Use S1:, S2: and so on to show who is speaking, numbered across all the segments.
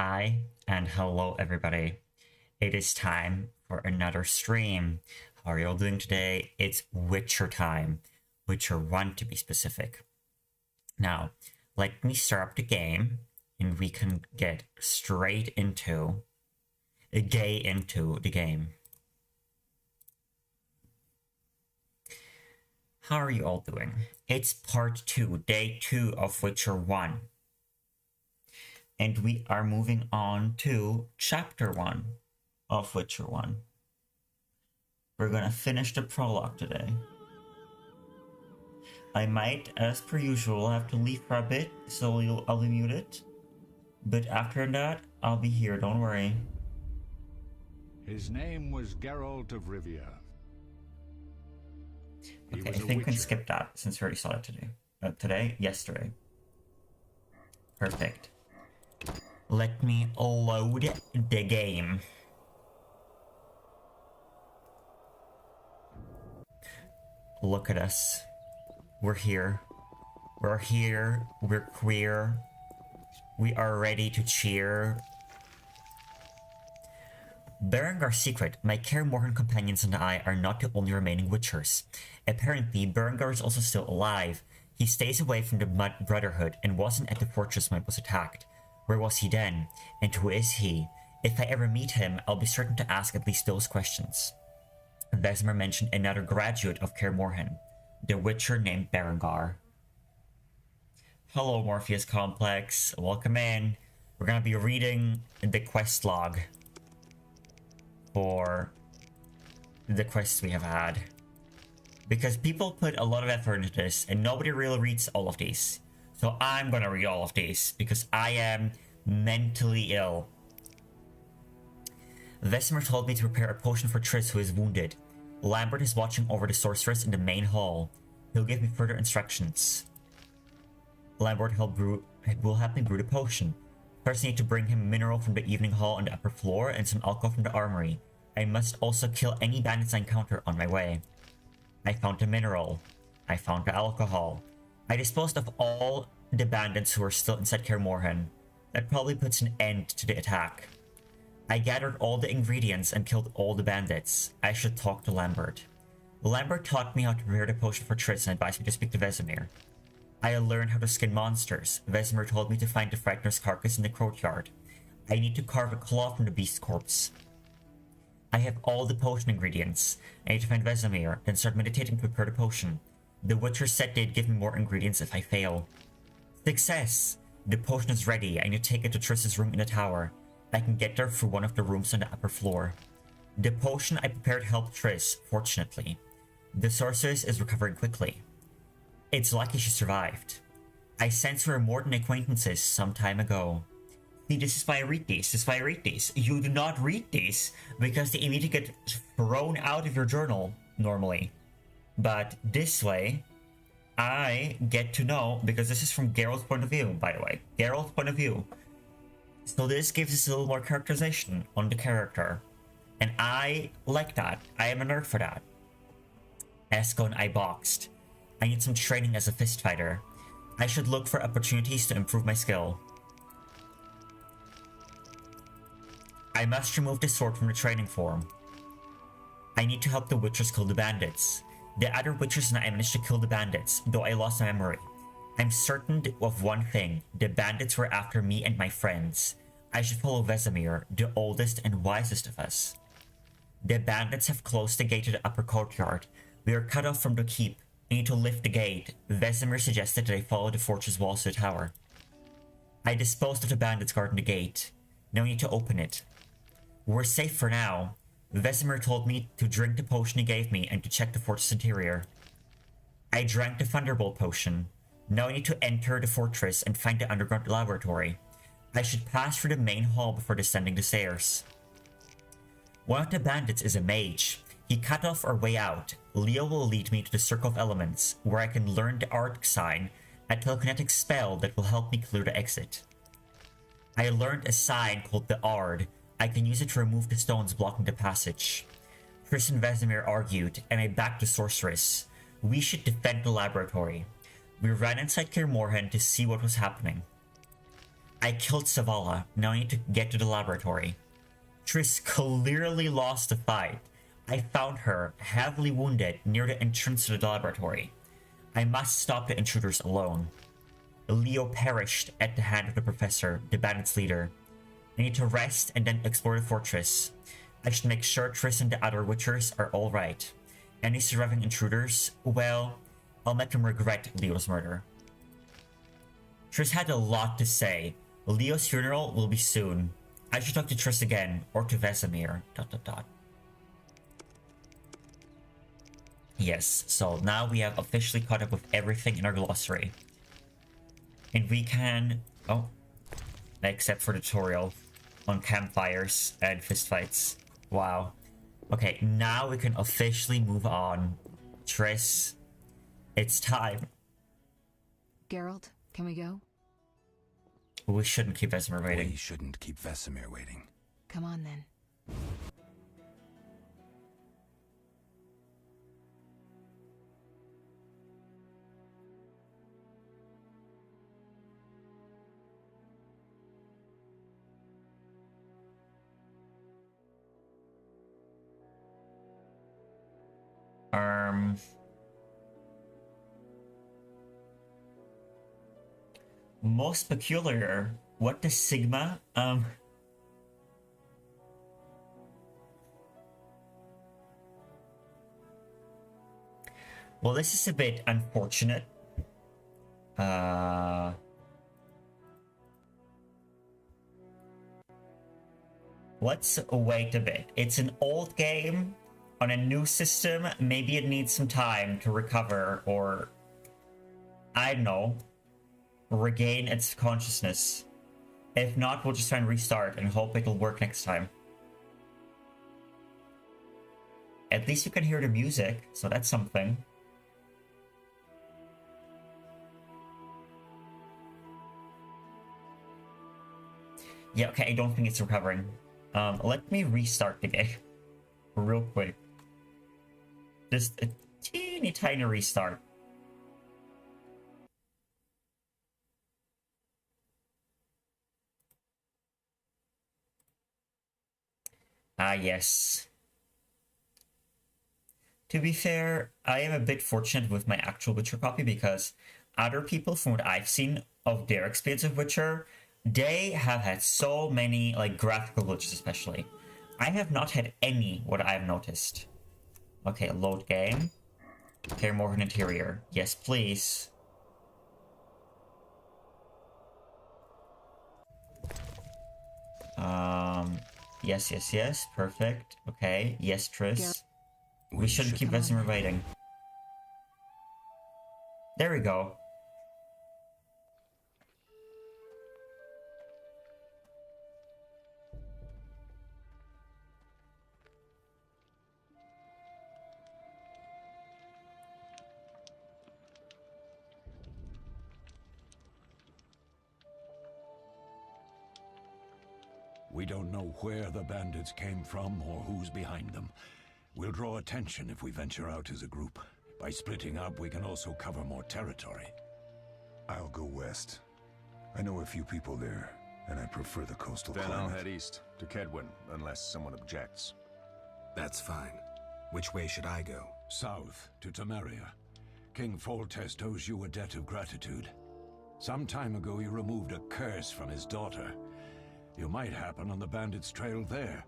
S1: Hi and hello everybody. It is time for another stream. How are you all doing today? It's Witcher time. Witcher 1 to be specific. Now, let me start up the game and we can get straight into the game. How are you all doing? It's part 2, day 2 of Witcher 1. And we are moving on to chapter 1 of Witcher 1. We're gonna finish the prologue today. I might, as per usual, have to leave for a bit, so I'll be muted. But after that, I'll be here, don't worry.
S2: His name was Geralt of Rivia.
S1: Okay, I think we can skip that, since we already saw it today. Yesterday. Perfect. Let me load the game. Look at us. We're here. We're here. We're queer. We are ready to cheer. Berengar's secret. My Kaer Morhen companions and I are not the only remaining Witchers. Apparently, Berengar is also still alive. He stays away from the Mud Brotherhood and wasn't at the fortress when it was attacked. Where was he then? And who is he? If I ever meet him, I'll be certain to ask at least those questions. Vesemir mentioned another graduate of Kaer Morhen, the Witcher named Berengar. Hello, Morpheus Complex. Welcome in. We're gonna be reading the quest log for the quests we have had. Because people put a lot of effort into this, and nobody really reads all of these. So I'm gonna read all of these, because I am mentally ill. Vesemir told me to prepare a potion for Triss, who is wounded. Lambert is watching over the sorceress in the main hall. He'll give me further instructions. Lambert will help me brew the potion. First I need to bring him a mineral from the evening hall on the upper floor and some alcohol from the armory. I must also kill any bandits I encounter on my way. I found the mineral. I found the alcohol. I disposed of all the bandits who are still inside Kaer Morhen. That probably puts an end to the attack. I gathered all the ingredients and killed all the bandits. I should talk to Lambert. Lambert taught me how to prepare the potion for Triss and advised me to speak to Vesemir. I learned how to skin monsters. Vesemir told me to find the Frightener's carcass in the courtyard. I need to carve a claw from the beast's corpse. I have all the potion ingredients. I need to find Vesemir, then start meditating to prepare the potion. The Witcher said they'd give me more ingredients if I fail. Success! The potion is ready. I need to take it to Triss's room in the tower. I can get there through one of the rooms on the upper floor. The potion I prepared helped Triss, fortunately. The sorceress is recovering quickly. It's lucky she survived. I sense we were more than acquaintances some time ago. See, this is why I read these. You do not read these, because they immediately get thrown out of your journal, normally. But this way, I get to know, because this is from Geralt's point of view, by the way. Geralt's point of view. So this gives us a little more characterization on the character. And I like that. I am a nerd for that. Esco and I boxed. I need some training as a fist fighter. I should look for opportunities to improve my skill. I must remove the sword from the training form. I need to help the Witchers kill the bandits. The other Witchers and I managed to kill the bandits, though I lost my memory. I'm certain of one thing. The bandits were after me and my friends. I should follow Vesemir, the oldest and wisest of us. The bandits have closed the gate to the upper courtyard. We are cut off from the keep. I need to lift the gate. Vesemir suggested that I follow the fortress walls to the tower. I disposed of the bandits guarding the gate. Now I need to open it. We're safe for now. Vesemir told me to drink the potion he gave me and to check the fortress interior. I drank the Thunderbolt potion. Now I need to enter the fortress and find the underground laboratory. I should pass through the main hall before descending the stairs. One of the bandits is a mage. He cut off our way out. Leo will lead me to the Circle of Elements, where I can learn the Arc Sign, a telekinetic spell that will help me clear the exit. I learned a sign called the Ard. I can use it to remove the stones blocking the passage. Triss and Vesemir argued, and I backed the sorceress. We should defend the laboratory. We ran inside Kaer Morhen to see what was happening. I killed Savala. Now I need to get to the laboratory. Triss clearly lost the fight. I found her, heavily wounded, near the entrance to the laboratory. I must stop the intruders alone. Leo perished at the hand of the professor, the bandits' leader. I need to rest and then explore the fortress. I should make sure Triss and the other Witchers are alright. Any surviving intruders, well, I'll make them regret Leo's murder. Triss had a lot to say. Leo's funeral will be soon. I should talk to Triss again, or to Vesemir, ... Yes, so now we have officially caught up with everything in our glossary. And we can... oh. Except for the tutorial on campfires and fistfights. Wow. Okay, now we can officially move on. Triss, it's time.
S3: Geralt, can we go?
S1: We shouldn't keep Vesemir waiting.
S4: We shouldn't keep Vesemir waiting.
S3: Come on then.
S1: Most peculiar. What the Sigma? Well, this is a bit unfortunate. Let's wait a bit. It's an old game on a new system. Maybe it needs some time to recover, or I don't know, regain its consciousness. If not, we'll just try and restart and hope it'll work next time. At least you can hear the music, so that's something. Yeah, okay, I don't think it's recovering. Let me restart the game real quick. Just a teeny tiny restart. Ah, yes. To be fair, I am a bit fortunate with my actual Witcher copy because other people, from what I've seen of their experience of Witcher, they have had so many, like, graphical glitches especially. I have not had any, what I've noticed. Okay, load game. Clear more of an interior. Yes, please. Yes, yes, yes. Perfect. Okay. Yes, Triss. We shouldn't keep Vesemir waiting. There we go.
S2: We don't know where the bandits came from or who's behind them. We'll draw attention if we venture out as a group. By splitting up, we can also cover more territory.
S4: I'll go west. I know a few people there, and I prefer the coastal
S5: Then
S4: climate.
S5: I'll head east, to Kedwin, unless someone objects.
S6: That's fine. Which way should I go?
S2: South, to Temeria. King Foltest owes you a debt of gratitude. Some time ago, you removed a curse from his daughter. You might happen on the bandits' trail there.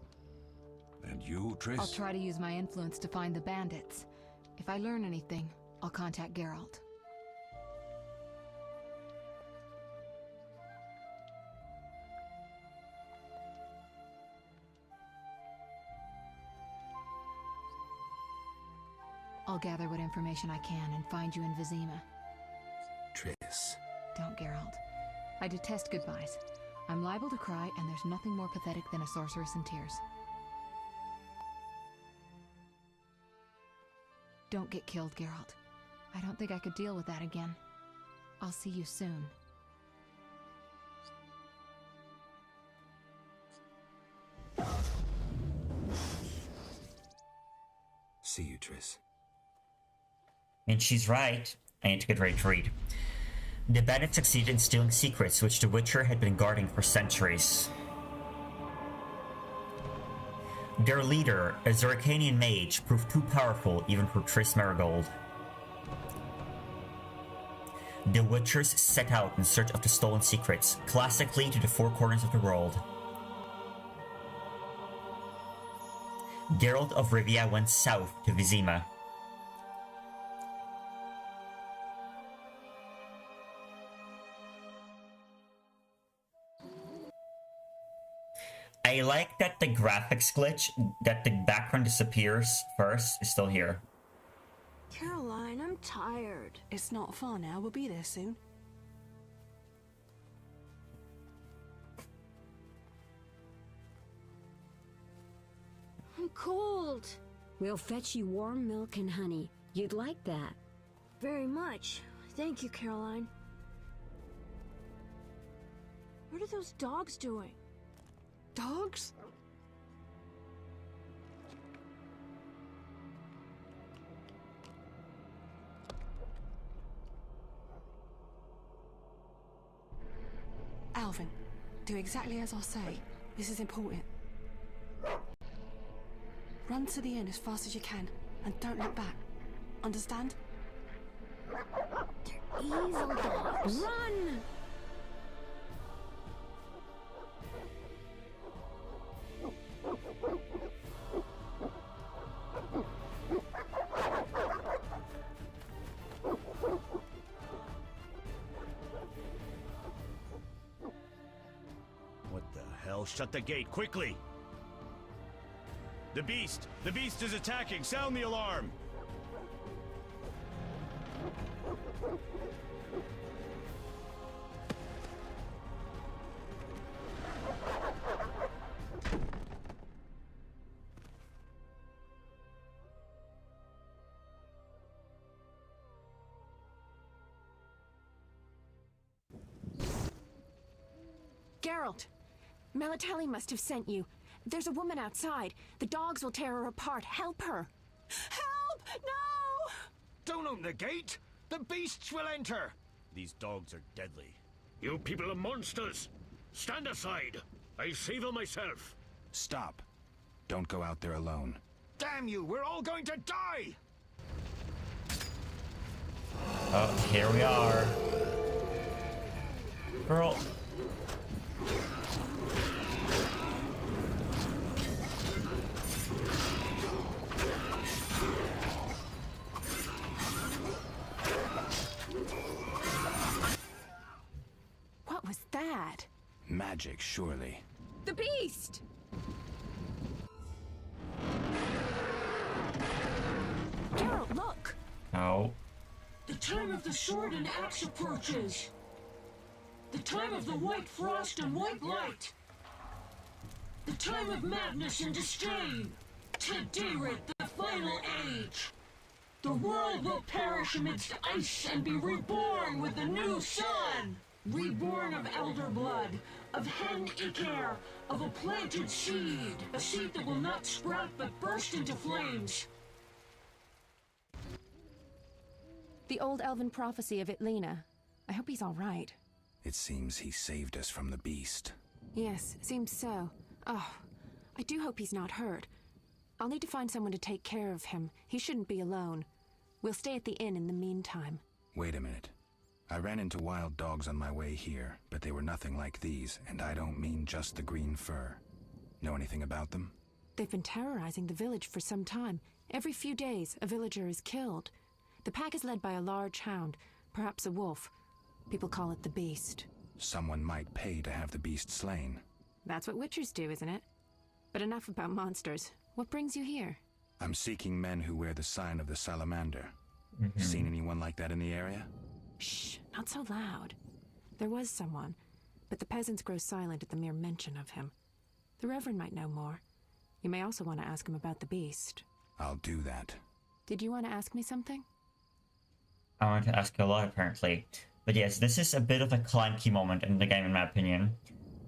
S2: And you, Triss?
S3: I'll try to use my influence to find the bandits. If I learn anything, I'll contact Geralt. I'll gather what information I can and find you in Vizima.
S6: Triss.
S3: Don't, Geralt. I detest goodbyes. I'm liable to cry, and there's nothing more pathetic than a sorceress in tears. Don't get killed, Geralt. I don't think I could deal with that again. I'll see you soon.
S6: See you, Triss.
S1: And she's right. I need to get ready to read. The bandits succeeded in stealing secrets which the Witcher had been guarding for centuries. Their leader, a Zerrikanian mage, proved too powerful even for Triss Merigold. The Witchers set out in search of the stolen secrets, classically to the four corners of the world. Geralt of Rivia went south to Vizima. I like that the graphics glitch, that the background disappears first, is still here.
S7: Caroline, I'm tired.
S8: It's not far now. We'll be there soon.
S7: I'm cold.
S9: We'll fetch you warm milk and honey. You'd like that.
S7: Very much. Thank you, Caroline. What are those dogs doing?
S8: Dogs? Alvin, do exactly as I say. This is important. Run to the inn as fast as you can, and don't look back. Understand?
S7: They're evil dogs.
S9: Run!
S10: What the hell? Shut the gate, quickly! The beast! The beast is attacking! Sound the alarm!
S8: Geralt! Melatelli must have sent you. There's a woman outside. The dogs will tear her apart. Help her! Help! No!
S10: Don't open the gate! The beasts will enter! These dogs are deadly.
S11: You people are monsters! Stand aside! I'll save her myself!
S6: Stop. Don't go out there alone.
S10: Damn you! We're all going to die!
S1: Oh, here we are. Girl.
S8: What was that?
S6: Magic, surely.
S8: The beast! Geralt, look!
S1: Oh.
S12: The time of the sword and axe approaches. The time of the white frost and white light. The time of madness and disdain. Today, the final age. The world will perish amidst ice and be reborn with the new sun. Reborn of elder blood, of hen Icair, of a planted seed. A seed that will not sprout but burst into flames.
S8: The old elven prophecy of Itlena. I hope he's all right.
S6: It seems he saved us from the beast.
S8: Yes, seems so. Oh, I do hope he's not hurt. I'll need to find someone to take care of him. He shouldn't be alone. We'll stay at the inn in the meantime.
S6: Wait a minute. I ran into wild dogs on my way here, but they were nothing like these, and I don't mean just the green fur. Know anything about them?
S8: They've been terrorizing the village for some time. Every few days, a villager is killed. The pack is led by a large hound, perhaps a wolf. People call it the Beast.
S6: Someone might pay to have the beast slain.
S8: That's what witchers do, isn't it? But enough about monsters. What brings you here?
S6: I'm seeking men who wear the sign of the salamander. Seen anyone like that in the area?
S8: Shh, not so loud. There was someone, but the peasants grow silent at the mere mention of him. The Reverend might know more. You may also want to ask him about the beast.
S6: I'll do that.
S8: Did you want to ask me something?
S1: I want to ask you a lot, apparently. But yes, this is a bit of a clunky moment in the game, in my opinion.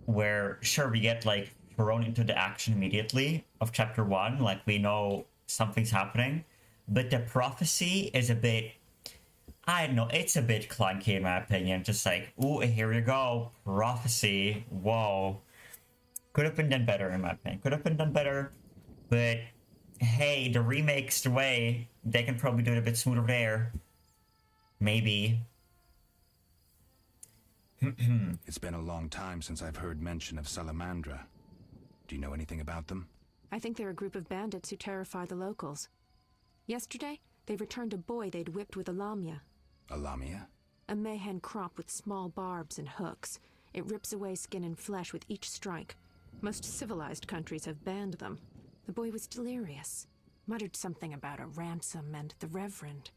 S1: Where, sure, we get, like, thrown into the action immediately of Chapter 1. Like, we know something's happening. But the prophecy is a bit I don't know, it's a bit clunky in my opinion. Just like, ooh, here you go, prophecy. Whoa, could have been done better in my opinion. Could have been done better, but hey, the remake's the way. They can probably do it a bit smoother there. Maybe.
S6: It's been a long time since I've heard mention of Salamandra. Do you know anything about them?
S8: I think they're a group of bandits who terrify the locals. Yesterday, they returned a boy they'd whipped with a lamia.
S6: A lamia?
S8: A mayhen crop with small barbs and hooks. It rips away skin and flesh with each strike. Most civilized countries have banned them. The boy was delirious. Muttered something about a ransom and the Reverend.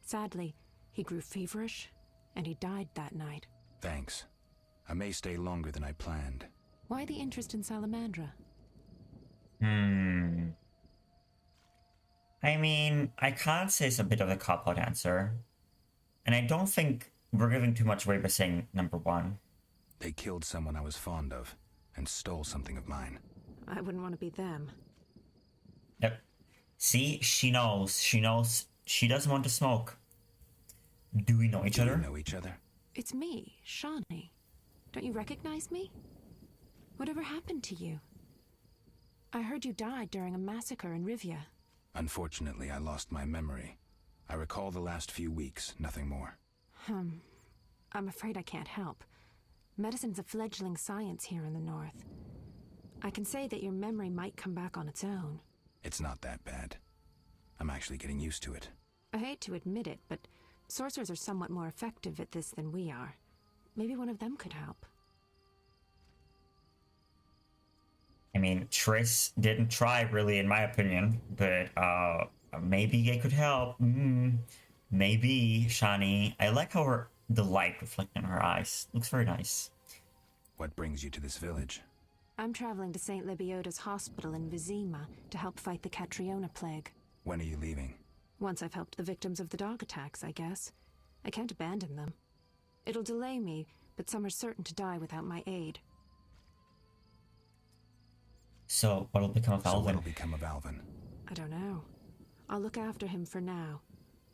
S8: Sadly, he grew feverish, and he died that night.
S6: Thanks. I may stay longer than I planned.
S8: Why the interest in Salamandra?
S1: I mean, I can't say it's a bit of a cop-out answer. And I don't think we're giving too much away by saying number one.
S6: They killed someone I was fond of, and stole something of mine.
S8: I wouldn't want to be them.
S1: Yep. See, she knows. She knows she doesn't want to smoke. Do we know each other?
S6: Do we know each other?
S8: It's me, Shawnee. Don't you recognize me? Whatever happened to you? I heard you died during a massacre in Rivia.
S6: Unfortunately, I lost my memory. I recall the last few weeks, nothing more.
S8: I'm afraid I can't help. Medicine's a fledgling science here in the north. I can say that your memory might come back on its own.
S6: It's not that bad. I'm actually getting used to it.
S8: I hate to admit it, but sorcerers are somewhat more effective at this than we are. Maybe one of them could help.
S1: I mean, Triss didn't try, really, in my opinion, but maybe they could help. Maybe, Shani. I like how the light reflecting in her eyes. Looks very nice.
S6: What brings you to this village?
S8: I'm traveling to St. Libioda's hospital in Vizima to help fight the Catriona plague.
S6: When are you leaving?
S8: Once I've helped the victims of the dog attacks, I guess. I can't abandon them. It'll delay me, but some are certain to die without my aid.
S1: So, what'll become of Alvin?
S8: I don't know. I'll look after him for now.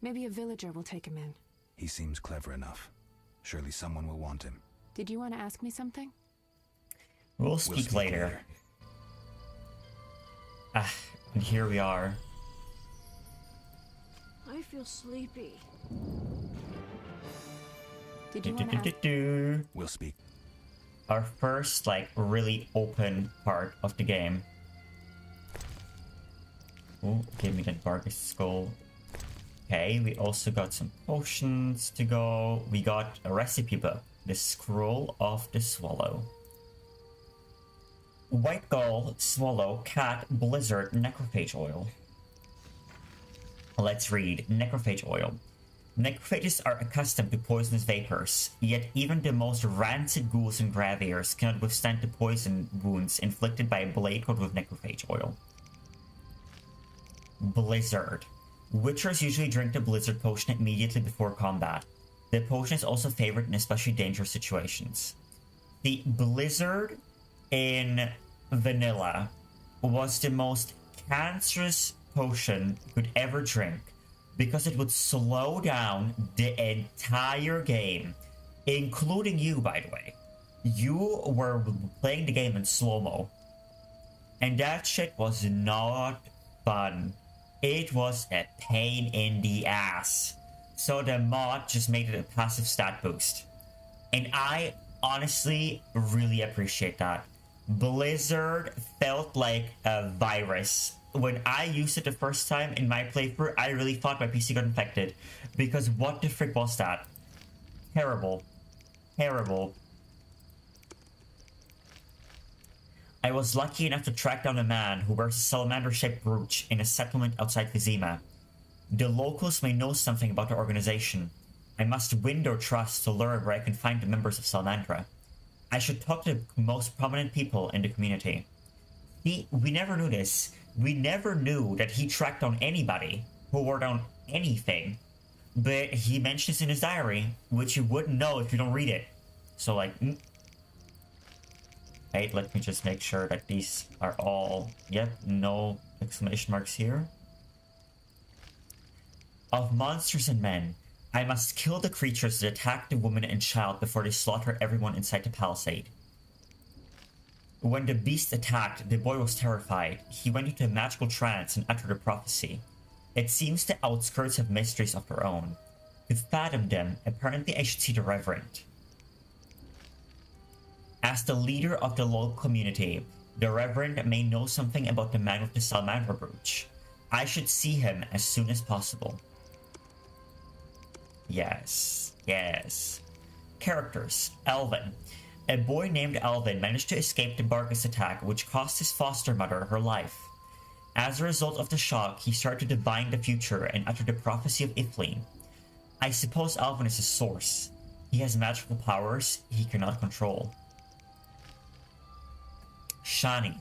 S8: Maybe a villager will take him in.
S6: He seems clever enough. Surely someone will want him.
S8: Did you want to ask me something?
S1: We'll speak later. And here we are.
S7: I feel sleepy.
S8: Did you want to ask?
S6: We'll speak.
S1: Our first, like, really open part of the game. Oh, give me that Vargas skull. Okay, we also got some potions to go. We got a recipe book. The Scroll of the Swallow. White Gull, Swallow, Cat, Blizzard, Necrophage Oil. Let's read. Necrophage Oil. Necrophages are accustomed to poisonous vapors, yet even the most rancid ghouls and graviers cannot withstand the poison wounds inflicted by a blade coated with necrophage oil. Blizzard. Witchers usually drink the Blizzard potion immediately before combat. The potion is also favored in especially dangerous situations. The Blizzard in vanilla was the most cancerous potion you could ever drink, because it would slow down the entire game, including you, by the way. You were playing the game in slow-mo, and that shit was not fun. It was a pain in the ass. So the mod just made it a passive stat boost. And I honestly really appreciate that. Blizzard felt like a virus. When I used it the first time in my playthrough, I really thought my PC got infected. Because what the frick was that? Terrible. Terrible. I was lucky enough to track down a man who wears a salamander-shaped brooch in a settlement outside Vizima. The locals may know something about the organization. I must win their trust to learn where I can find the members of Salamandra. I should talk to the most prominent people in the community. We never knew this. We never knew that he tracked down anybody who wore down anything. But he mentions in his diary, which you wouldn't know if you don't read it. So, like... Wait, let me just make sure that these are all... Yep, no exclamation marks here. Of monsters and men, I must kill the creatures that attack the woman and child before they slaughter everyone inside the palisade. When the beast attacked, the boy was terrified. He went into a magical trance and uttered a prophecy. It seems the outskirts have mysteries of their own. To fathom them, apparently I should see the Reverend. As the leader of the local community, the Reverend may know something about the man with the salamander brooch. I should see him as soon as possible. Yes. Characters. Alvin. A boy named Alvin managed to escape the Bargus attack, which cost his foster mother her life. As a result of the shock, he started to divine the future and utter the prophecy of Ifleen. I suppose Alvin is a source. He has magical powers he cannot control. Shani.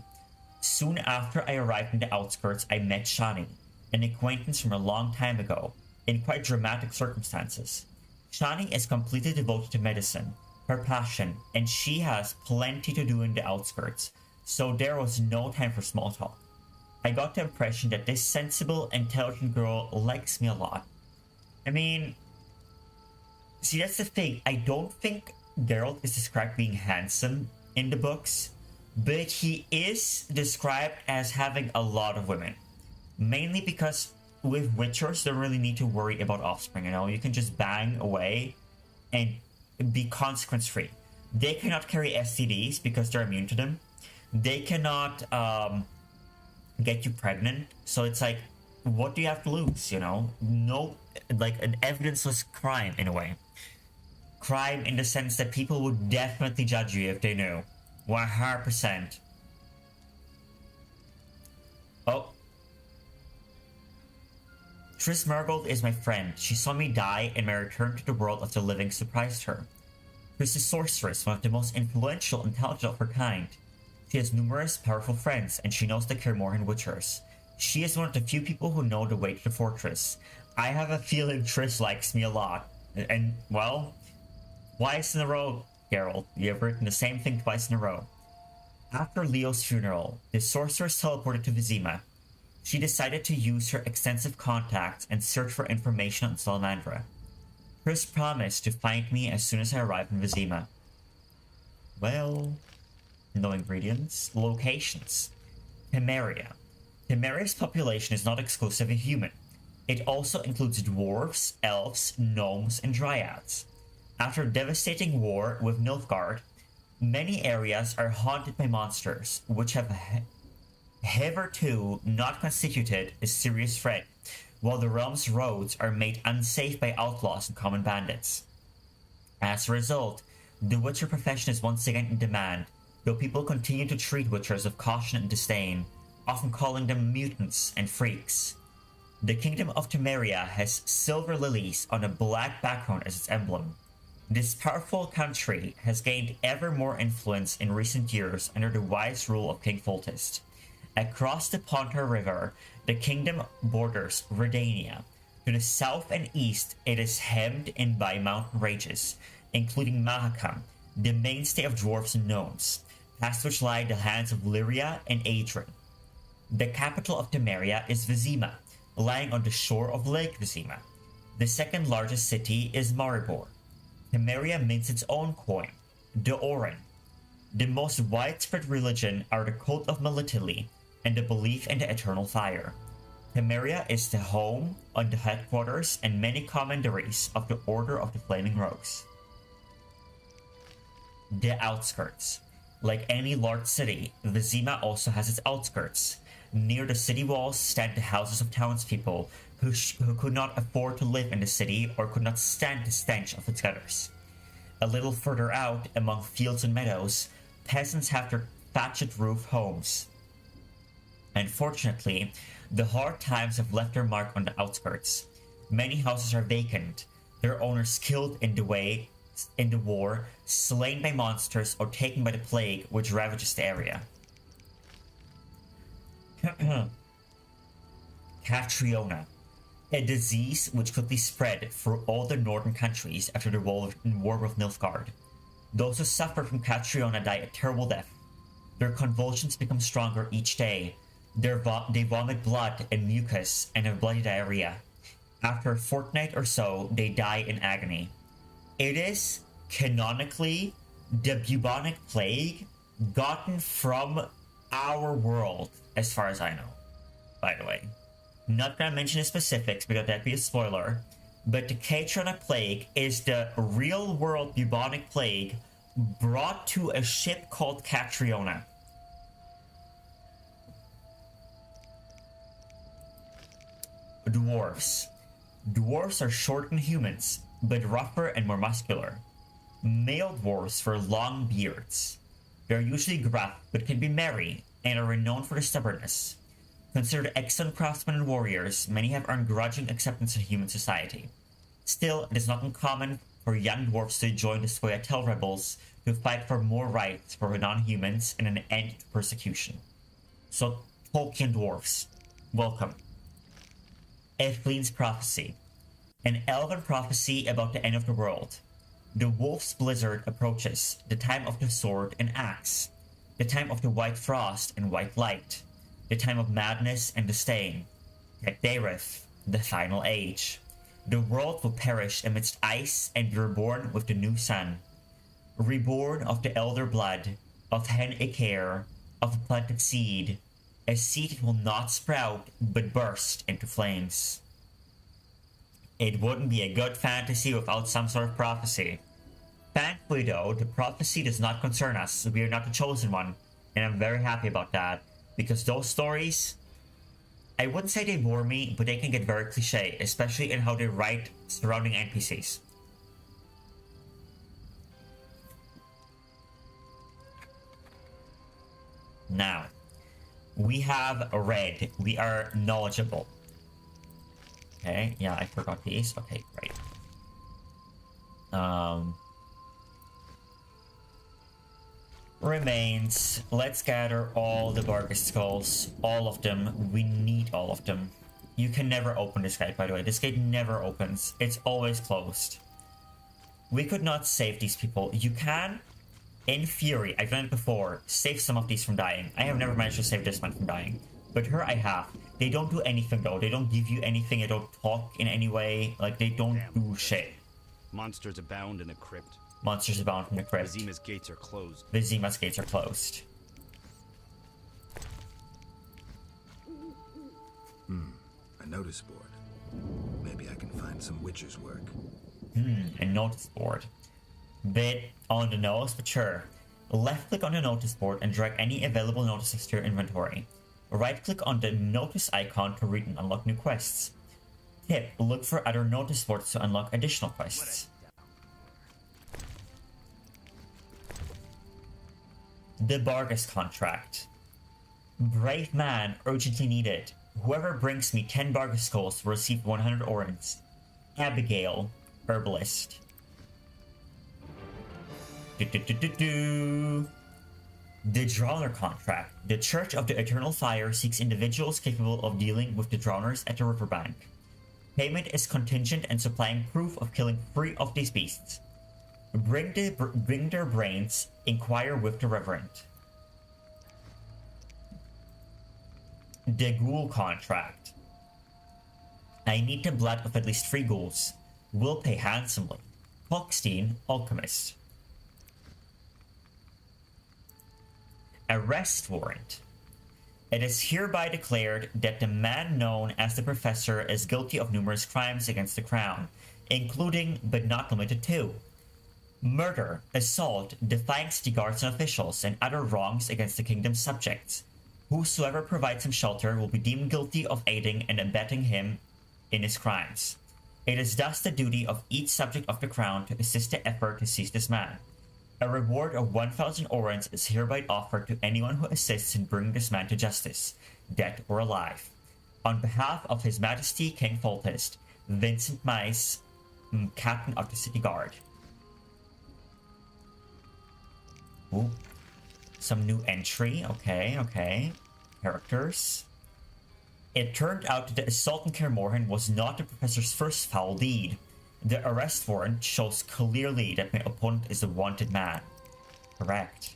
S1: Soon after I arrived in the outskirts, I met Shani, an acquaintance from a long time ago, in quite dramatic circumstances. Shani is completely devoted to medicine, her passion, and she has plenty to do in the outskirts, so there was no time for small talk. I got the impression that this sensible, intelligent girl likes me a lot. I mean, see, that's the thing. I don't think Geralt is described being handsome in the books, but he is described as having a lot of women. Mainly because with Witchers, they don't really need to worry about offspring, you know? You can just bang away and be consequence-free. They cannot carry STDs because they're immune to them. They cannot get you pregnant, so it's like, what do you have to lose, you know? No, like an evidenceless crime in a way. Crime in the sense that people would definitely judge you if they knew. 100%. Oh. Triss Merigold is my friend. She saw me die, and my return to the world of the living surprised her. Triss is sorceress, one of the most influential and talented of her kind. She has numerous powerful friends, and she knows the Kaer Morhen Witchers. She is one of the few people who know the way to the fortress. I have a feeling Triss likes me a lot. And, well, twice in a row, Geralt. You have written the same thing twice in a row. After Leo's funeral, the sorceress teleported to Vizima. She decided to use her extensive contacts and search for information on Salamandra. Triss promised to find me as soon as I arrived in Vizima. Well, no ingredients. Locations. Temeria. Temeria's population is not exclusively human. It also includes dwarves, elves, gnomes, and dryads. After a devastating war with Nilfgaard, many areas are haunted by monsters, which have hitherto not constituted a serious threat, while the realm's roads are made unsafe by outlaws and common bandits. As a result, the Witcher profession is once again in demand, though people continue to treat Witchers with caution and disdain, often calling them mutants and freaks. The Kingdom of Temeria has silver lilies on a black background as its emblem. This powerful country has gained ever more influence in recent years under the wise rule of King Foltest. Across the Pontar River, the kingdom borders Redania. To the south and east, it is hemmed in by mountain ranges, including Mahakam, the mainstay of dwarves and gnomes, past which lie the hands of Lyria and Adrian. The capital of Temeria is Vizima, lying on the shore of Lake Vizima. The second largest city is Maribor. Temeria mints its own coin, the Orin. The most widespread religion are the cult of Melitili and the belief in the eternal fire. Temeria is the home on the headquarters and many commanderies of the Order of the Flaming Rose. The outskirts. Like any large city, Vizima also has its outskirts. Near the city walls stand the houses of townspeople who could not afford to live in the city or could not stand the stench of its gutters. A little further out, among fields and meadows, peasants have their thatched roof homes. Unfortunately, the hard times have left their mark on the outskirts. Many houses are vacant, their owners killed in the war, slain by monsters, or taken by the plague which ravages the area. Catriona, a disease which quickly spread through all the northern countries after the war with Nilfgaard. Those who suffer from Catriona die a terrible death. Their convulsions become stronger each day. They vomit blood and mucus and have bloody diarrhea. After a fortnight or so, they die in agony. It is, canonically, the bubonic plague gotten from our world, as far as I know, by the way. Not gonna mention the specifics because that'd be a spoiler, but the Catrona plague is the real world bubonic plague brought to a ship called Catriona. Dwarves. Dwarves are shorter than humans, but rougher and more muscular. Male dwarves wear long beards. They are usually gruff, but can be merry, and are renowned for their stubbornness. Considered excellent craftsmen and warriors, many have earned grudging acceptance in human society. Still, it is not uncommon for young dwarves to join the Scoia'tael rebels to fight for more rights for non-humans and an end to persecution. So, Tolkien dwarves, welcome. Ethleen's Prophecy. An elven prophecy about the end of the world. The wolf's blizzard approaches, the time of the sword and axe, the time of the white frost and white light, the time of madness and disdain. Getdareth, the final age. The world will perish amidst ice and be reborn with the new sun. Reborn of the elder blood, of Hen Icair, of a planted seed, a seed that will not sprout but burst into flames. It wouldn't be a good fantasy without some sort of prophecy. Thankfully though, the prophecy does not concern us, we are not the chosen one, and I'm very happy about that, because those stories, I wouldn't say they bore me, but they can get very cliche, especially in how they write surrounding NPCs. Now, we have red, we are knowledgeable. Okay, yeah, I forgot these. Okay, great. Remains. Let's gather all the Bargus skulls. All of them. We need all of them. You can never open this gate, by the way. This gate never opens. It's always closed. We could not save these people. You can, in theory, I've done it before, save some of these from dying. I have never managed to save this one from dying. But her I have. They don't do anything though. They don't give you anything. They don't talk in any way. Like, they don't do shit.
S10: Monsters abound in the crypt.
S1: Monsters abound from the crypt.
S10: Vizima's gates are closed.
S1: Vizima's gates are closed.
S6: A notice board. Maybe I can find some witcher's work.
S1: A notice board. Bit on the nose, but sure. Left click on the notice board and drag any available notices to your inventory. Right click on the notice icon to read and unlock new quests. Tip, look for other notice boards to unlock additional quests. The Bargus contract. Brave man, urgently needed. Whoever brings me 10 Bargus skulls will receive 100 orens. Abigail, herbalist. The Drowner contract. The Church of the Eternal Fire seeks individuals capable of dealing with the drowners at the riverbank. Payment is contingent and supplying proof of killing 3 of these beasts. Bring their brains, inquire with the Reverend. The Ghoul contract. I need the blood of at least 3 ghouls. Will pay handsomely. Hochstein, alchemist. Arrest warrant. It is hereby declared that the man known as the Professor is guilty of numerous crimes against the Crown, including, but not limited to, murder, assault, defying city guards and officials, and other wrongs against the kingdom's subjects. Whosoever provides him shelter will be deemed guilty of aiding and abetting him in his crimes. It is thus the duty of each subject of the Crown to assist the effort to seize this man. A reward of 1,000 orens is hereby offered to anyone who assists in bringing this man to justice, dead or alive. On behalf of His Majesty King Foltest, Vincent Mice, Captain of the City Guard. Ooh. Some new entry. Okay. Characters. It turned out that the assault in Kaer Morhen was not the Professor's first foul deed. The arrest warrant shows clearly that my opponent is a wanted man. Correct.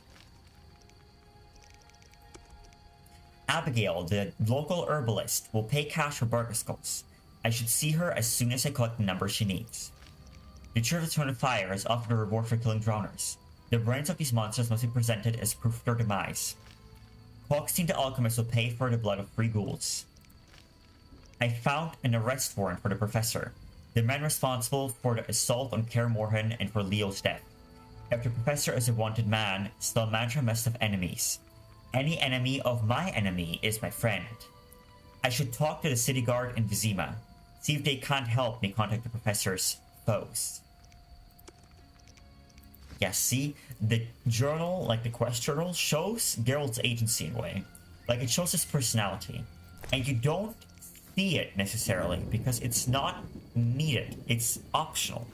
S1: Abigail, the local herbalist, will pay cash for Bargus skulls. I should see her as soon as I collect the number she needs. The Church of Eternal Fire is often a reward for killing drowners. The brains of these monsters must be presented as proof of their demise. Hawkstein the Alchemist will pay for the blood of 3 ghouls. I found an arrest warrant for the Professor, the man responsible for the assault on Kaer Morhen and for Leo's death. If the Professor is a wanted man, Stelmantra must have enemies. Any enemy of my enemy is my friend. I should talk to the city guard in Vizima, see if they can't help me contact the Professor's foes. Yeah, see, the journal, like the quest journal, shows Geralt's agency in a way. Like, it shows his personality. And you don't see it necessarily, because it's not needed. It's optional.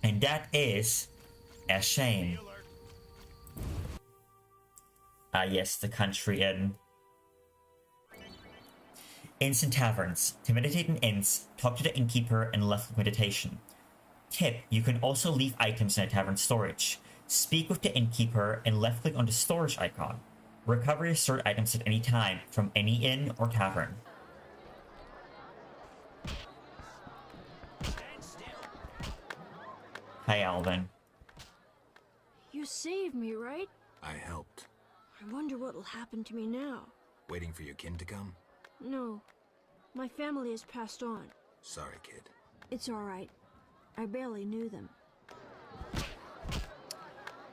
S1: And that is a shame. Ah yes, the country inn. Inns and taverns. To meditate in inns, talk to the innkeeper and left with meditation. Tip, you can also leave items in a tavern storage. Speak with the innkeeper and left click on the storage icon. Recover your stored items at any time from any inn or tavern. Hi, Alvin.
S7: You saved me, right?
S6: I helped.
S7: I wonder what'll happen to me now.
S6: Waiting for your kin to come?
S7: No. My family has passed on.
S6: Sorry, kid.
S7: It's alright. I barely knew them.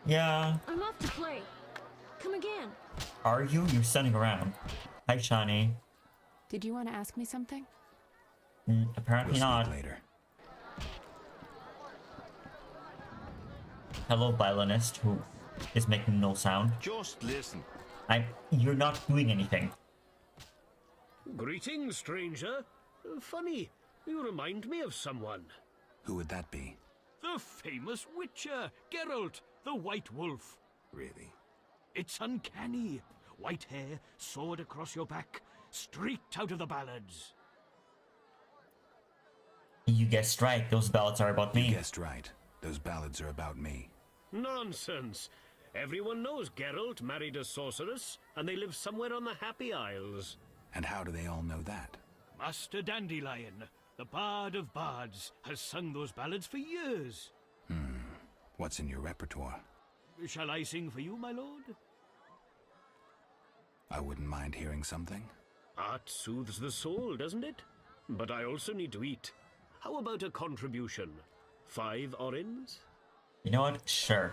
S1: Yeah.
S7: I'm off to play. Come again.
S1: Are you? You're standing around. Hi, Shani.
S8: Did you want to ask me something?
S1: Apparently
S6: we'll
S1: not.
S6: Speak later.
S1: Hello, violinist, who is making no sound.
S5: Just listen.
S1: You're not doing anything.
S11: Greetings, stranger. Funny, you remind me of someone.
S6: Who would that be?
S10: The famous Witcher, Geralt, the White Wolf.
S6: Really?
S10: It's uncanny. White hair, sword across your back, straight out of the ballads.
S1: You guessed right, those ballads are about me.
S6: You guessed right. Those ballads are about me.
S11: Nonsense. Everyone knows Geralt married a sorceress, and they live somewhere on the Happy Isles.
S6: And how do they all know that?
S10: Master Dandelion, the bard of bards, has sung those ballads for years.
S6: What's in your repertoire?
S10: Shall I sing for you, my lord?
S6: I wouldn't mind hearing something.
S11: Art soothes the soul, doesn't it? But I also need to eat. How about a contribution? 5 orins?
S1: You know what? Sure.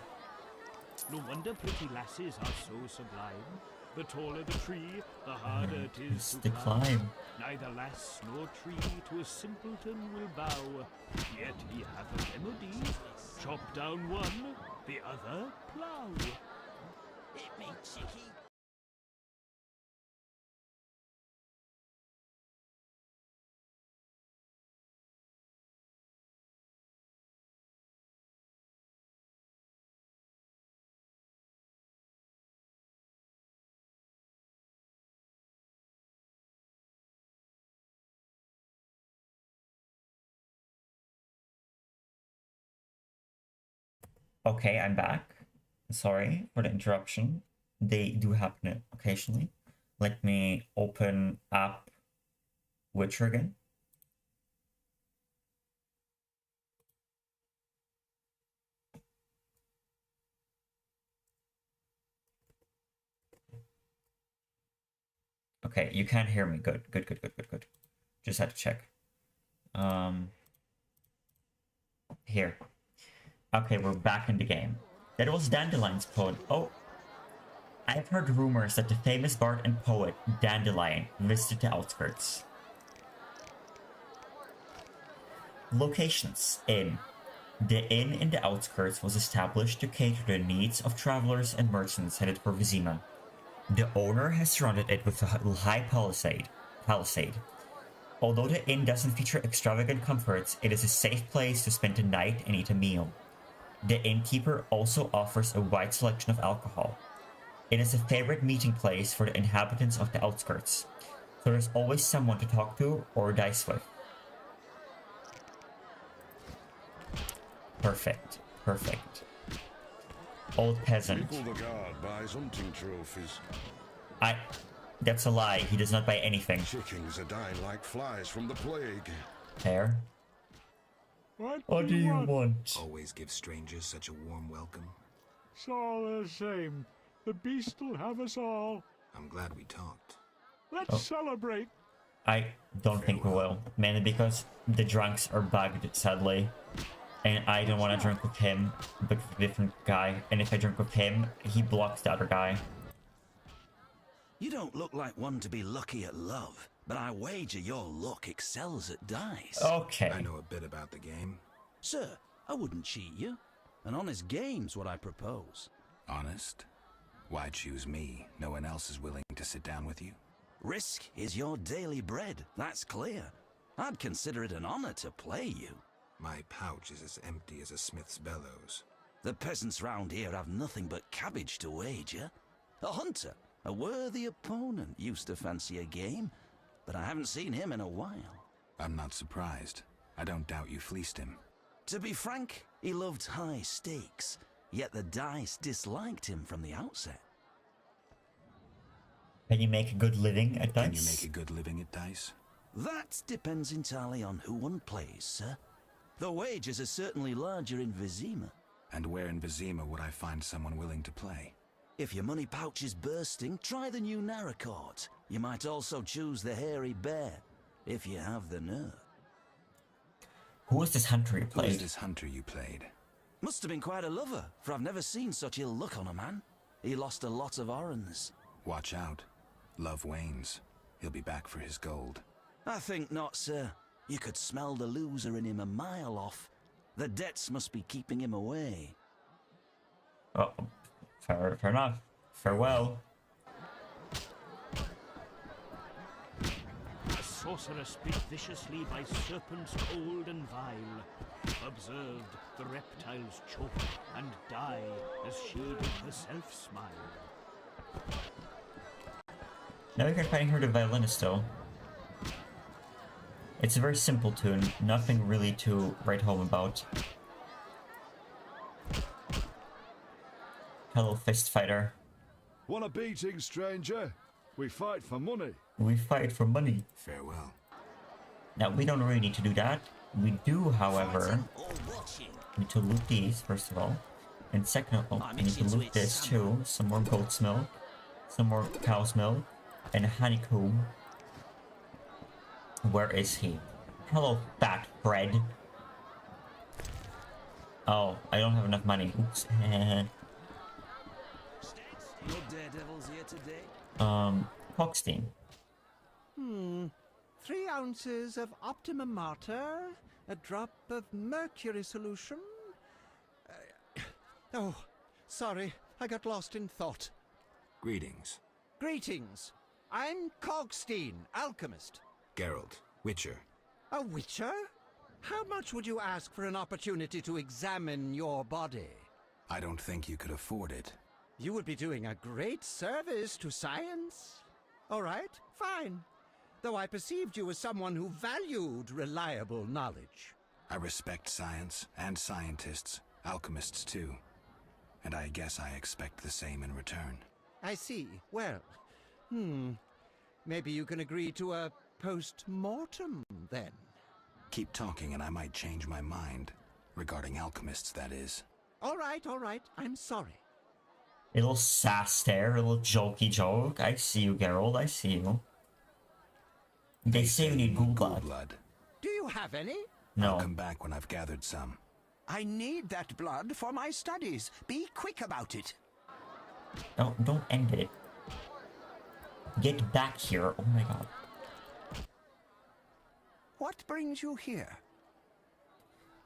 S10: No wonder pretty lasses are so sublime. The taller the tree, the harder it is to
S1: climb.
S10: Neither lass nor tree to a simpleton will bow. Yet he hath a remedy. Chop down one, the other plough. Hit me, chickie.
S1: Okay, I'm back. Sorry for the interruption. They do happen occasionally. Let me open up Witcher again. Okay, you can't hear me. Good. Just had to check. Here. Okay, we're back in the game. That was Dandelion's poem. Oh, I've heard rumors that the famous bard and poet Dandelion visited the outskirts. Locations. Inn. The inn in the outskirts was established to cater to the needs of travelers and merchants headed for Vizima. The owner has surrounded it with a high palisade. Although the inn doesn't feature extravagant comforts, it is a safe place to spend the night and eat a meal. The innkeeper also offers a wide selection of alcohol. It is a favorite meeting place for the inhabitants of the outskirts, so there's always someone to talk to or dice with. Perfect. Old peasant.
S4: People the guard buys hunting trophies.
S1: That's a lie. He does not buy anything.
S2: Chickens are dying like flies from the plague.
S1: Hair? What do you want?
S6: Always give strangers such a warm welcome.
S10: It's all the same. The beast'll have us all.
S6: I'm glad we talked.
S10: Let's celebrate.
S1: I don't think we will. Mainly because the drunks are bugged, sadly. And I don't want to drink with him, but with a different guy. And if I drink with him, he blocks the other guy.
S13: You don't look like one to be lucky at love, but I wager your luck excels at dice.
S1: Okay.
S6: I know a bit about the game.
S13: Sir, I wouldn't cheat you. An honest game's what I propose.
S6: Honest? Why choose me? No one else is willing to sit down with you?
S13: Risk is your daily bread, that's clear. I'd consider it an honor to play you.
S6: My pouch is as empty as a smith's bellows.
S13: The peasants round here have nothing but cabbage to wager. A hunter, a worthy opponent, used to fancy a game, but I haven't seen him in a while.
S6: I'm not surprised. I don't doubt you fleeced him.
S13: To be frank, he loved high stakes, yet the dice disliked him from the outset.
S1: Can you make a good living at dice?
S6: Can you make a good living at dice?
S13: That depends entirely on who one plays, sir. The wages are certainly larger in Vizima.
S6: And where in Vizima would I find someone willing to play?
S13: If your money pouch is bursting, try the new Narracourt. You might also choose the Hairy Bear, if you have the nerve.
S1: Who is this hunter you played?
S6: Who is this hunter you played?
S13: Must have been quite a lover, for I've never seen such ill luck on a man. He lost a lot of orans.
S6: Watch out. Love wanes. He'll be back for his gold.
S13: I think not, sir. You could smell the loser in him a mile off. The debts must be keeping him away.
S1: Oh, fair enough. Farewell.
S10: A sorcerer spit viciously by serpents cold and vile. Observed, the reptiles choke and die as shielded the self-smile.
S1: Now we can finally hear the violinist though. It's a very simple tune, nothing really to write home about. Hello, fist fighter.
S14: Want a beating, stranger? We fight for money.
S1: We fight for money.
S6: Farewell.
S1: Now, we don't really need to do that. We do, however, need to loot these, first of all. And second of all, we need to loot this too. Some more goat's milk, some more cow's milk, and honeycomb. Where is he? Hello, fat bread. Oh, I don't have enough money. Oops.
S13: No daredevils here today?
S1: Hochstein.
S15: 3 ounces of Optimum Mater, a drop of mercury solution. Oh, sorry, I got lost in thought.
S6: Greetings.
S15: Greetings. I'm Cogstein, alchemist.
S6: Geralt, Witcher.
S15: A witcher? How much would you ask for an opportunity to examine your body?
S6: I don't think you could afford it.
S15: You would be doing a great service to science. All right, fine. Though I perceived you as someone who valued reliable knowledge.
S6: I respect science and scientists, alchemists too. And I guess I expect the same in return.
S15: I see. Well, maybe you can agree to a post-mortem, then.
S6: Keep talking and I might change my mind. Regarding alchemists, that is.
S15: All right, I'm sorry.
S1: A little sass there, a little jokey joke. I see you, Geralt, I see you. They say we need ghoul blood.
S15: Do you have any?
S1: No.
S6: I'll come back when I've gathered some.
S15: I need that blood for my studies. Be quick about it.
S1: Don't end it. Get back here. Oh my god.
S15: What brings you here?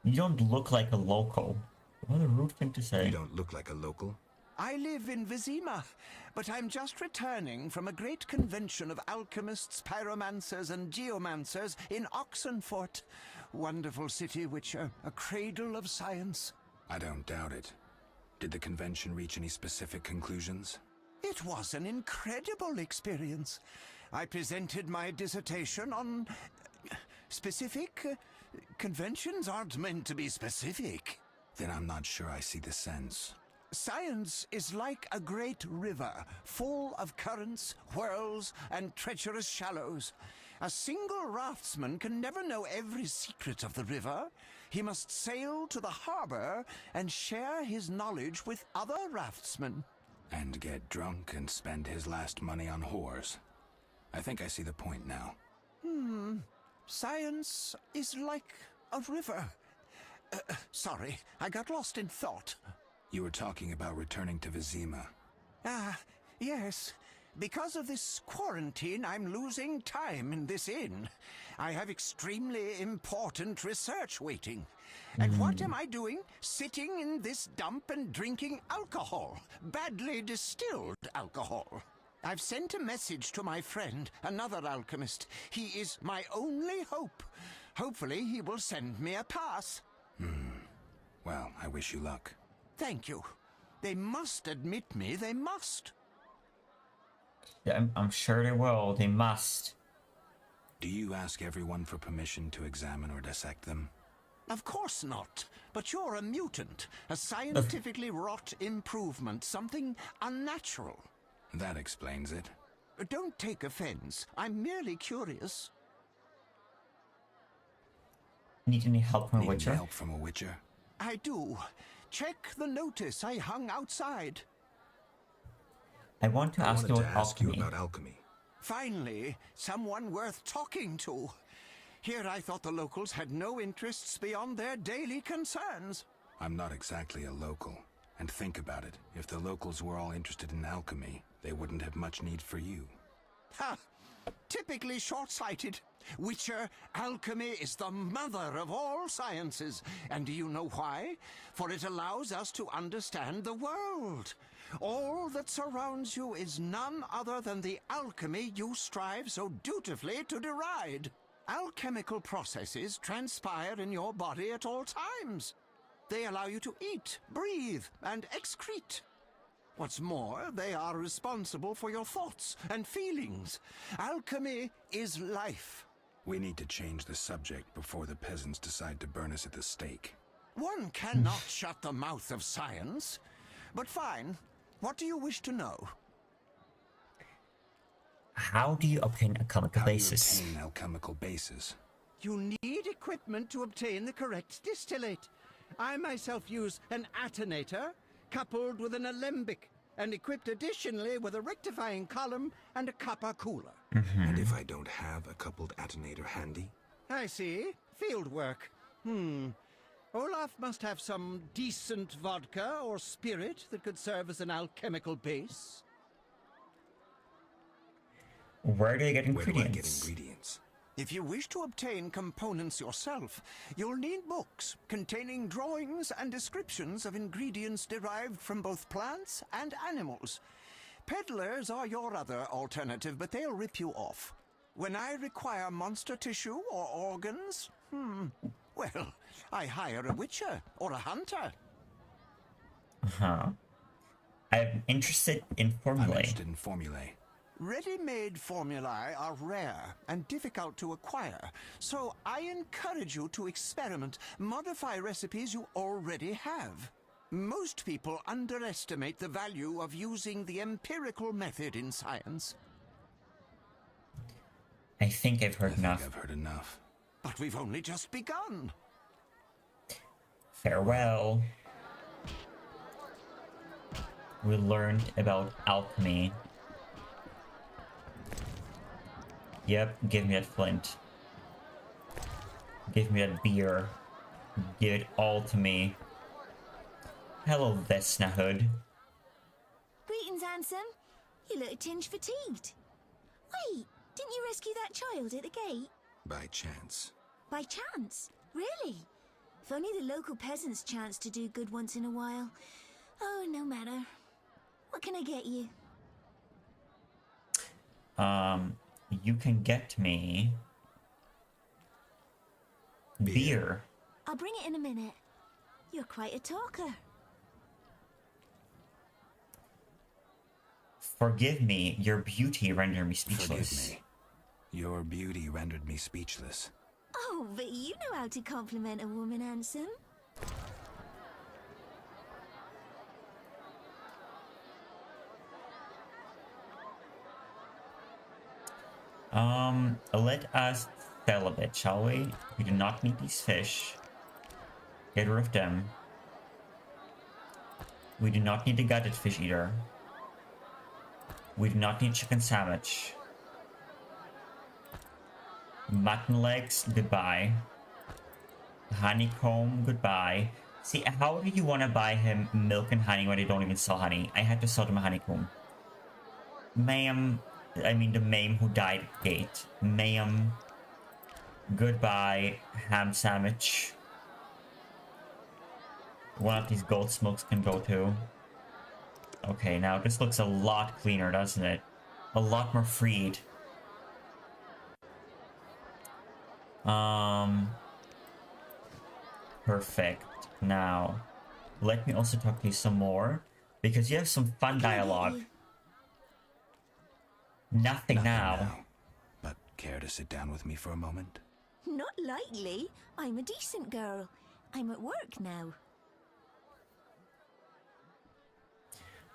S1: You don't look like a local. What a rude thing to say.
S6: You don't look like a local?
S15: I live in Vizima, but I'm just returning from a great convention of alchemists, pyromancers, and geomancers in Oxenfurt. Wonderful city, Witcher, a cradle of science.
S6: I don't doubt it. Did the convention reach any specific conclusions?
S15: It was an incredible experience. I presented my dissertation on specific. Conventions aren't meant to be specific.
S6: Then I'm not sure I see the sense.
S15: Science is like a great river, full of currents, whirls, and treacherous shallows. A single raftsman can never know every secret of the river. He must sail to the harbor and share his knowledge with other raftsmen.
S6: And get drunk and spend his last money on whores. I think I see the point now.
S15: Science is like a river. Sorry, I got lost in thought.
S6: You were talking about returning to Vizima.
S15: Yes. Because of this quarantine, I'm losing time in this inn. I have extremely important research waiting. And what am I doing? Sitting in this dump and drinking alcohol. Badly distilled alcohol. I've sent a message to my friend, another alchemist. He is my only hope. Hopefully he will send me a pass.
S6: Well, I wish you luck.
S15: Thank you. They must admit me, they must.
S1: Yeah, I'm sure they will. They must.
S6: Do you ask everyone for permission to examine or dissect them?
S15: Of course not. But you're a mutant. A scientifically wrought improvement. Something unnatural.
S6: That explains it.
S15: Don't take offense. I'm merely curious.
S1: Need any help from a
S6: Need
S1: witcher?
S6: help from a witcher?
S15: I do. Check the notice I hung outside.
S1: I want to ask you
S6: about alchemy.
S15: Finally, someone worth talking to. Here I thought the locals had no interests beyond their daily concerns.
S6: I'm not exactly a local. And think about it. If the locals were all interested in alchemy, they wouldn't have much need for you.
S15: Ha! Typically short-sighted. Witcher, alchemy is the mother of all sciences. And do you know why? For it allows us to understand the world. All that surrounds you is none other than the alchemy you strive so dutifully to deride. Alchemical processes transpire in your body at all times. They allow you to eat, breathe, and excrete. What's more, they are responsible for your thoughts and feelings. Alchemy is life.
S6: We need to change the subject before the peasants decide to burn us at the stake.
S15: One cannot shut the mouth of science. But fine. What do you wish to know?
S1: How do you obtain alchemical bases?
S6: How do you obtain alchemical bases?
S15: You need equipment to obtain the correct distillate. I myself use an attenator, coupled with an alembic, and equipped additionally with a rectifying column and a copper cooler.
S6: And if I don't have a coupled attenator handy?
S15: I see. Field work. Olaf must have some decent vodka or spirit that could serve as an alchemical base.
S1: Where do you get
S6: Where do I get
S1: ingredients?
S6: ingredients?
S15: If you wish to obtain components yourself, you'll need books containing drawings and descriptions of ingredients derived from both plants and animals. Peddlers are your other alternative, but they'll rip you off. When I require monster tissue or organs, well, I hire a witcher or a hunter.
S1: I'm interested in formulae.
S15: Ready-made formulae are rare and difficult to acquire, so I encourage you to experiment, modify recipes you already have. Most people underestimate the value of using the empirical method in science.
S1: I think I've heard enough.
S6: I've heard enough.
S15: But we've only just begun.
S1: Farewell. We learned about alchemy. Yep, give me that flint. Give me that beer. Give it all to me. Hello, Vesna Hood.
S16: Greetings, handsome. You look a tinge fatigued. Wait, didn't you rescue that child at the gate?
S6: By chance.
S16: By chance? Really? If only the local peasants chanced to do good once in a while. Oh, no matter. What can I get you?
S1: You can get me beer.
S16: I'll bring it in a minute. You're quite a talker.
S1: Forgive me, your beauty rendered me speechless.
S6: Forgive me. Your beauty rendered me speechless.
S16: Oh, but you know how to compliment a woman, handsome.
S1: Let us sell a bit, shall we? We do not need these fish. Get rid of them. We do not need the gutted fish either. We do not need chicken sandwich. Mutton legs, goodbye. Honeycomb, goodbye. See, how do you want to buy him milk and honey when they don't even sell honey? I had to sell them a honeycomb. Ma'am, I mean the mame who died at the gate. Ma'am, goodbye, ham sandwich. One of these gold smokes can go to. Okay, now this looks a lot cleaner, doesn't it? A lot more freed. Perfect. Now, let me also talk to you some more, because you have some fun dialogue. Nothing now.
S6: But care to sit down with me for a moment?
S16: Not likely. I'm a decent girl. I'm at work now.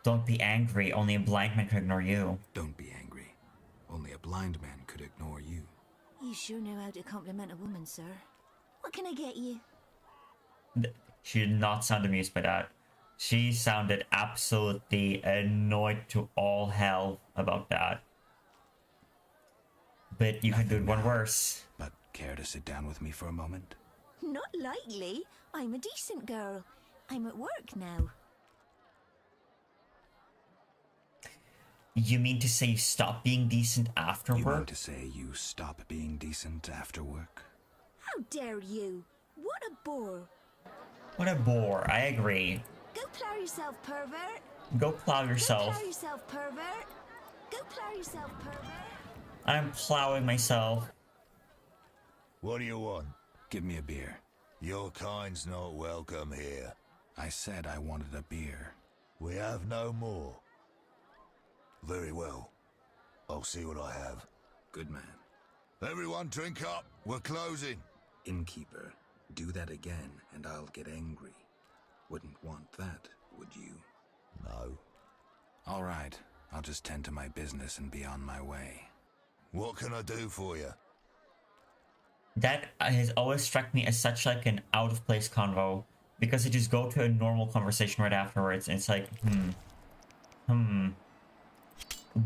S1: Don't be angry. Only a blind man can ignore you.
S6: Don't be angry. Only a blind man could ignore you.
S16: You sure know how to compliment a woman, sir. What can I get you?
S1: She did not sound amused by that. She sounded absolutely annoyed to all hell about that. But you can do it one worse.
S6: But care to sit down with me for a moment?
S16: Not likely. I'm a decent girl. I'm at work now.
S1: You mean to say you stop being decent after work?
S6: You mean to say you stop being decent after work?
S16: How dare you? What a bore.
S1: What a bore. I agree.
S16: Go plow yourself, pervert.
S1: Go plow yourself.
S16: Go plow yourself, pervert. Go plow yourself, pervert.
S1: I'm plowing myself.
S4: What do you want?
S6: Give me a beer.
S4: Your kind's not welcome here.
S6: I said I wanted a beer.
S4: We have no more. Very well. I'll see what I have.
S6: Good man.
S4: Everyone drink up. We're closing.
S6: Innkeeper, do that again and I'll get angry. Wouldn't want that, would you?
S4: No.
S6: All right. I'll just tend to my business and be on my way.
S4: What can I do for you?
S1: That has always struck me as such like an out of place convo, because you just go to a normal conversation right afterwards and it's like,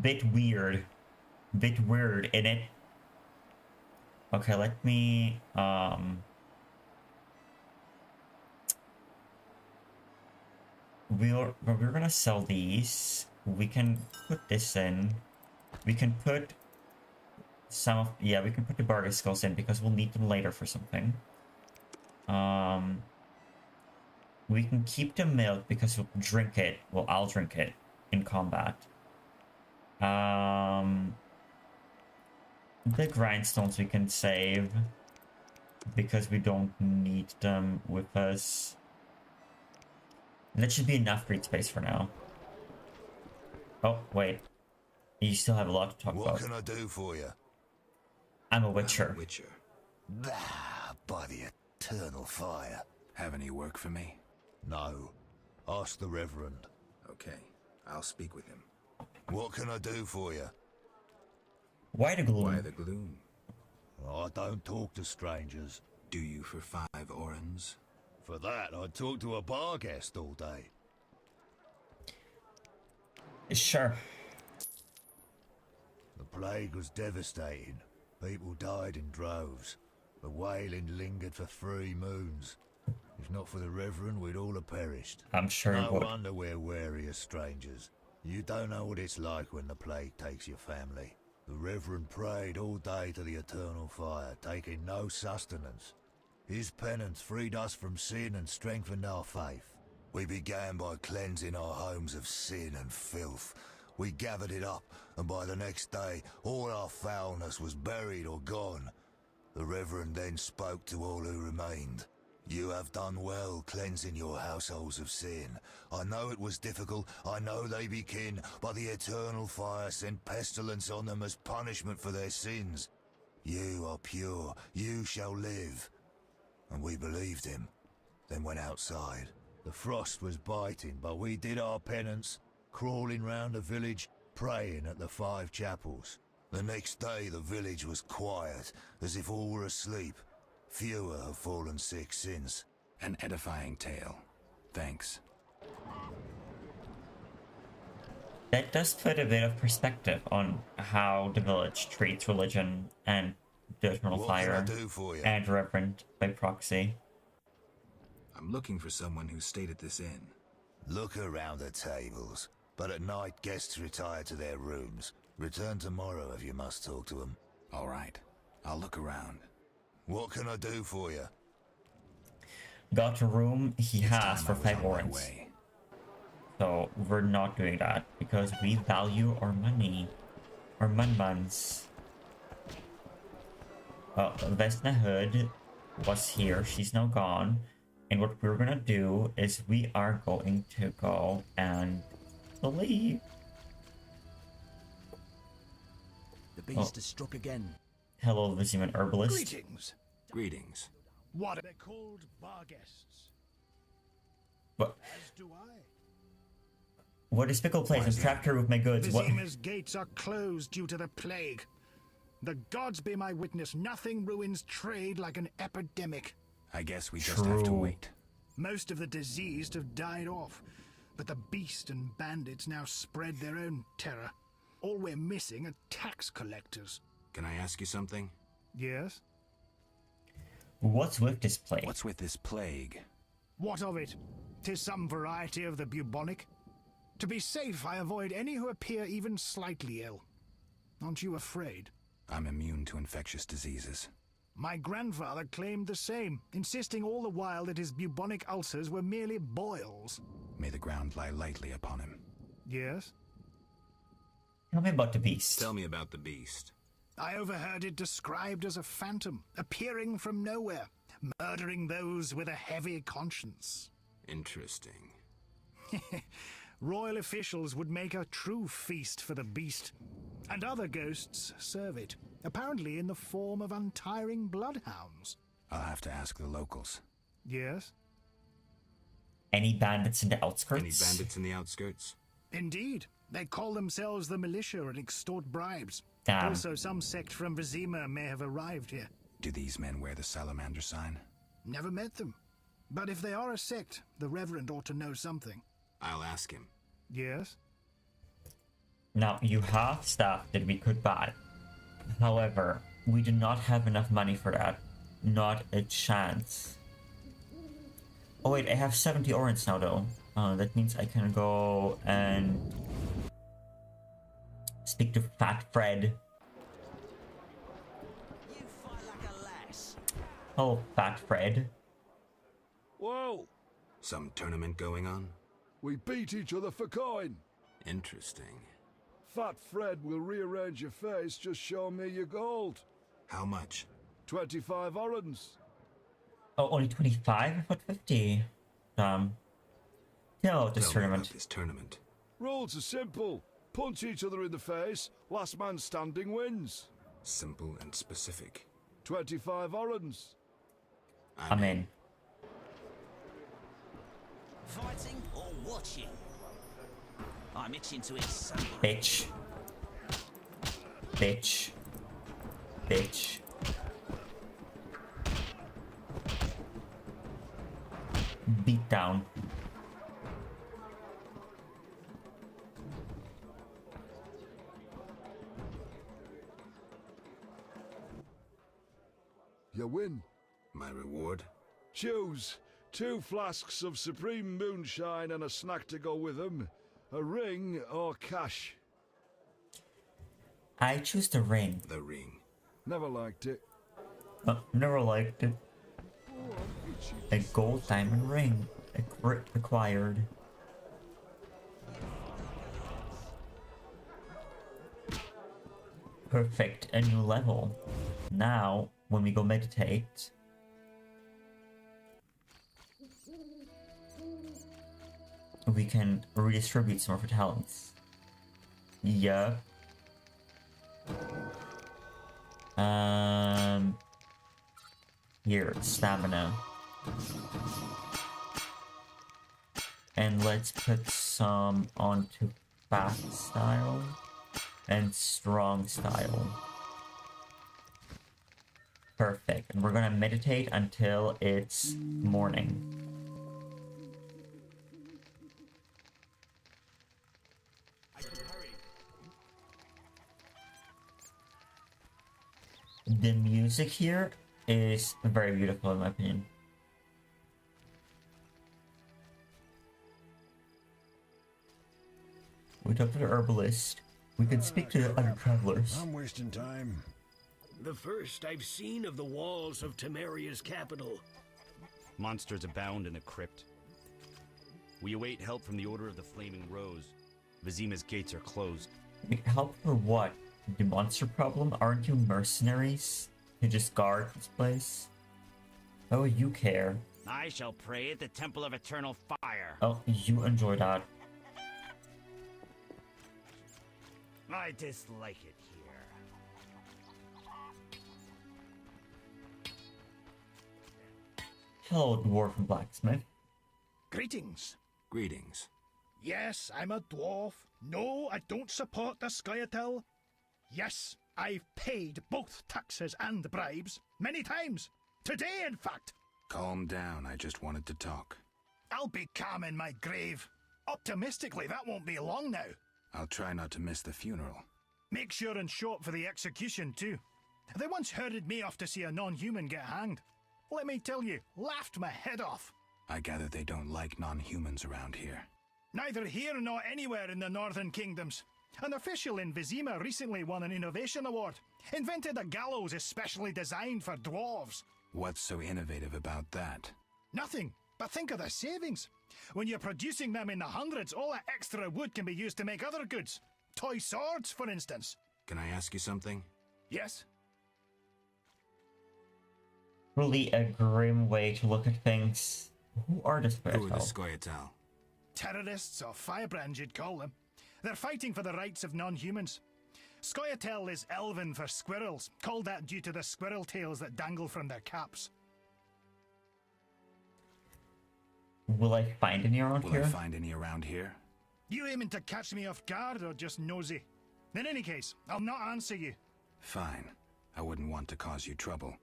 S1: bit weird, in it. Okay, let me we're gonna sell these. We can put this in. We can put some of, yeah, we can put the barley skulls in because we'll need them later for something. We can keep the milk because we'll drink it. Well, I'll drink it in combat. The grindstones we can save because we don't need them with us. That should be enough breed space for now. Oh, wait. You still have a lot to talk about.
S4: What can I do for you?
S1: I'm a witcher.
S6: I'm a witcher.
S4: Ah, by the eternal fire.
S6: Have any work for me?
S4: No. Ask the Reverend.
S6: Okay, I'll speak with him.
S4: What can I do for you?
S1: Why the gloom?
S6: Why the gloom?
S4: I don't talk to strangers.
S6: Do you for 5 orens?
S4: For that, I'd talk to a bar guest all day.
S1: Sure.
S4: The plague was devastating. People died in droves. The wailing lingered for 3 moons. If not for the Reverend, we'd all have perished.
S1: I'm sure
S4: no
S1: it would.
S4: wonder we're wary of strangers. You don't know what it's like when the plague takes your family. The Reverend prayed all day to the eternal fire, taking no sustenance. His penance freed us from sin and strengthened our faith. We began by cleansing our homes of sin and filth. We gathered it up, and by the next day, all our foulness was buried or gone. The Reverend then spoke to all who remained. You have done well cleansing your households of sin. I know it was difficult, I know they be kin, but the eternal fire sent pestilence on them as punishment for their sins. You are pure, you shall live. And we believed him, then went outside. The frost was biting, but we did our penance, crawling round the village, praying at the 5 chapels. The next day the village was quiet, as if all were asleep. Fewer have fallen sick since.
S6: An edifying tale. Thanks.
S1: That does put a bit of perspective on how the village treats religion and the Eternal Fire and Reverend by proxy.
S6: I'm looking for someone who stayed at this inn.
S4: Look around the tables, but at night guests retire to their rooms. Return tomorrow if you must talk to them.
S6: All right, I'll look around.
S4: What can I do for you?
S1: Got a room he has for 5 orens. So we're not doing that because we value our money. Our muns. Vesna Hood was here, she's now gone. And what we're gonna do is we are going to go and leave.
S17: The beast has struck again.
S1: Hello, Viziman Herbalist.
S17: Greetings.
S6: Greetings.
S10: What are they called? Bar guests.
S1: What?
S10: As do I.
S1: What is Pickle Place? I'm trapped here with my goods. What?
S10: Vizima's gates are closed due to the plague. The gods be my witness, nothing ruins trade like an epidemic.
S6: I guess we just have to wait.
S10: Most of the diseased have died off, but the beast and bandits now spread their own terror. All we're missing are tax collectors.
S6: Can I ask you something?
S10: Yes?
S1: What's with this plague?
S6: What's with this plague?
S10: What of it? 'Tis some variety of the bubonic. To be safe, I avoid any who appear even slightly ill. Aren't you afraid?
S6: I'm immune to infectious diseases.
S10: My grandfather claimed the same, insisting all the while that his bubonic ulcers were merely boils.
S6: May the ground lie lightly upon him.
S10: Yes?
S1: Tell me about the beast.
S6: Tell me about the beast.
S10: I overheard it described as a phantom, appearing from nowhere, murdering those with a heavy conscience.
S6: Interesting.
S10: Royal officials would make a true feast for the beast, and other ghosts serve it, apparently in the form of untiring bloodhounds.
S6: I'll have to ask the locals.
S10: Yes?
S1: Any bandits in the outskirts?
S6: Any bandits in the outskirts?
S10: Indeed. They call themselves the militia and extort bribes.
S1: Damn.
S10: Also, some sect from Vizima may have arrived here.
S6: Do these men wear the salamander sign?
S10: Never met them. But if they are a sect, the Reverend ought to know something.
S6: I'll ask him.
S10: Yes?
S1: Now, you have stuff that we could buy. However, we do not have enough money for that. Not a chance. Oh wait, I have 70 orens now though. That means I can go and speak to Fat Fred.
S13: You fight like a lass.
S1: Oh, Fat Fred.
S14: Whoa!
S6: Some tournament going on?
S14: We beat each other for coin.
S6: Interesting.
S14: Fat Fred will rearrange your face, just show me your gold.
S6: How much?
S14: 25 orens.
S1: Oh, only 25? I thought 50. No, this
S6: Tell
S1: tournament.
S6: Me about this tournament.
S14: Rules are simple. Punch each other in the face, last man standing wins.
S6: Simple and specific.
S14: 25 orens.
S1: I'm in.
S13: Fighting or watching? I'm itching to eat something.
S1: Bitch. Bitch. Bitch. Beat down.
S14: You win.
S6: My reward?
S14: Choose 2 flasks of supreme moonshine and a snack to go with them. A ring or cash.
S1: I choose the ring.
S6: The ring.
S14: Never liked it.
S1: Never liked it. A gold diamond ring. A crit required. Perfect, a new level. Now, when we go meditate, we can redistribute some of our talents. Yeah. Here, stamina. And let's put some onto fast style. and strong style. Perfect. And we're gonna meditate until it's morning. The music here is very beautiful in my opinion. We talked to the herbalist. We could speak to the other travelers.
S5: I'm wasting time.
S10: The first I've seen of the walls of Temeria's capital.
S18: Monsters abound in the crypt. We await help from the Order of the Flaming Rose. Vizima's gates are closed.
S1: Help for what? The monster problem? Aren't you mercenaries to just guard this place? Oh, you care.
S18: I shall pray at the Temple of Eternal Fire.
S1: Oh, you enjoy that.
S18: I dislike it here.
S1: Hello, dwarf and blacksmith.
S19: Greetings.
S6: Greetings.
S19: Yes, I'm a dwarf. No, I don't support the Scoia'tael. Yes, I've paid both taxes and bribes many times. Today, in fact.
S6: Calm down, I just wanted to talk.
S19: I'll be calm in my grave. Optimistically, that won't be long now.
S6: I'll try not to miss the funeral.
S19: Make sure and show up for the execution, too. They once herded me off to see a non-human get hanged. Let me tell you, laughed my head off.
S6: I gather they don't like non-humans around here.
S19: Neither here nor anywhere in the Northern Kingdoms. An official in Vizima recently won an innovation award. Invented a gallows especially designed for dwarves.
S6: What's so innovative about that?
S19: Nothing, but think of the savings. When you're producing them in the hundreds, all that extra wood can be used to make other goods. Toy swords, for instance.
S6: Can I ask you something?
S19: Yes.
S1: Really a grim way to look at things. Who are the Scoia'tael?
S6: Who are the Scoia'tael?
S19: Terrorists or firebrands, you'd call them. They're fighting for the rights of non-humans. Scoia'tael is Elven for squirrels, called that due to the squirrel tails that dangle from their caps.
S1: Will I find any around here?
S6: Will I find any around here?
S19: You aiming to catch me off guard or just nosy? In any case, I'll not answer you.
S6: Fine. I wouldn't want to cause you trouble.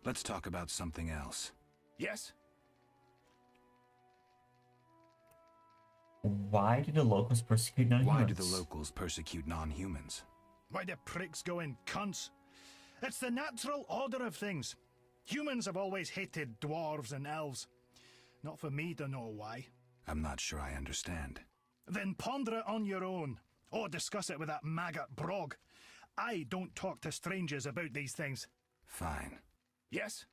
S6: Let's talk about something else.
S19: Yes?
S1: Why do the locals persecute non-humans?
S6: Why do the locals persecute non-humans?
S19: Why do pricks go in cunts? It's the natural order of things. Humans have always hated dwarves and elves. Not for me to know why.
S6: I'm not sure I understand.
S19: Then ponder it on your own. Or discuss it with that maggot Brog. I don't talk to strangers about these things.
S6: Fine.
S19: Yes?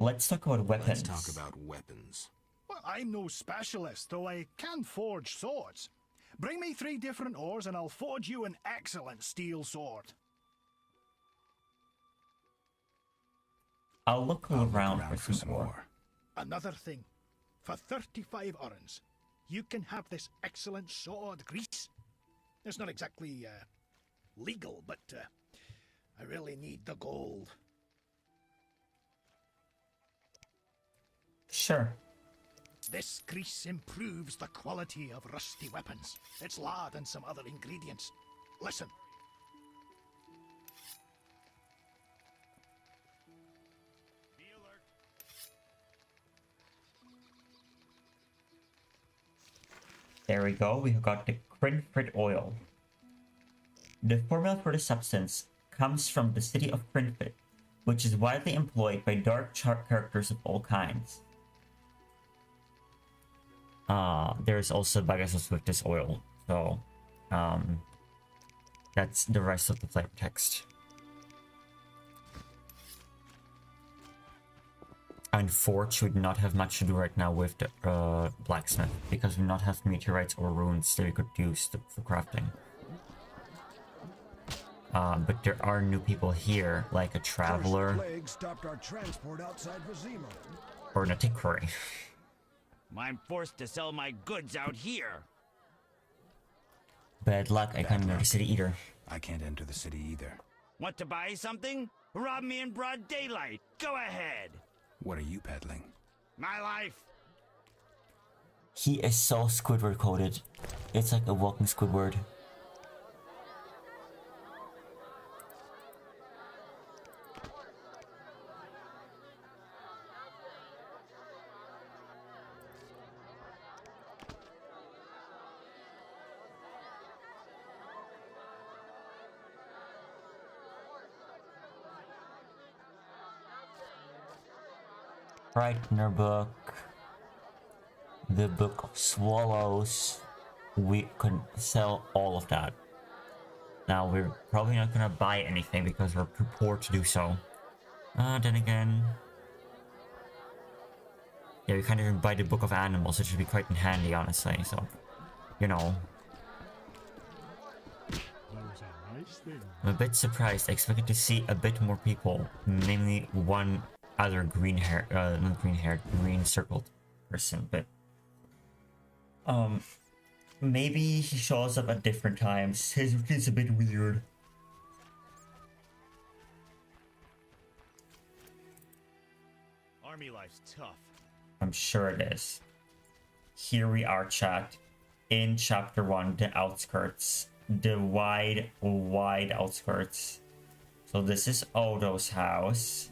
S1: Let's talk about weapons.
S6: Let's talk about weapons.
S19: Well, I'm no specialist, though I can forge swords. Bring me 3 different ores and I'll forge you an excellent steel sword.
S1: I'll look around for some more.
S19: Another thing. For 35 orens, you can have this excellent sword, Grease. It's not exactly legal, but I really need the gold.
S1: Sure.
S19: This grease improves the quality of rusty weapons. It's lard and some other ingredients. Listen.
S1: There we go, we have got the Crinfrit oil. The formula for the substance comes from the city of Crinfit, which is widely employed by dark characters of all kinds. There's also Pegasus with this oil, so that's the rest of the flavor text. And Forge would not have much to do right now with the blacksmith, because we do not have meteorites or runes that we could use for crafting. But there are new people here, like a traveler
S5: Plague stopped our transport outside Vizima.
S1: or an antiquary.
S18: I'm forced to sell my goods out here.
S1: Bad luck, I can't enter the city either.
S6: I can't enter the city either.
S18: Want to buy something? Rob me in broad daylight. Go ahead.
S6: What are you peddling?
S18: My life.
S1: He is so Squidward coded. It's like a walking Squidward. Frightener book. The Book of Swallows. We could sell all of that. Now we're probably not gonna buy anything because we're too poor to do so. Then again, yeah, we can't even buy the Book of Animals, which should be quite handy, honestly. So, you know, I'm a bit surprised. I expected to see a bit more people, namely one other green hair, not green haired, green circled person, but maybe he shows up at different times. His routine's a bit weird.
S18: Army life's tough.
S1: I'm sure it is. Here we are, chat. In chapter 1, the outskirts. The wide outskirts. So this is Odo's house.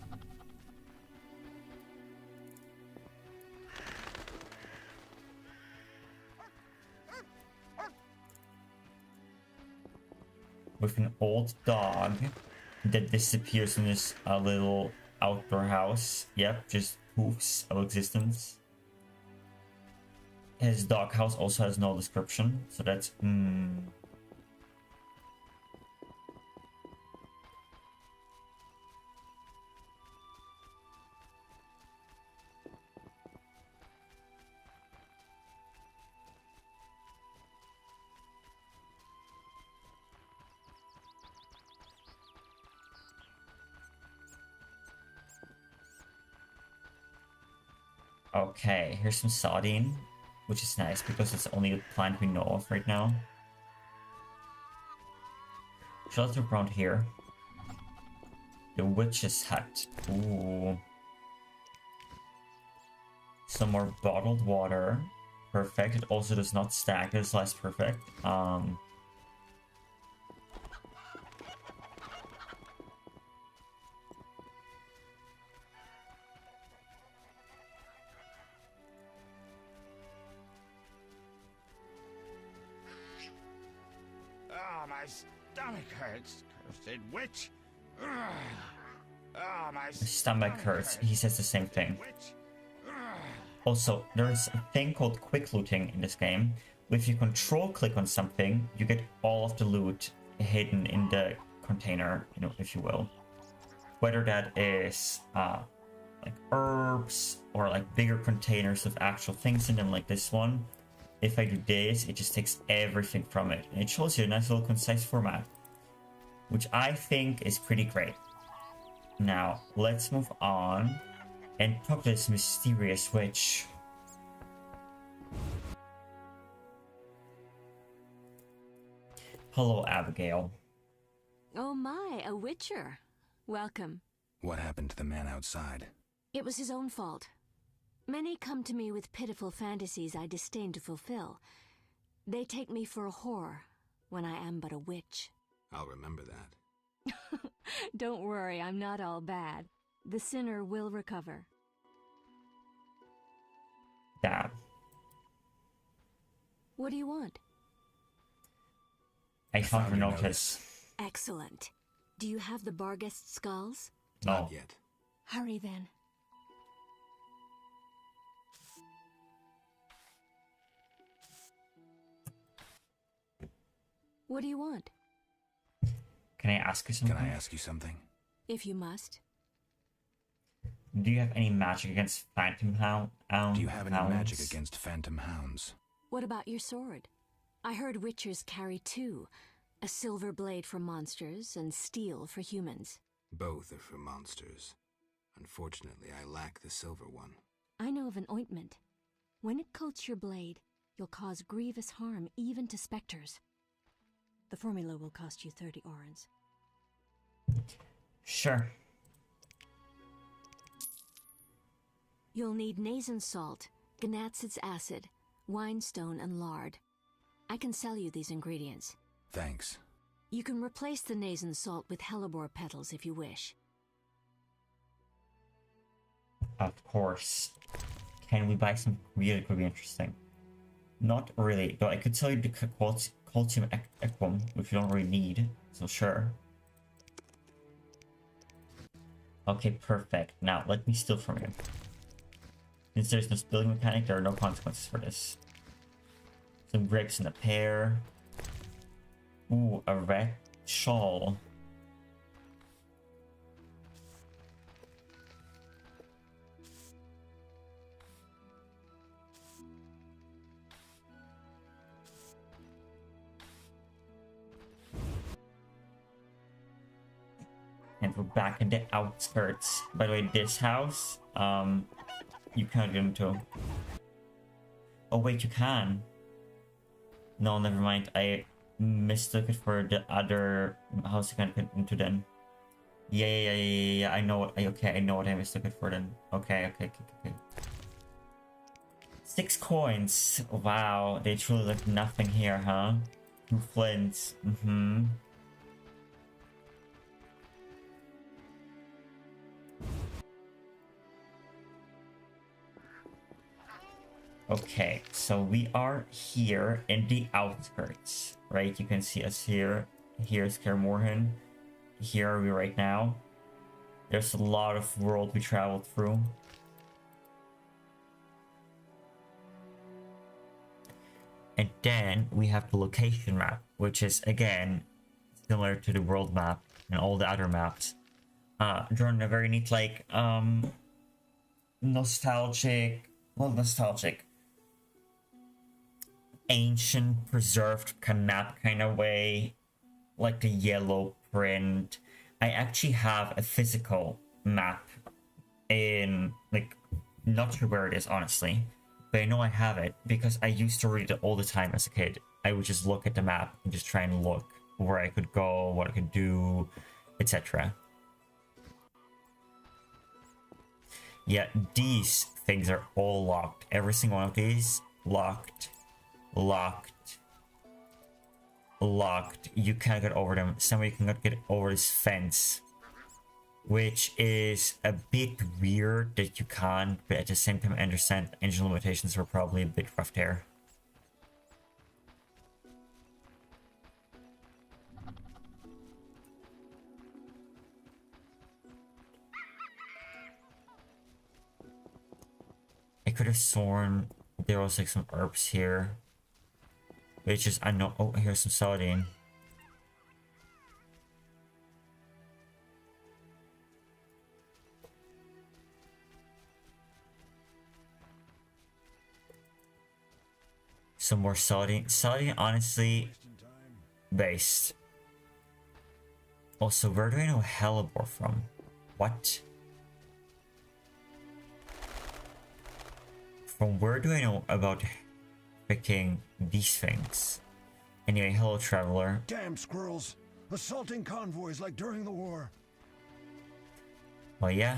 S1: With an old dog that disappears in this little outdoor house. Yep, just poofs of existence. His doghouse also has no description, so that's Okay, here's some sardine, which is nice because it's the only plant we know of right now. So let's look around here. The witch's hut. Ooh. Some more bottled water. Perfect. It also does not stack. It's less perfect.
S6: Oh, my stomach hurts, cursed witch. Oh, my
S1: Stomach hurts. He says the same thing. Also, there's a thing called quick looting in this game. If you control click on something, you get all of the loot hidden in the container, you know, if you will. Whether that is like herbs or like bigger containers of actual things in them, like this one. If I do this, it just takes everything from it. And it shows you a nice little concise format, which I think is pretty great. Now, let's move on and talk to this mysterious witch. Hello, Abigail.
S9: Oh my, a witcher. Welcome.
S6: What happened to the man outside?
S9: It was his own fault. Many come to me with pitiful fantasies I disdain to fulfill. They take me for a whore when I am but a witch.
S6: I'll remember that.
S9: Don't worry, I'm not all bad. The sinner will recover.
S1: Dad.
S9: What do you want?
S1: I found your notice.
S9: Excellent. Do you have the Barghest skulls?
S1: No.
S6: Not yet.
S9: Hurry then. What do you want?
S1: Can I ask you something?
S6: Can I ask you something?
S9: If you must.
S1: Do you have any magic against phantom hound?
S6: Do you have any
S1: hounds?
S6: magic against phantom hounds?
S9: What about your sword? I heard witchers carry two. A silver blade for monsters and steel for humans.
S6: Both are for monsters. Unfortunately, I lack the silver one.
S9: I know of an ointment. When it coats your blade, you'll cause grievous harm even to specters. The formula will cost you 30 orens.
S1: Sure.
S9: You'll need Nazen salt, Gnatzid's acid, whinstone, and lard. I can sell you these ingredients.
S6: Thanks.
S9: You can replace the Nazen salt with hellebore petals if you wish.
S1: Of course. Can we buy some really could be interesting? Not really, though I could sell you the Coltium Equum, which you don't really need, so sure. Okay, perfect. Now, let me steal from you. Since there's no spilling mechanic, there are no consequences for this. Some grapes and a pear. Ooh, a red shawl. And we're back in the outskirts. By the way, this house, you can't get into. Oh wait, you can. No, never mind. I mistook it for the other house you can't get into then. Yeah. I know what. Okay, I know what I mistook it for then. Okay. 6 coins. Wow, they truly look nothing here, huh? 2 flints. Okay, so we are here in the outskirts, right? You can see us here. Here's Kaer Morhen. Here are we right now. There's a lot of world we traveled through. And then we have the location map, which is again similar to the world map and all the other maps. Drawn a very neat, like nostalgic, ancient preserved map kind of way, like the yellow print. I actually have a physical map in, like, not sure where it is honestly, but I know I have it because I used to read it all the time as a kid. I would just look at the map and just try and look where I could go, what I could do, etc. Yeah, these things are all locked. Every single one of these locked. You can't get over them. Somebody cannot get over this fence, which is a bit weird that you can't, but at the same time I understand engine limitations were probably a bit rough there. I could have sworn there was like some herbs here. Which is, I know. Oh, here's some sardine. Some more sardine. Sardine, honestly, based. Also, where do I know hellebore from? What? From where do I know about picking these things? Anyway, hello traveler.
S5: Damn squirrels! Assaulting convoys like during the war.
S1: Well, yeah.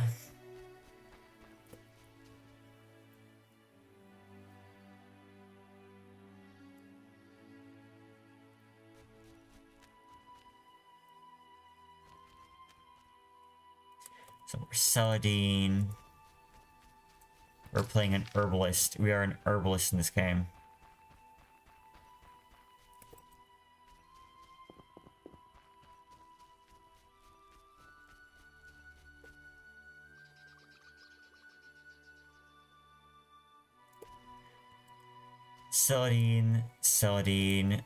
S1: So we're Saladin. We're playing an herbalist. We are an herbalist in this game.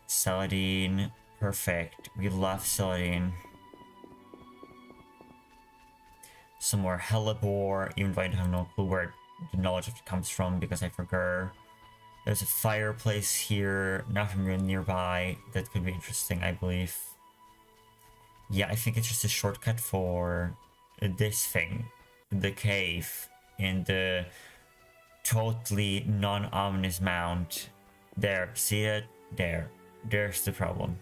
S1: Saladin. Perfect. We love Saladin. Some more hellebore, even though I have no clue where the knowledge of it comes from because I forgot. There's a fireplace here, nothing really nearby. That could be interesting, I believe. Yeah, I think it's just a shortcut for this thing. The cave in the totally non-ominous mount. There, see it? There. There's the problem.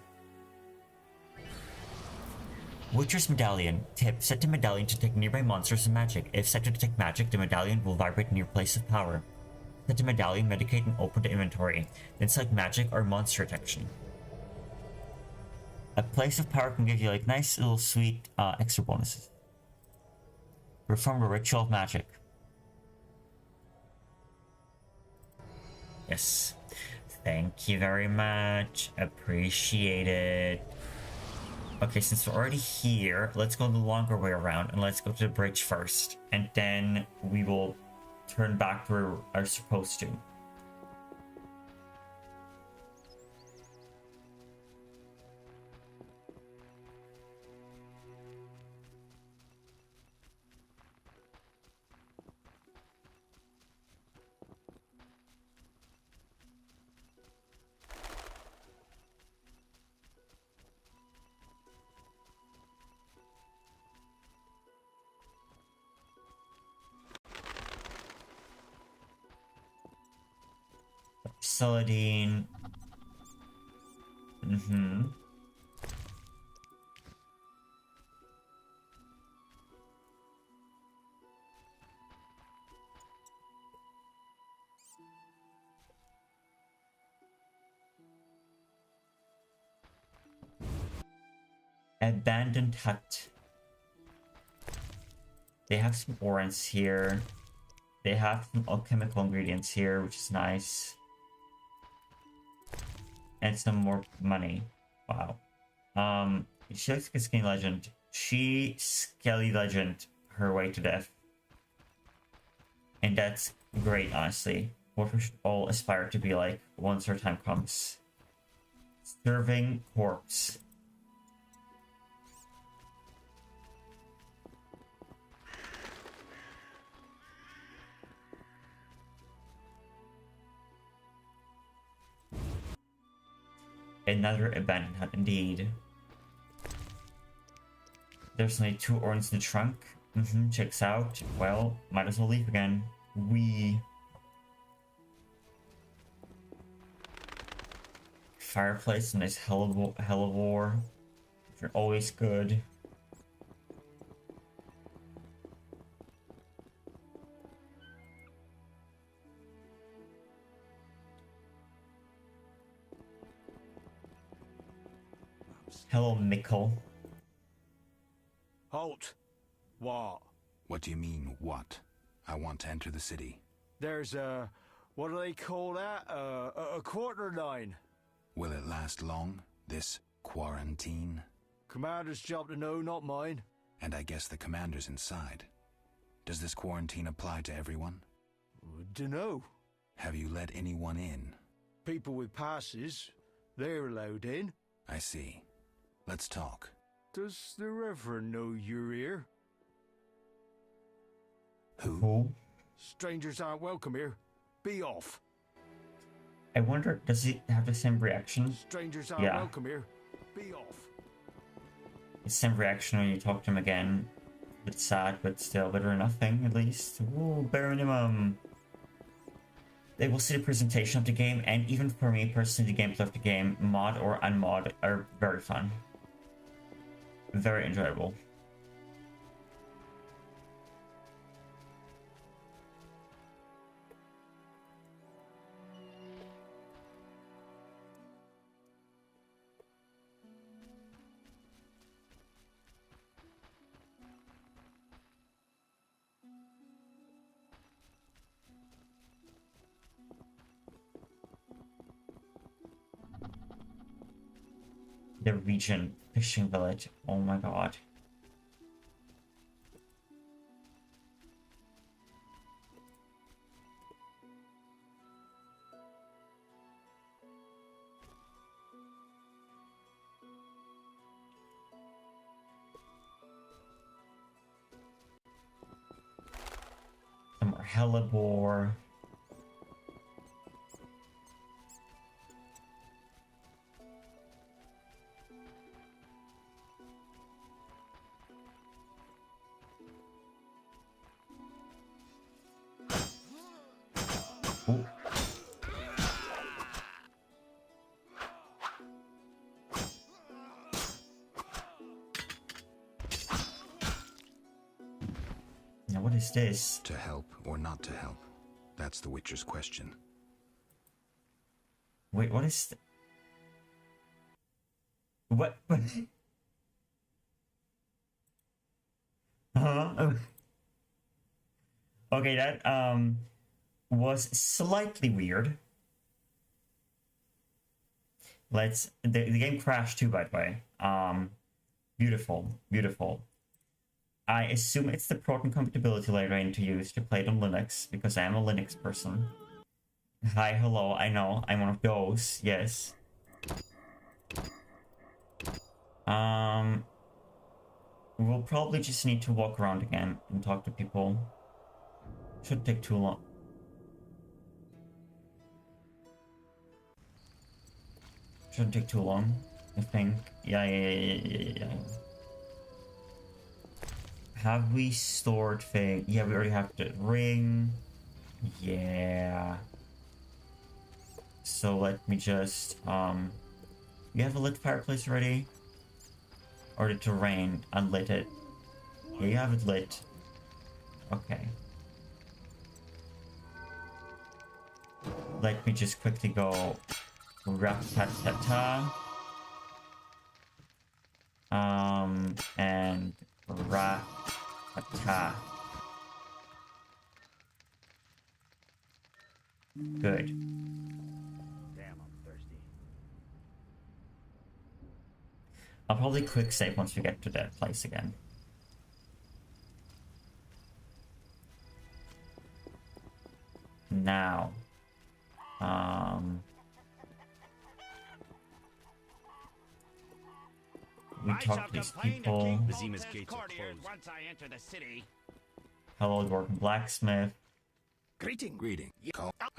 S1: Witcher's Medallion. Tip, set the medallion to detect nearby monsters and magic. If set to detect magic, the medallion will vibrate near your place of power. Set the medallion, medicate, and open the inventory. Then select magic or monster detection. A place of power can give you like nice little sweet extra bonuses. Perform a ritual of magic. Yes. Thank you very much. Appreciate it. Okay, since we're already here, let's go the longer way around and let's go to the bridge first. And then we will turn back where we are supposed to. Saladin. Abandoned hut. They have some orans here. They have some alchemical ingredients here, which is nice. And some more money. Wow. She looks like a skinny legend. She skelly legend her way to death. And that's great, honestly. What we should all aspire to be like once our time comes. Serving corpse. Another abandoned hut indeed. There's only 2 orans in the trunk. Checks out. Well, might as well leave again. Fireplace, a nice hellebore. They're always good. Hello, Mikkel.
S20: Halt! What?
S6: What do you mean, what? I want to enter the city.
S20: There's a... what do they call that? A quarter line.
S6: Will it last long, this quarantine?
S20: Commander's job to know, not mine.
S6: And I guess the commander's inside. Does this quarantine apply to everyone?
S20: Dunno.
S6: Have you let anyone in?
S20: People with passes, they're allowed in.
S6: I see. Let's talk.
S20: Does the Reverend know you're here?
S6: Who?
S20: Strangers aren't welcome here. Be off.
S1: I wonder, does he have the same reaction?
S20: Strangers aren't welcome here. Be off.
S1: The same reaction when you talk to him again. A bit sad, but still better than nothing, at least. Ooh, bare minimum. They will see the presentation of the game, and even for me personally, the gameplay of the game, mod or unmod, are very fun. Very enjoyable. The region fishing village. Oh my god. Some more hellebore. Ooh. Now what is this?
S6: To help or not to help? That's the Witcher's question.
S1: Wait, what is... What? Huh? Okay, that, was slightly weird. Let's... The game crashed too, by the way. Beautiful. Beautiful. I assume it's the Proton compatibility layer I need to use to play it on Linux, because I am a Linux person. Hi, hello, I know, I'm one of those, yes. We'll probably just need to walk around again and talk to people. Shouldn't take too long. Shouldn't take too long, I think. Yeah. Have we stored thing? Yeah, we already have the ring. Yeah. So let me just, you have a lit fireplace already? Or did it rain unlit it? Yeah, you have it lit. Okay. Let me just quickly go rat-tat-tat-ta. And rat-tat-ta. Good.
S18: Damn, I'm thirsty.
S1: I'll probably quick save once we get to that place again. Now, we talk to these people.
S18: Vizima's gates are closed. Once I enter the city.
S1: Hello, Dwarven Blacksmith.
S19: Greeting.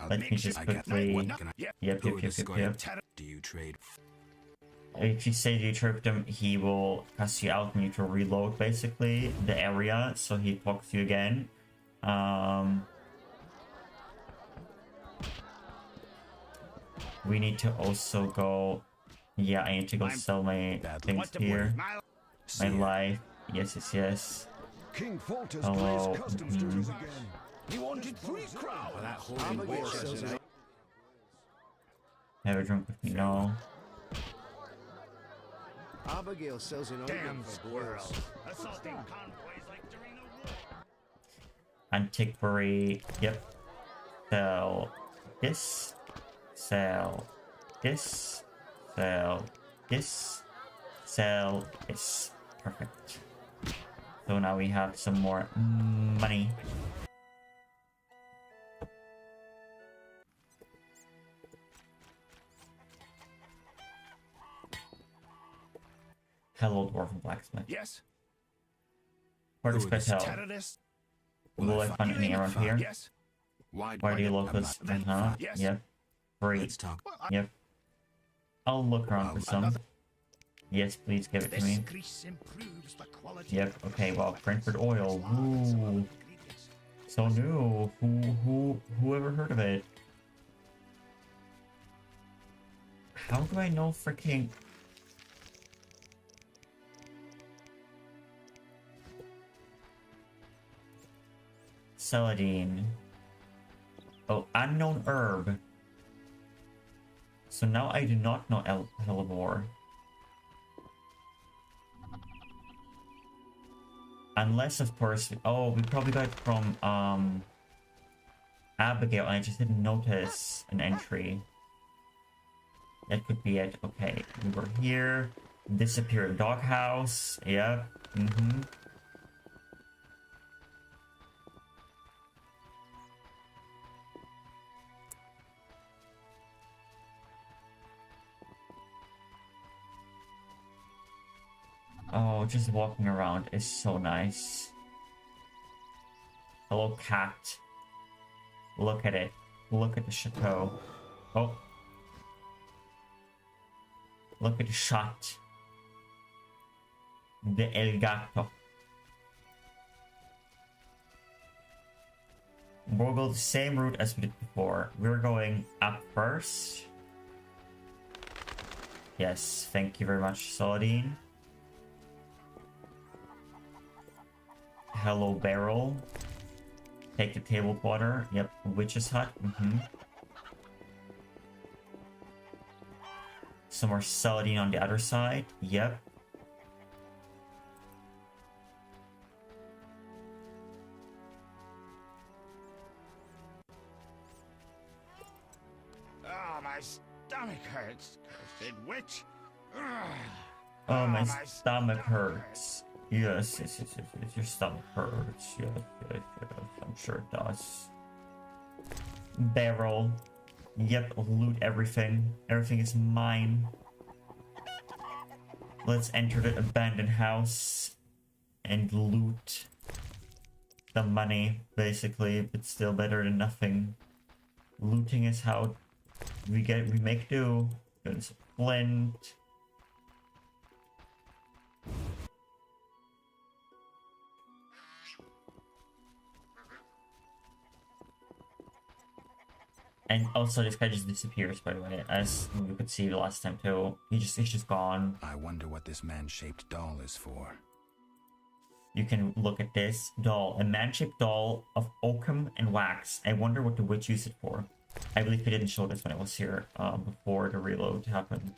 S1: Let me just quickly... Yep.
S6: Do you trade?
S1: If you say you trip him, he will cast you out and you to reload, basically, the area, so he talks to you again. We need to also go... Yeah, I need to go sell my things here. My life. Yes.
S5: King Foltest
S1: Hello.
S5: plays customs duties again.
S20: You wanted 3 crowns.
S5: That holy witch.
S1: Have a drink with me, no.
S20: Abigail sells an
S18: Damn squirrel. Assaulting convoys like during the war.
S1: Antiquary. Yep. Sell this. Sell this. Sell this. Sell this. Perfect. So now we have some more money. Hello, Dwarven Blacksmith.
S20: Yes.
S1: Where does Chris help? Will I find any around here?
S20: Yes.
S1: Why do you locust?
S20: Yes.
S1: Yep. Great.
S6: Let's talk.
S1: Yep. I'll look around for some. Yes, please give it to me. Yep. Okay. Well, Brentford oil. Ooh. So new. Who ever heard of it? How do I know freaking? Celadine. Oh, unknown herb. So now I do not know hellebore. Unless, of course, oh, we probably got it from Abigail and I just didn't notice an entry. That could be it. Okay, we were here. Disappeared doghouse. Yep. Oh, just walking around is so nice. Hello, cat. Look at it. Look at the chateau. Oh. Look at the shot. The El Gato. We'll go the same route as we did before. We're going up first. Yes, thank you very much, Saladin. Hello, barrel. Take the table water. Yep, witch's hut. Some more celadine on the other side. Yep.
S6: Oh, my stomach hurts. Cursed witch.
S1: Oh, my stomach hurts. Yes, your stomach hurts. Yes, I'm sure it does. Barrel. Yep, loot everything. Everything is mine. Let's enter the abandoned house and loot the money, basically, but still better than nothing. Looting is how we make do. There's flint. And also, this guy just disappears, by the way, as we could see the last time too. He's just gone.
S6: I wonder what this man-shaped doll is for.
S1: You can look at this doll, a man-shaped doll of oakum and wax. I wonder what the witch used it for. I believe he didn't show this when it was here, before the reload happened.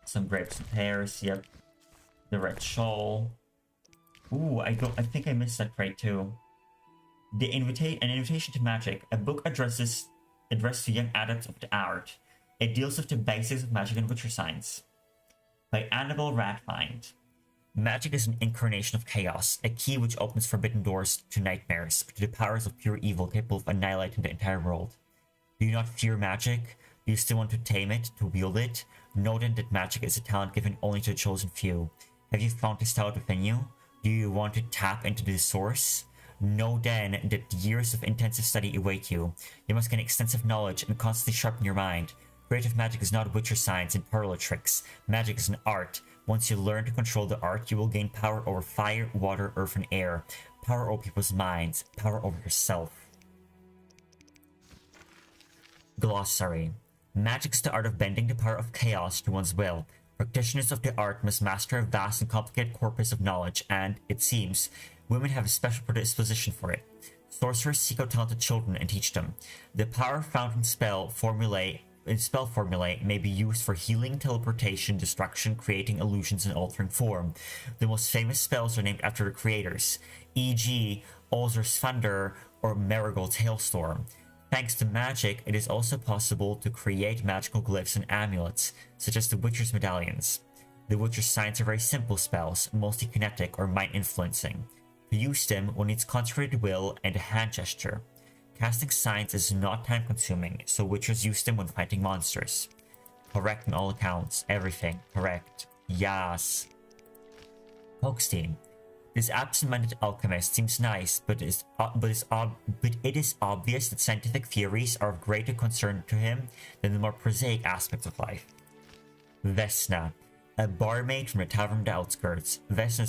S1: Some grapes and pears, yep. The red shawl. Ooh, I think I missed that crate too. An invitation to magic, a book addressed to young adepts of the art. It deals with the basics of magic and witcher science. By Annabelle Radfind. Magic is an incarnation of chaos, a key which opens forbidden doors to nightmares, to the powers of pure evil capable of annihilating the entire world. Do you not fear magic? Do you still want to tame it, to wield it? Know then that magic is a talent given only to the chosen few. Have you found this talent within you? Do you want to tap into the source? Know then that years of intensive study await you. You must gain extensive knowledge and constantly sharpen your mind. Creative magic is not witcher science and parlor tricks. Magic is an art. Once you learn to control the art, you will gain power over fire, water, earth, and air. Power over people's minds. Power over yourself. Glossary. Magic is the art of bending the power of chaos to one's will. Practitioners of the art must master a vast and complicated corpus of knowledge, and, it seems, women have a special predisposition for it. Sorcerers seek out talented children and teach them. The power found in spell formulae may be used for healing, teleportation, destruction, creating illusions, and altering form. The most famous spells are named after the creators, e.g. Ulzur's Thunder or Marigold's Hailstorm. Thanks to magic, it is also possible to create magical glyphs and amulets, such as the Witcher's Medallions. The Witcher's signs are very simple spells, mostly kinetic or mind-influencing. To use them, one needs concentrated will and a hand gesture. Casting signs is not time-consuming, so Witchers use them when fighting monsters. Correct on all accounts. Everything. Correct. Yas. Hochstein. This absent-minded alchemist seems nice, but it is obvious that scientific theories are of greater concern to him than the more prosaic aspects of life. Vesna. A barmaid from the tavern on the outskirts. Vesna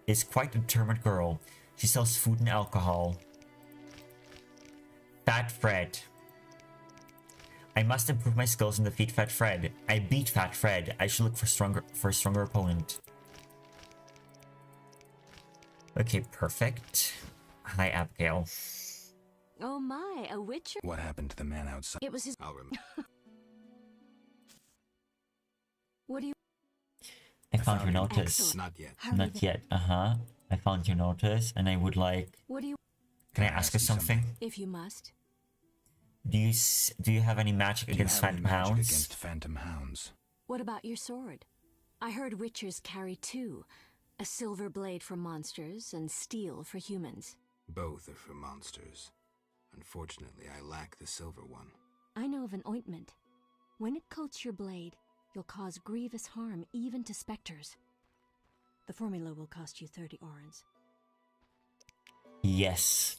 S1: is quite a determined girl. She sells food and alcohol. Fat Fred. I must improve my skills and defeat Fat Fred. I beat Fat Fred. I should look for a stronger opponent. Okay, perfect. Hi, Abigail.
S9: Oh my, a witcher?
S6: What happened to the man outside?
S9: It was his...
S6: I'll remember.
S9: What do you...
S1: I found your notice.
S9: Excellent.
S6: Not yet.
S1: Not yet. I found your notice, and I would like...
S9: What do you...
S1: Can I ask you something?
S9: If you must.
S1: Do you have any magic against phantom hounds?
S6: Against phantom hounds.
S9: What about your sword? I heard witchers carry two. A silver blade for monsters and steel for humans.
S6: Both are for monsters. Unfortunately, I lack the silver one.
S9: I know of an ointment. When it coats your blade, you'll cause grievous harm even to specters. The formula will cost you 30 orens.
S1: Yes.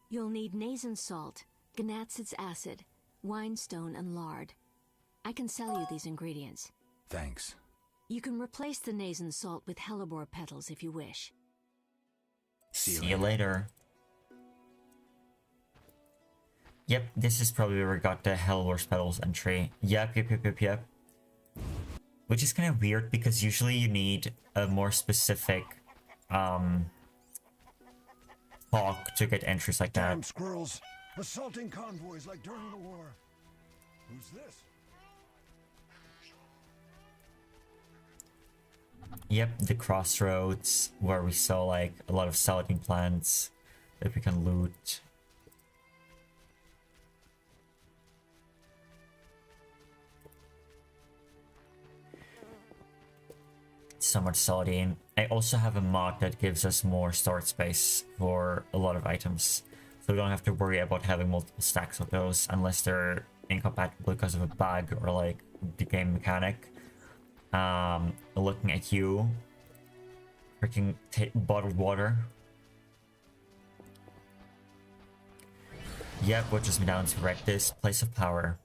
S9: You'll need Nazen salt, Gnatzid's acid, winestone, and lard. I can sell you these ingredients.
S6: Thanks.
S9: You can replace the Nazen salt with hellebore petals if you wish.
S1: See you later. Yep, this is probably where we got the hellebore petals entry. Yep. Which is kind of weird because usually you need a more specific talk to get entries like that.
S5: Damn squirrels! Assaulting convoys like during the war. Who's this?
S1: Yep, the crossroads where we saw like a lot of saladin plants that we can loot. So much saladin. I also have a mod that gives us more storage space for a lot of items. So we don't have to worry about having multiple stacks of those unless they're incompatible because of a bug or like the game mechanic. Looking at you. Freaking bottled water. Yep, what just me down to wreck this place of power.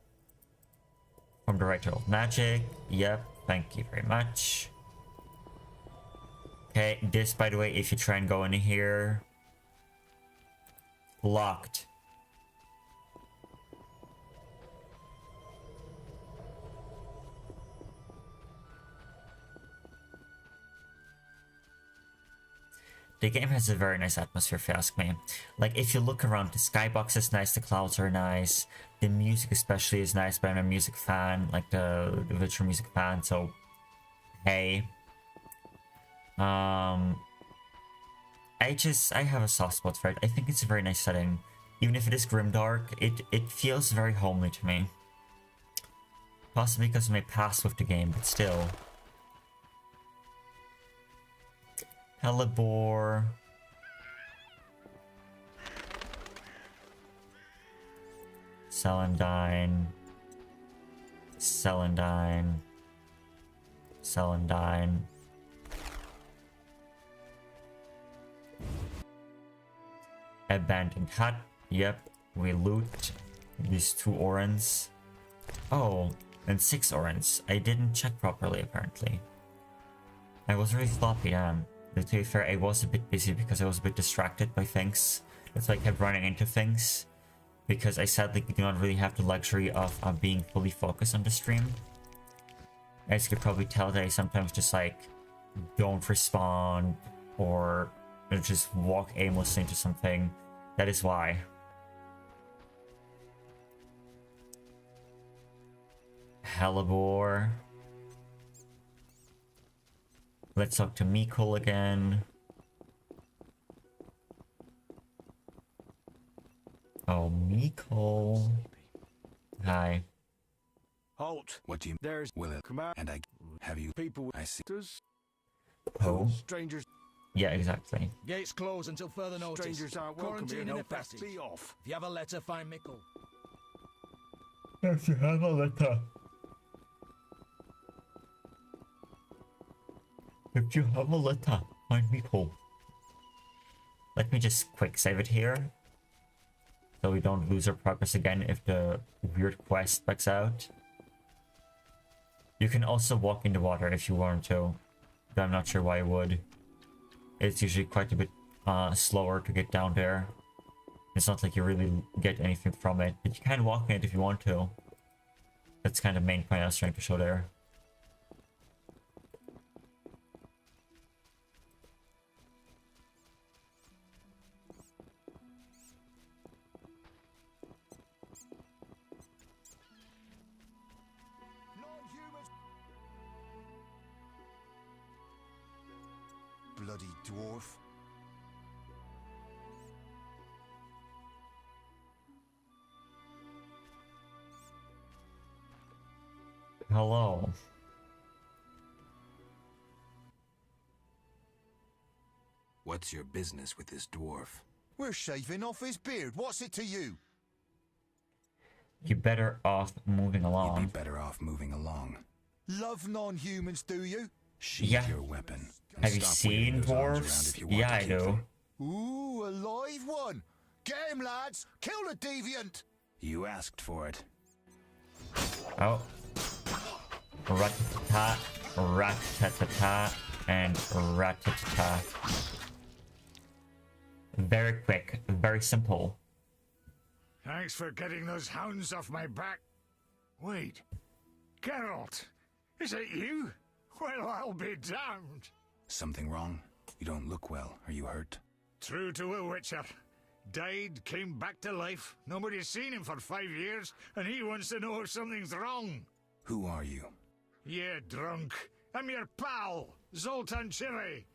S1: From the Director of Magic. Yep, thank you very much. Okay, this, by the way, if you try and go in here... Locked. The game has a very nice atmosphere, if you ask me. Like, if you look around, the skybox is nice, the clouds are nice, the music especially is nice, but I'm a music fan, like the virtual music fan, so... Hey. I have a soft spot for it. I think it's a very nice setting. Even if it is grimdark, it feels very homely to me. Possibly because of my past with the game, but still. Hellebore. Celandine. Celandine. Celandine. Abandoned hut. Yep, we loot these 2 orans. Oh, and 6 orans. I didn't check properly, apparently. I was really sloppy, damn. To be fair, I was a bit busy because I was a bit distracted by things. That's why I kept running into things. Because I sadly do not really have the luxury of being fully focused on the stream. As you could probably tell that I sometimes just like don't respond or just walk aimlessly into something. That is why. Hellebore. Let's talk to Mikol again. Oh, Mikol. Hi.
S20: Halt.
S6: What do you...
S20: There's...
S6: Will it...
S20: Come out.
S6: And I... Have you...
S20: People...
S6: I see...
S1: Oh?
S20: Strangers...
S1: Yeah, exactly.
S17: Gates closed until further notice.
S20: Strangers aren't welcome here,
S17: Quarantine
S20: no
S17: in
S20: passage.
S17: effect.
S20: Be off.
S17: If you have a letter, find Mickle.
S1: If you have a letter. If you have a letter, find Mikol. Let me just quick save it here. So we don't lose our progress again if the weird quest bugs out. You can also walk in the water if you want to. But I'm not sure why I would. It's usually quite a bit slower to get down there. It's not like you really get anything from it, but you can walk in it if you want to. That's kind of the main point I was trying to show there.
S4: Bloody dwarf.
S1: Hello.
S6: What's your business with this dwarf?
S4: We're shaving off his beard. What's it to you?
S1: You're better off moving along.
S6: You'd be better off moving along.
S4: Love non-humans, do you?
S6: Sheath your weapon.
S1: Have you seen dwarves? Yeah, I do.
S4: Ooh, a live one. Get him, lads. Kill the deviant.
S6: You asked for it.
S1: Oh. Rat-ta-ta, rat-ta-ta-ta, and rat-ta-ta-ta. Very quick, very simple.
S10: Thanks for getting those hounds off my back. Wait, Geralt, is it you? Well, I'll be damned.
S6: Something wrong? You don't look well. Are you hurt?
S21: True to a witcher. Died, came back to life. Nobody's seen him for 5 years, and he wants to know if something's wrong.
S6: Who are you?
S21: Yeah, drunk. I'm your pal, Zoltan Chiri.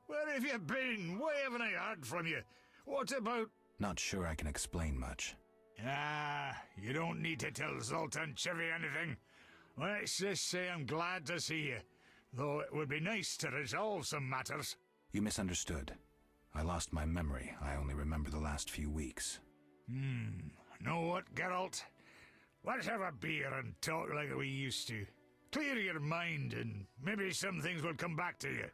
S21: Where have you been? Why haven't I heard from you? What about...
S6: Not sure I can explain much.
S21: Ah, you don't need to tell Zoltan Chiri anything. Let's just say I'm glad to see you, though it would be nice to resolve some matters.
S6: You misunderstood. I lost my memory. I only remember the last few weeks.
S21: Know what, Geralt? Let's have a beer and talk like we used to. Clear your mind, and maybe some things will come back to you.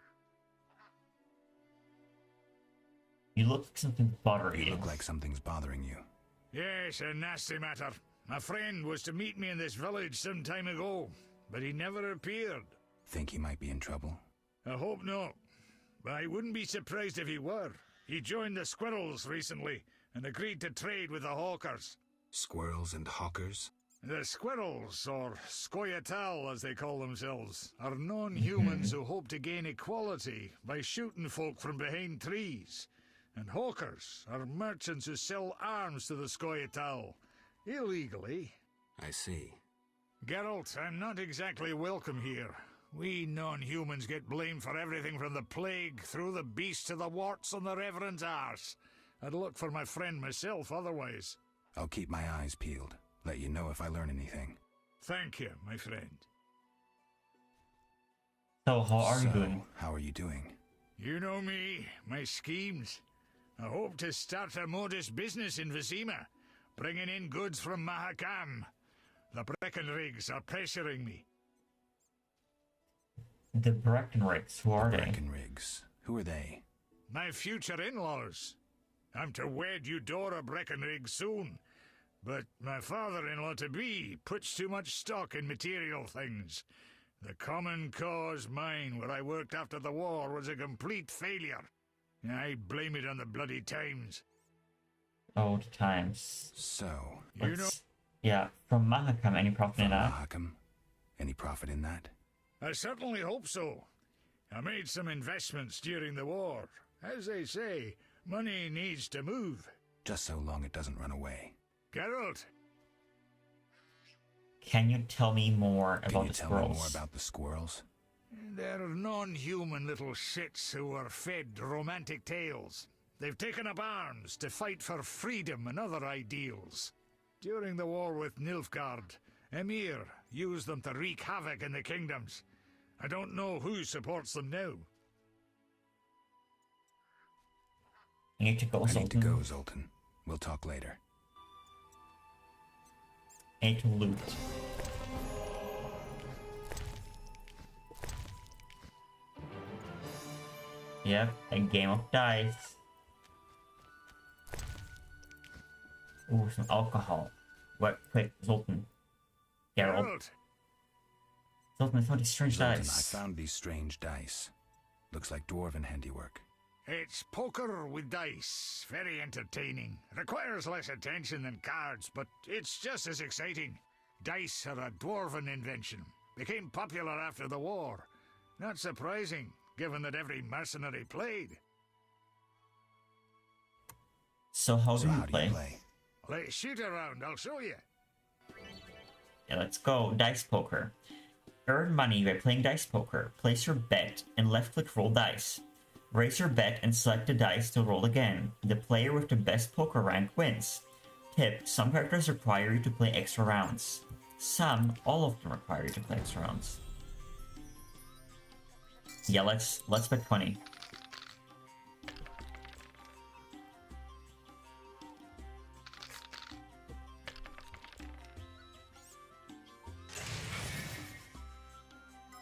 S1: You look like something's bothering you.
S6: You look like something's bothering you.
S21: Yes, a nasty matter. My friend was to meet me in this village some time ago, but he never appeared.
S6: Think he might be in trouble?
S21: I hope not. But I wouldn't be surprised if he were. He joined the Squirrels recently and agreed to trade with the Hawkers.
S6: Squirrels and hawkers?
S21: The Squirrels, or Scoia'tael as they call themselves, are non-humans who hope to gain equality by shooting folk from behind trees. And Hawkers are merchants who sell arms to the Scoia'tael, illegally.
S6: I see.
S21: Geralt, I'm not exactly welcome here. We non-humans get blamed for everything from the plague through the beast to the warts on the Reverend's arse. I'd look for my friend myself otherwise.
S6: I'll keep my eyes peeled. Let you know if I learn anything.
S21: Thank you, my friend.
S1: So, how are you doing?
S6: How are you doing?
S21: You know me, my schemes. I hope to start a modest business in Vizima, bringing in goods from Mahakam. The Breckenrigs are pressuring me.
S1: The Breckenrigs, who are they?
S6: Breckenrigs. Who are they?
S21: My future in-laws. I'm to wed Eudora Breckenrig soon, but my father-in-law-to-be puts too much stock in material things. The Common Cause mine, where I worked after the war, was a complete failure. I blame it on the bloody times.
S1: Oh, the times.
S6: So,
S21: you know...
S1: Yeah, from Mahakam, any profit in that?
S6: Mahakam? Any profit in that?
S21: I certainly hope so. I made some investments during the war. As they say, money needs to move.
S6: Just so long it doesn't run away.
S21: Geralt!
S1: Can you tell me more about the squirrels?
S6: Can you tell me more about the squirrels?
S21: They're non-human little shits who are fed romantic tales. They've taken up arms to fight for freedom and other ideals. During the war with Nilfgaard, Emir used them to wreak havoc in the kingdoms. I don't know who supports them now.
S1: I need to go,
S6: Zoltan. We'll talk later.
S1: I need to loot. Yep, a game of dice. Ooh, some alcohol. What? Quick, Zoltan. Geralt. Zoltan, I found these strange dice.
S6: I found these strange dice. Looks like dwarven handiwork.
S21: It's poker with dice. Very entertaining. Requires less attention than cards, but it's just as exciting. Dice are a dwarven invention. Became popular after the war. Not surprising, given that every mercenary played.
S1: So how do you play?
S21: Let's shoot around, I'll show you.
S1: Yeah, let's go. Dice poker. Earn money by playing dice poker. Place your bet and left-click roll dice. Raise your bet and select the dice to roll again. The player with the best poker rank wins. Tip: some characters require you to play extra rounds. Some, all of them require you to play extra rounds. Yeah, let's bet 20.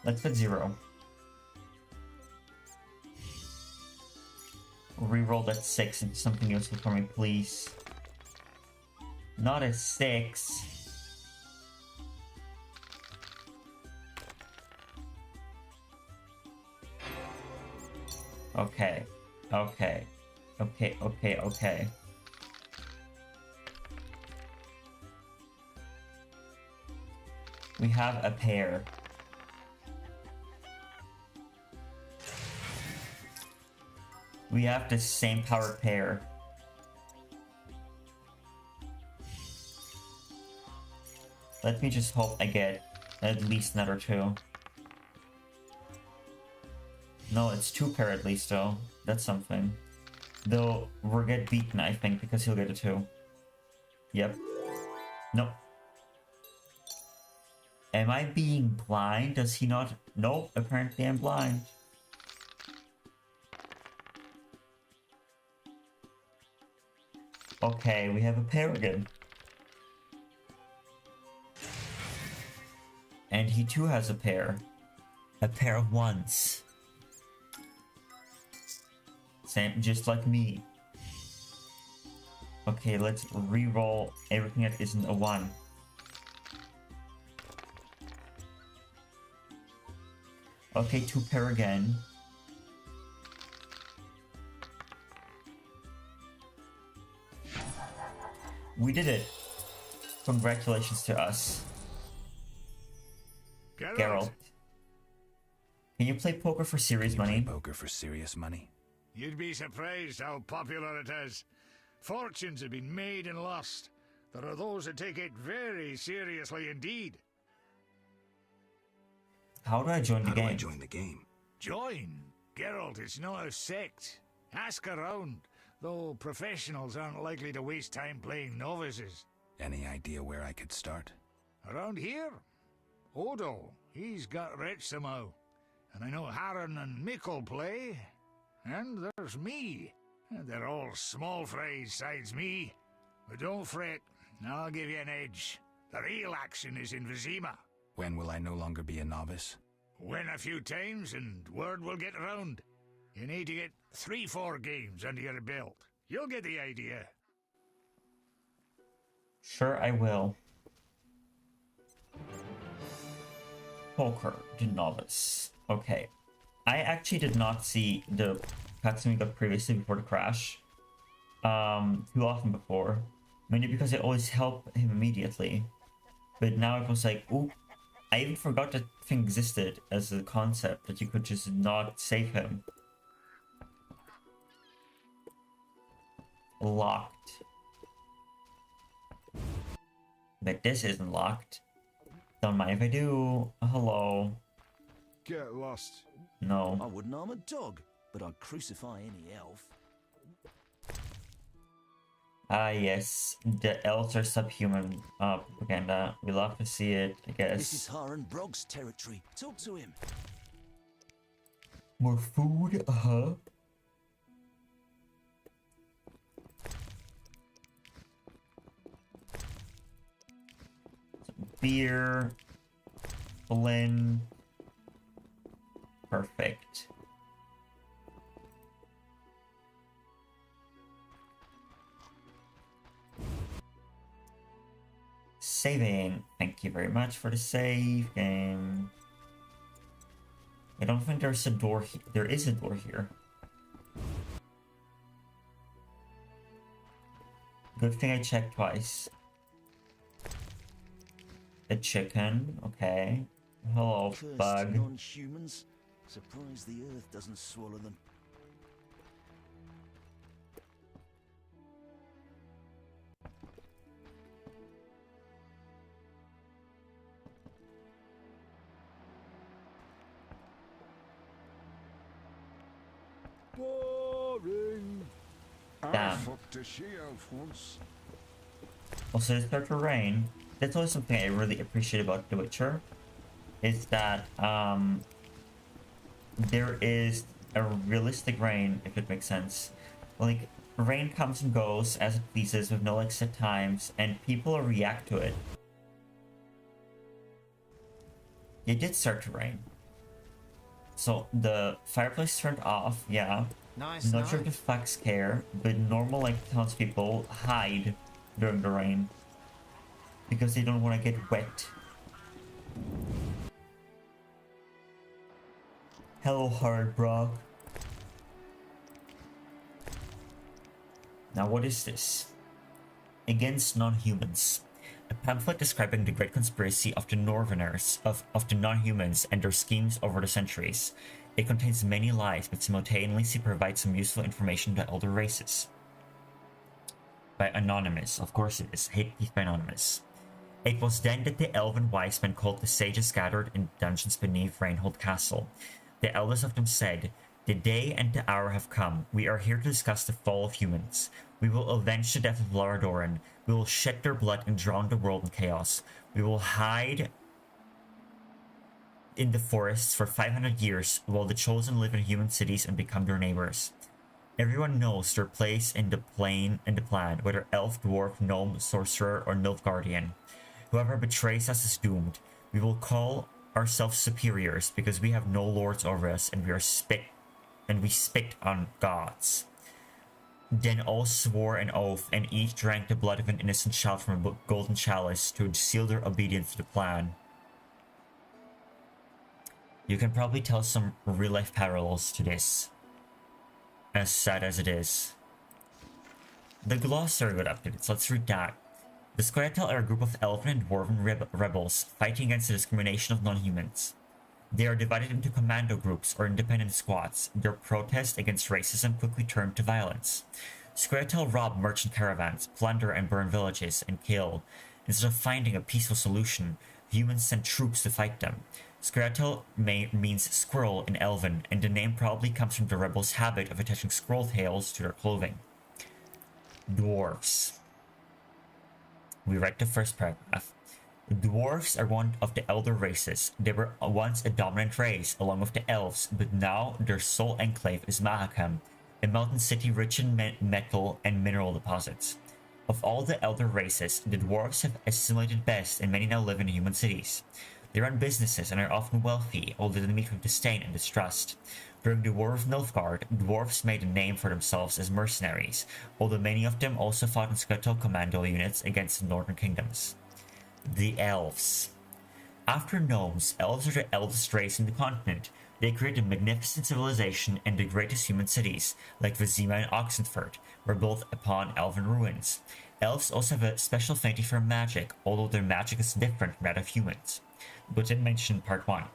S1: Let's bet 0. Reroll that 6 into something useful for me, please. Not a 6. Okay. We have a pair. We have the same power pair. Let me just hope I get at least another 2. No, it's 2 pair at least though. That's something. Though we'll get beaten, I think, because he'll get a 2. Yep. Nope. Am I being blind? Does he not? Nope, apparently I'm blind. Okay, we have a pair again. And he too has a pair. A pair of 1s. Same, just like me. Okay, let's re-roll everything that isn't a 1. Okay, 2 pair again. We did it. Congratulations to us. Geralt. Can you play poker for serious money?
S6: Poker for serious money?
S21: You'd be surprised how popular it is. Fortunes have been made and lost. There are those that take it very seriously indeed.
S1: How do I join the game?
S6: How do I join the game?
S21: Join? Geralt, it's not a sect. Ask around, though professionals aren't likely to waste time playing novices.
S6: Any idea where I could start?
S21: Around here? Odo, he's got rich somehow. And I know Harren and Mikkel play. And there's me. They're all small fries sides me. But don't fret, I'll give you an edge. The real action is in Vizima.
S6: When will I no longer be a novice?
S21: Win a few times and word will get around. You need to get 3-4 games under your belt. You'll get the idea.
S1: Sure, I will. Poker, the novice. Okay. I actually did not see the cutscene we got previously before the crash. Too often before. Mainly because I always help him immediately. But now it was like, ooh, I even forgot that thing existed as a concept, that you could just not save him. Locked. But this isn't locked. Don't mind if I do. Hello.
S14: Get lost.
S1: No.
S13: I wouldn't harm a dog, but I'd crucify any elf.
S1: Ah, yes. The elves are subhuman propaganda. We love to see it, I guess.
S13: This is Harren Brog's territory. Talk to him.
S1: More food? Uh-huh. Some beer. Blend. Perfect. Saving. Thank you very much for the save game. I don't think there's a door here. There is a door here. Good thing I checked twice. A chicken. Okay. Hello,
S13: Cursed
S1: bug.
S13: non-humans. Surprised the earth doesn't swallow them.
S14: Boring.
S1: Damn.
S14: I fucked a she-elf once.
S1: Also, it started to rain. That's always something I really appreciate about The Witcher. Is that there is a realistic rain, if it makes sense. Like, rain comes and goes as it pleases with no like set times, and people react to it. It did start to rain. So the fireplace turned off, yeah.
S15: Nice
S1: Not sure if the fucks care, but normal like townspeople hide during the rain. Because they don't want to get wet. Hello, Hard Brock. Now what is this? Against non-humans. A pamphlet describing the great conspiracy of the Northerners, of the non-humans and their schemes over the centuries. It contains many lies, but simultaneously provides some useful information to elder races. By Anonymous. Of course it is. Hate Thief by Anonymous. It was then that the elven wise men called the sages gathered in dungeons beneath Reinhold Castle. The eldest of them said, "The day and the hour have come. We are here to discuss the fall of humans. We will avenge the death of Laradoran. We will shed their blood and drown the world in chaos. We will hide in the forests for 500 years, while the chosen live in human cities and become their neighbors. Everyone knows their place in the plan, whether elf, dwarf, gnome, sorcerer, or Nilfgaardian. Whoever betrays us is doomed. We will call ourselves superiors because we have no lords over us, and we spit on gods." Then all swore an oath, and each drank the blood of an innocent child from a golden chalice to seal their obedience to the plan. You can probably tell some real-life parallels to this, as sad as it is. The glossary got updated, so let's read that. The Squaretel are a group of elven and dwarven rebels fighting against the discrimination of non-humans. They are divided into commando groups or independent squads. Their protest against racism quickly turned to violence. Squaretel rob merchant caravans, plunder and burn villages, and kill. Instead of finding a peaceful solution, humans sent troops to fight them. Squaretel means squirrel in Elven, and the name probably comes from the rebels' habit of attaching squirrel tails to their clothing. Dwarves. We read the first paragraph. Dwarves are one of the elder races. They were once a dominant race, along with the elves, but now their sole enclave is Mahakam, a mountain city rich in metal and mineral deposits. Of all the elder races, the dwarves have assimilated best, and many now live in human cities. They run businesses and are often wealthy, although they meet with disdain and distrust. During the War of Nilfgaard, dwarves made a name for themselves as mercenaries, although many of them also fought in Squaretel commando units against the northern kingdoms. The Elves. After gnomes, elves are the eldest race in the continent. They created a magnificent civilization and the greatest human cities, like Vizima and Oxenford, were built upon elven ruins. Elves also have a special affinity for magic, although their magic is different from that of humans. But didn't mention in part 1.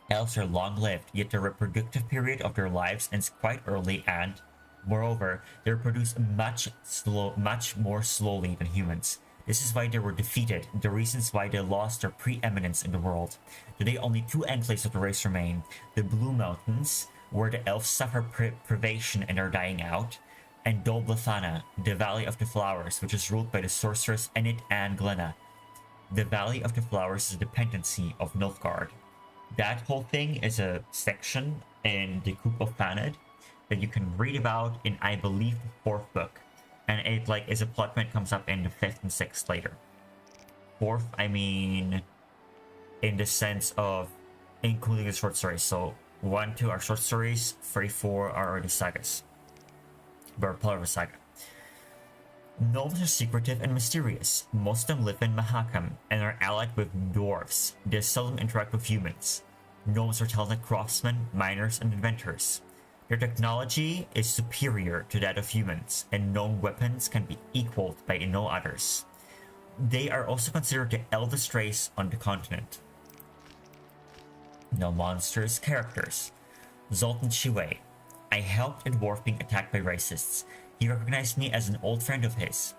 S1: Elves are long-lived, yet the reproductive period of their lives ends quite early and, moreover, they reproduce much more slowly than humans. This is why they were defeated, the reasons why they lost their preeminence in the world. Today only 2 enclaves of the race remain. The Blue Mountains, where the elves suffer privation and are dying out, and Dol Blethana, the Valley of the Flowers, which is ruled by the sorceress Enid Anne Glenna. The Valley of the Flowers is a dependency of Nilfgaard. That whole thing is a section in the Coop of Fanad that you can read about in, I believe, the 4th book. And it is a plot point comes up in the 5th and 6th later. 4th, I mean, in the sense of including the short stories. So 1, 2 are short stories, 3, 4 are already sagas. Or part of a saga. Gnomes are secretive and mysterious. Most of them live in Mahakam and are allied with dwarves. They seldom interact with humans. Gnomes are talented craftsmen, miners, and inventors. Their technology is superior to that of humans, and gnome weapons can be equaled by no others. They are also considered the eldest race on the continent. No monsters, characters. Zoltan Chiwe. I helped a dwarf being attacked by racists. He recognized me as an old friend of his.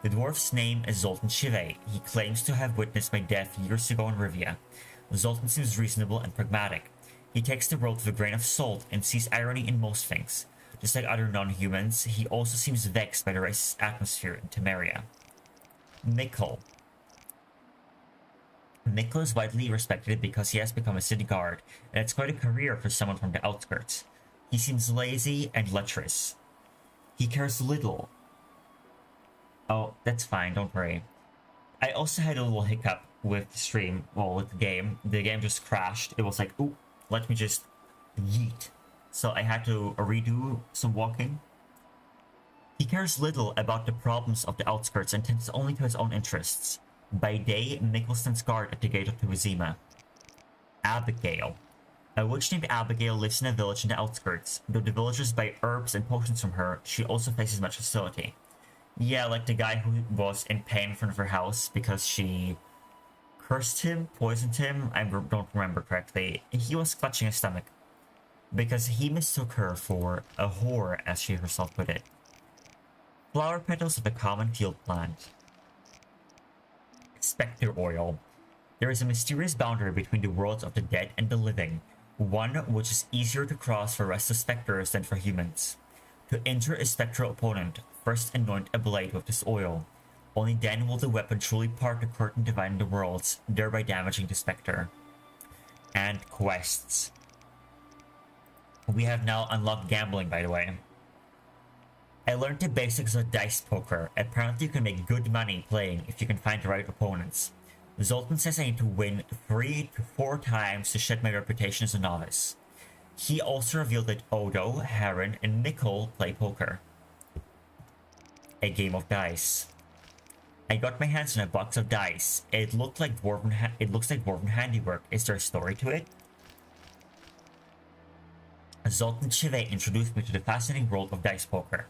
S1: The dwarf's name is Zoltan Chive. He claims to have witnessed my death years ago in Rivia. Zoltan seems reasonable and pragmatic. He takes the world with a grain of salt and sees irony in most things. Just like other non-humans, he also seems vexed by the racist atmosphere in Temeria. Mikkel. Mikkel is widely respected because he has become a city guard, and it's quite a career for someone from the outskirts. He seems lazy and lecherous. He cares little. Oh, that's fine, don't worry. I also had a little hiccup with the stream, well, with the game. The game just crashed. It was like, ooh, let me just yeet. So I had to redo some walking. He cares little about the problems of the outskirts and tends only to his own interests. By day, Mikkel stands guard at the gate of Tuizima. Abigail. A witch named Abigail lives in a village in the outskirts. Though the villagers buy herbs and potions from her, she also faces much hostility. Yeah, like the guy who was in pain in front of her house because she cursed him, poisoned him, I don't remember correctly. He was clutching his stomach. because he mistook her for a whore, as she herself put it. Flower petals of the common field plant. Spectre oil. There is a mysterious boundary between the worlds of the dead and the living, one which is easier to cross for restless specters than for humans. To injure a spectral opponent, first anoint a blade with this oil. Only then will the weapon truly part the curtain dividing the worlds, thereby damaging the specter. And quests. We have now unlocked gambling, by the way. I learned the basics of dice poker. Apparently you can make good money playing if you can find the right opponents. Zoltan says I need to win 3 to 4 times to shed my reputation as a novice. He also revealed that Odo, Heron, and Nickel play poker. A game of dice. I got my hands on a box of dice. It looks like dwarven handiwork. Is there a story to it? Zoltan Chive introduced me to the fascinating world of dice poker,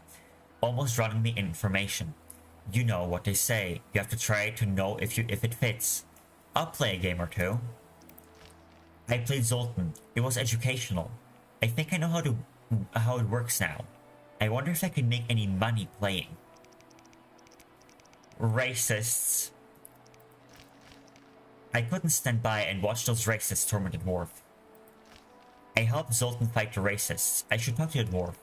S1: almost drowning me in information. You know what they say. You have to try to know if it fits. I'll play a game or two. I played Zoltan. It was educational. I think I know how it works now. I wonder if I can make any money playing. Racists. I couldn't stand by and watch those racists torment the dwarf. I helped Zoltan fight the racists. I should talk to the dwarf.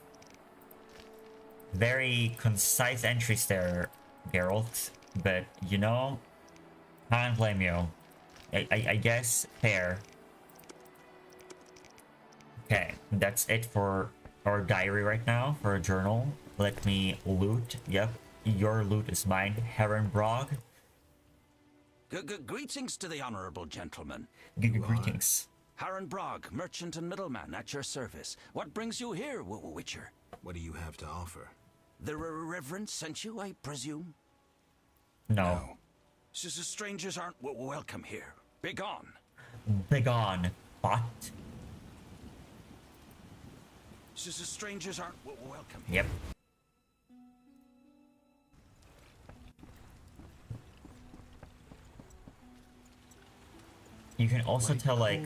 S1: Very concise entries there, Geralt. But, you know, can't blame you. I guess fair. Okay, that's it for our diary right now, for a journal. Let me loot. Yep, your loot is mine, Herrenbrog.
S13: Greetings to the honorable gentleman.
S1: Greetings.
S13: Haran Brog, merchant and middleman, at your service. What brings you here, Witcher?
S6: What do you have to offer?
S13: The Reverend sent you, I presume?
S1: No.
S13: Strangers aren't welcome here. Begone.
S1: Begone. What?
S13: Strangers aren't welcome here.
S1: Yep. You can also tell, like,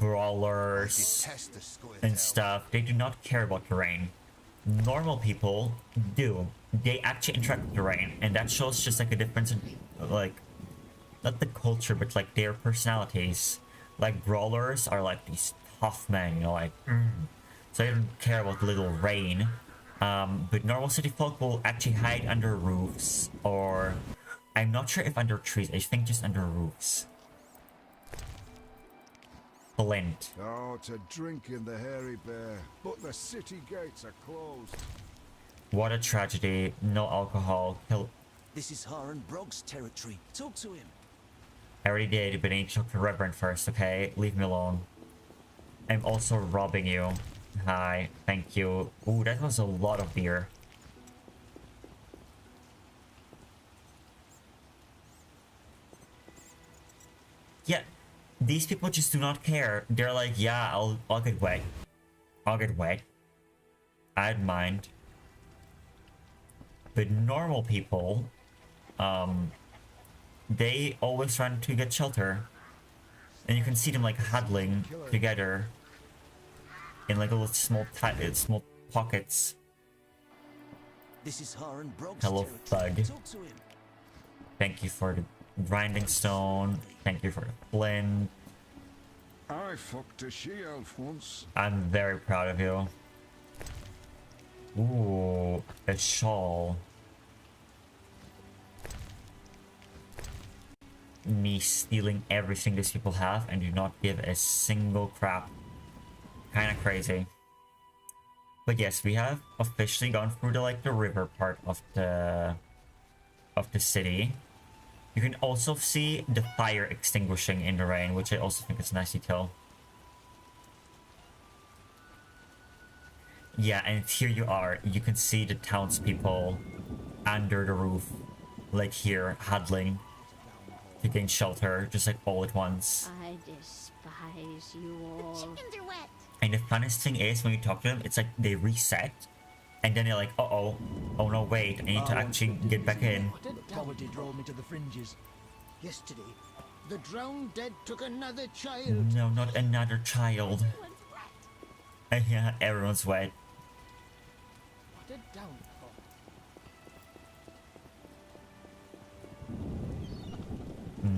S1: brawlers and stuff, they do not care about the rain. Normal people do. They actually interact with the rain, and that shows just like a difference in, like, not the culture, but like their personalities. Like, brawlers are like these tough men, you know, like, so they don't care about the little rain. But normal city folk will actually hide under roofs, or I'm not sure if under trees, I think just under roofs. Flint.
S14: Oh, to drink in the Hairy Bear, but the city gates are closed.
S1: What a tragedy. No alcohol.
S13: This is Haran Brog's territory. Talk to him.
S1: I already did, but I need to talk to the Reverend first, okay? Leave me alone. I'm also robbing you. Hi, thank you. Ooh, that was a lot of beer. Yeah, these people just do not care. They're like, yeah, I'll get wet. I'll get wet. I'd mind. But normal people, they always run to get shelter. And you can see them like huddling together in like little small pockets.
S13: This is Haran Brog's
S1: Hello, Thug.
S13: Talk to him.
S1: Thank you for the grinding stone. Thank you for the flint.
S14: I fucked a she-elf once.
S1: I'm very proud of you. Ooh, a shawl. Me stealing everything these people have and do not give a single crap. Kinda crazy. But yes, we have officially gone through the river part of the city. You can also see the fire extinguishing in the rain, which I also think is a nice detail. Yeah, and here you are. You can see the townspeople under the roof, like here, huddling to gain shelter, just like all at once.
S9: I despise you all. The chickens are wet.
S1: And the funnest thing is, when you talk to them, it's like they reset, and then they're like, uh-oh, oh no, wait, I need to actually get back in.
S17: Poverty drove me to the fringes. Yesterday,
S12: The drowned dead took another child.
S1: No, not another child. Yeah, everyone's wet.
S12: What a downfall.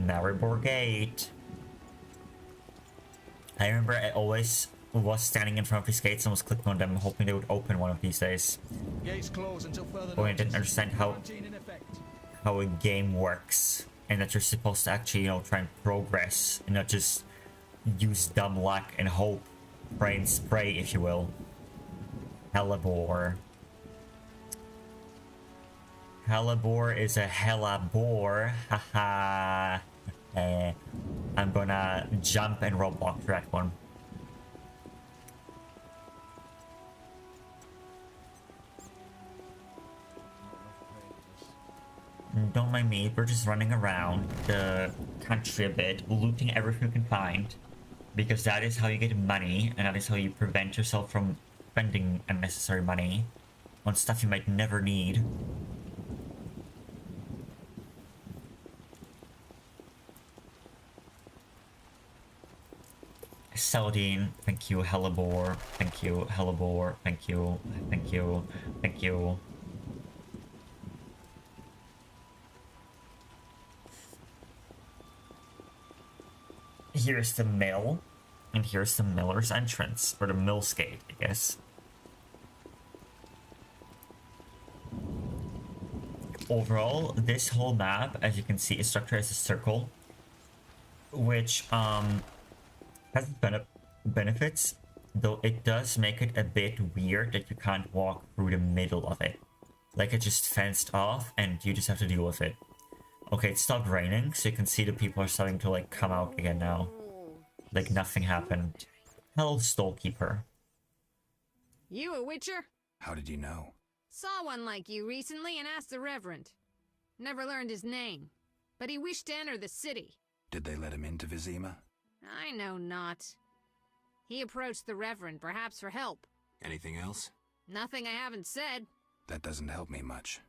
S1: Maribor Gate. I remember I always was standing in front of these gates and was clicking on them, hoping they would open one of these days.
S17: Gates closed until further
S1: But I didn't understand how a game works, and that you're supposed to actually, try and progress, and not just use dumb luck and hope. Pray and spray, if you will. Hellebore. Hellebore is a hellebore. Haha. I'm gonna jump and roadblock for that one. Don't mind me, we're just running around the country a bit, looting everything we can find. Because that is how you get money, and that is how you prevent yourself from spending unnecessary money on stuff you might never need. Saladin, thank you. Hellebore, thank you. Hellebore, thank you. Thank you. Thank you. Here's the mill, and here's the miller's entrance, or the mill's gate, I guess. Overall, this whole map, as you can see, is structured as a circle, which has benefits, though it does make it a bit weird that you can't walk through the middle of it. Like it's just fenced off, and you just have to deal with it. Okay, it stopped raining, so you can see the people are starting to, like, come out again now. Like nothing happened. Hello, Storekeeper.
S8: You a witcher?
S6: How did you know?
S8: Saw one like you recently and asked the Reverend. Never learned his name, but he wished to enter the city.
S6: Did they let him into Vizima?
S8: I know not. He approached the Reverend, perhaps for help.
S6: Anything else?
S8: Nothing I haven't said.
S6: That doesn't help me much.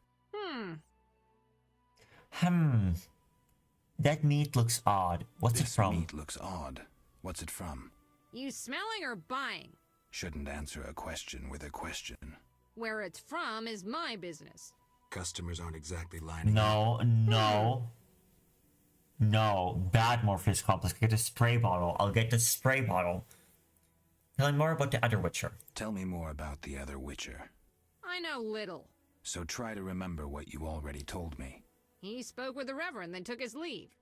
S1: That meat looks odd. What's it from?
S6: This meat looks odd. What's it from?
S8: You smelling or buying?
S6: Shouldn't answer a question with a question.
S8: Where it's from is my business.
S6: Customers aren't exactly lining
S1: up. No. Bad Morpheus Complex. Get a spray bottle. I'll get the spray bottle. Tell me more about the other Witcher.
S6: Tell me more about the other Witcher.
S8: I know little.
S6: So try to remember what you already told me.
S8: He spoke with the Reverend, then took his leave.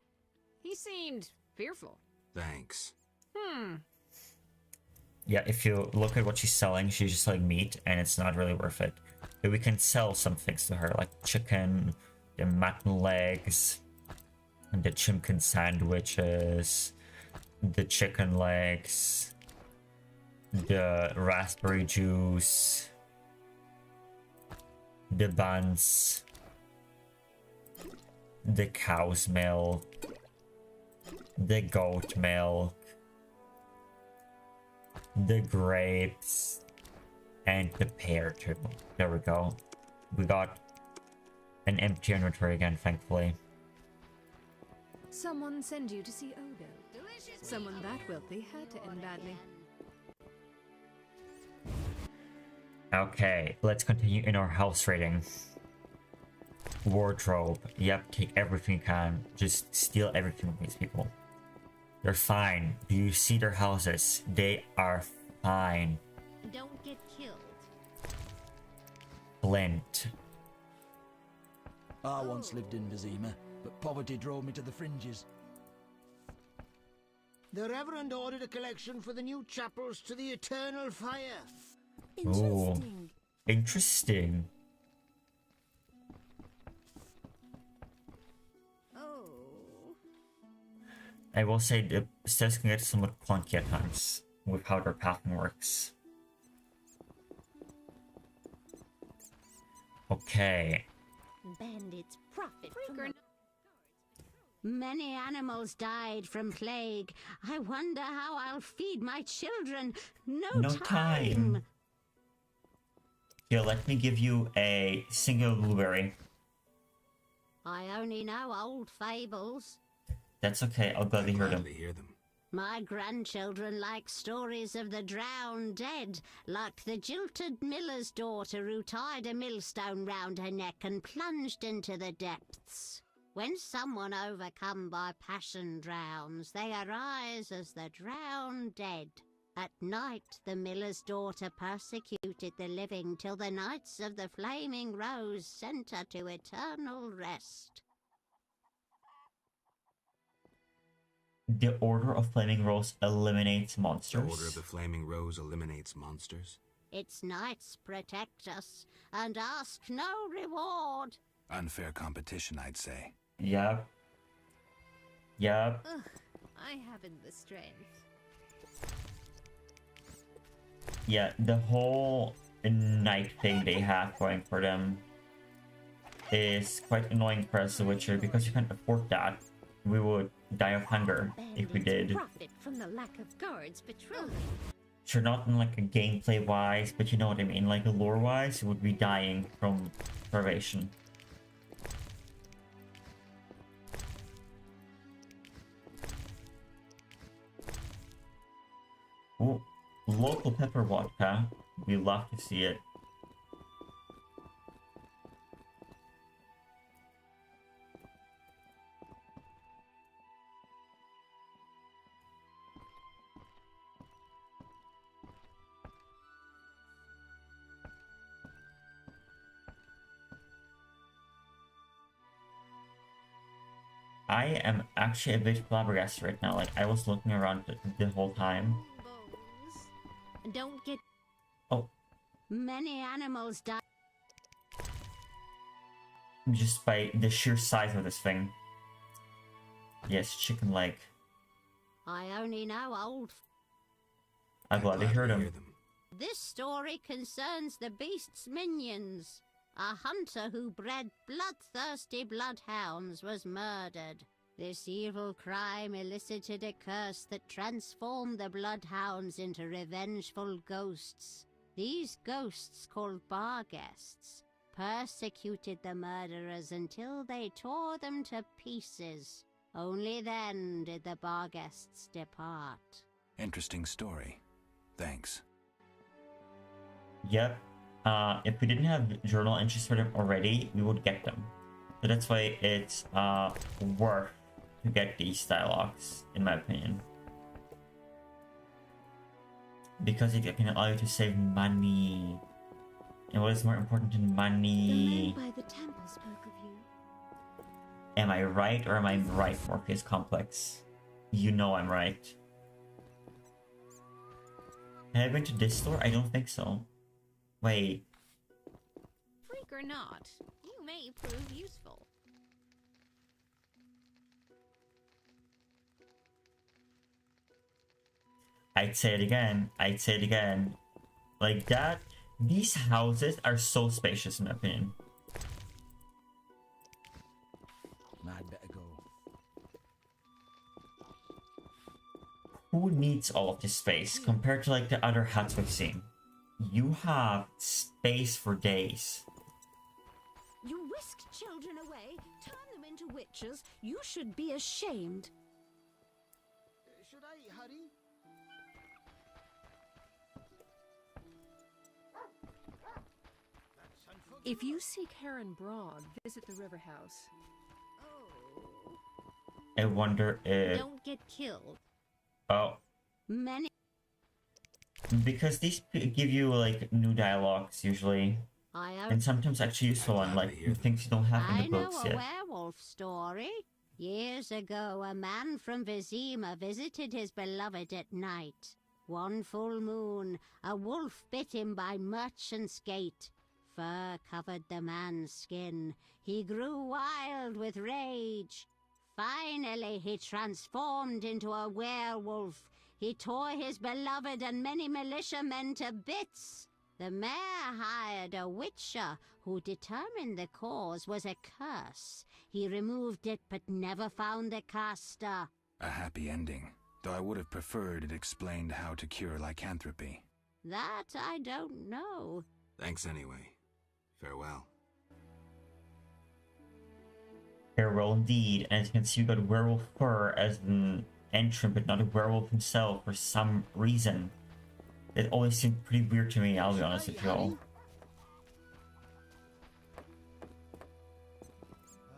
S8: He seemed fearful.
S6: Thanks.
S1: Yeah, if you look at what she's selling, she's just selling meat, and it's not really worth it. But we can sell some things to her, like chicken, the mutton legs, and the chimkin sandwiches, the chicken legs, the raspberry juice, the buns, the cow's milk, the goat milk, the grapes, and the pear too. There we go. We got an empty inventory again, thankfully.
S8: Someone send you to see Odo. Someone that wealthy had to end badly.
S1: Okay, let's continue in our house raiding. Wardrobe. Yep, take everything you can. Just steal everything from these people. They're fine. Do you see their houses? They are fine.
S3: Don't get killed.
S1: Flint.
S17: I once lived in Vizima, but poverty drove me to the fringes.
S12: The Reverend ordered a collection for the new chapels to the Eternal Fire.
S1: Interesting. Interesting. I will say the stairs can get somewhat clunky at times with how their pathing works. Okay.
S3: Bandits profit from... Many animals died from plague. I wonder how I'll feed my children. No time.
S1: Here, let me give you a single blueberry.
S3: I only know old fables.
S1: That's okay, I'll gladly hear them.
S3: My grandchildren like stories of the drowned dead, like the jilted miller's daughter who tied a millstone round her neck and plunged into the depths. When someone overcome by passion drowns, they arise as the drowned dead. At night, the miller's daughter persecuted the living till the Knights of the Flaming Rose sent her to eternal rest.
S1: The Order of Flaming Rose eliminates monsters.
S6: The Order of the Flaming Rose eliminates monsters?
S3: Its knights protect us and ask no reward.
S6: Unfair competition, I'd say.
S1: Yep. Yep.
S7: Ugh, I haven't the strength.
S1: Yeah, the whole night thing they have going for them is quite annoying for us, The Witcher, because you can't afford that. We would die of hunger if we did.
S7: Profit from the lack of guards patrolling.
S1: Sure, not in like a gameplay wise, but you know what I mean. Like a lore wise, we would be dying from starvation. Ooh, local pepper vodka. We love to see it. I am actually a bit flabbergasted right now. Like, I was looking around the whole time.
S7: Don't get...
S1: Oh.
S3: Many animals die.
S1: Just by the sheer size of this thing. Yes, chicken leg.
S3: I only know old.
S1: I'm glad I heard him.
S3: This story concerns the beast's minions. A hunter who bred bloodthirsty bloodhounds was murdered. This evil crime elicited a curse that transformed the bloodhounds into revengeful ghosts. These ghosts, called bar guests, persecuted the murderers until they tore them to pieces. Only then did the bar guests depart.
S6: Interesting story. Thanks.
S1: Yep. If we didn't have journal entries for them already, we would get them. So that's why it's worth to get these dialogues, in my opinion. Because it can allow you to save money. And what is more important than money?
S7: The man by the temple spoke of you.
S1: Am I right or am I right, Morpheus Complex? You know I'm right. Have I been to this store? I don't think so. Wait.
S7: Freak or not, you may prove useful.
S1: I'd say it again. I'd say it again. Like that. These houses are so spacious in my opinion.
S17: I'd better go.
S1: Who needs all of this space compared to like the other huts we've seen? You have space for days.
S7: You whisked children away, turn them into witches. You should be ashamed.
S17: Should I hurry?
S8: If you seek Heron Broad, visit the River House.
S1: I wonder if...
S3: Don't get killed.
S1: Oh.
S3: Many.
S1: Because these give you like new dialogues usually. And sometimes actually useful one, like things you don't have in the books
S3: I know
S1: yet.
S3: a werewolf story. Years ago, a man from Vizima visited his beloved at night. One full moon, a wolf bit him by merchant's gate. Fur covered the man's skin. He grew wild with rage. Finally, he transformed into a werewolf. He tore his beloved and many militiamen to bits. The mayor hired a witcher who determined the cause was a curse. He removed it but never found the caster.
S6: A happy ending, though I would have preferred it explained how to cure lycanthropy.
S3: That I don't know.
S6: Thanks anyway. Farewell.
S1: Farewell indeed, and as you can see, we got werewolf fur as an entrant, but not a werewolf himself for some reason. It always seemed pretty weird to me, I'll be honest with y'all.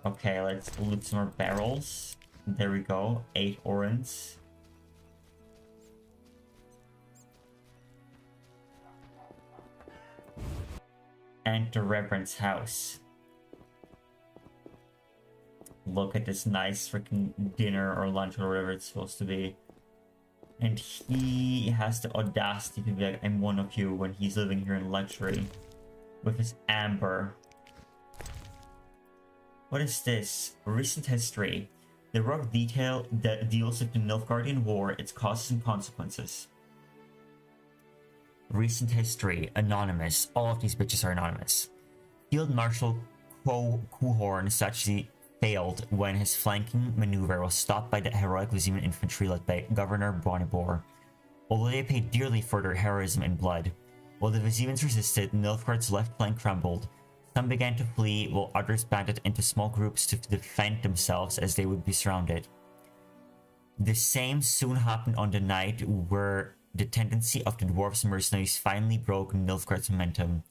S1: Okay, let's loot some more barrels. There we go, 8 orens. And the Reverend's house. Look at this nice freaking dinner or lunch or whatever it's supposed to be. And he has the audacity to be like, I'm one of you, when he's living here in luxury. With his amber. What is this? Recent history. The rock detail that deals with the Nilfgaardian War, its causes and consequences. Recent history. Anonymous. All of these bitches are anonymous. Field Marshal Cohorn actually failed when his flanking maneuver was stopped by the heroic Viziman infantry led by Governor Bronnibor. Although they paid dearly for their heroism and blood. While the Vizimans resisted, Nilfgaard's left flank crumbled. Some began to flee, while others banded into small groups to defend themselves as they would be surrounded. The same soon happened on the night where the tendency of the dwarves' mercenaries finally broke Nilfgaard's momentum.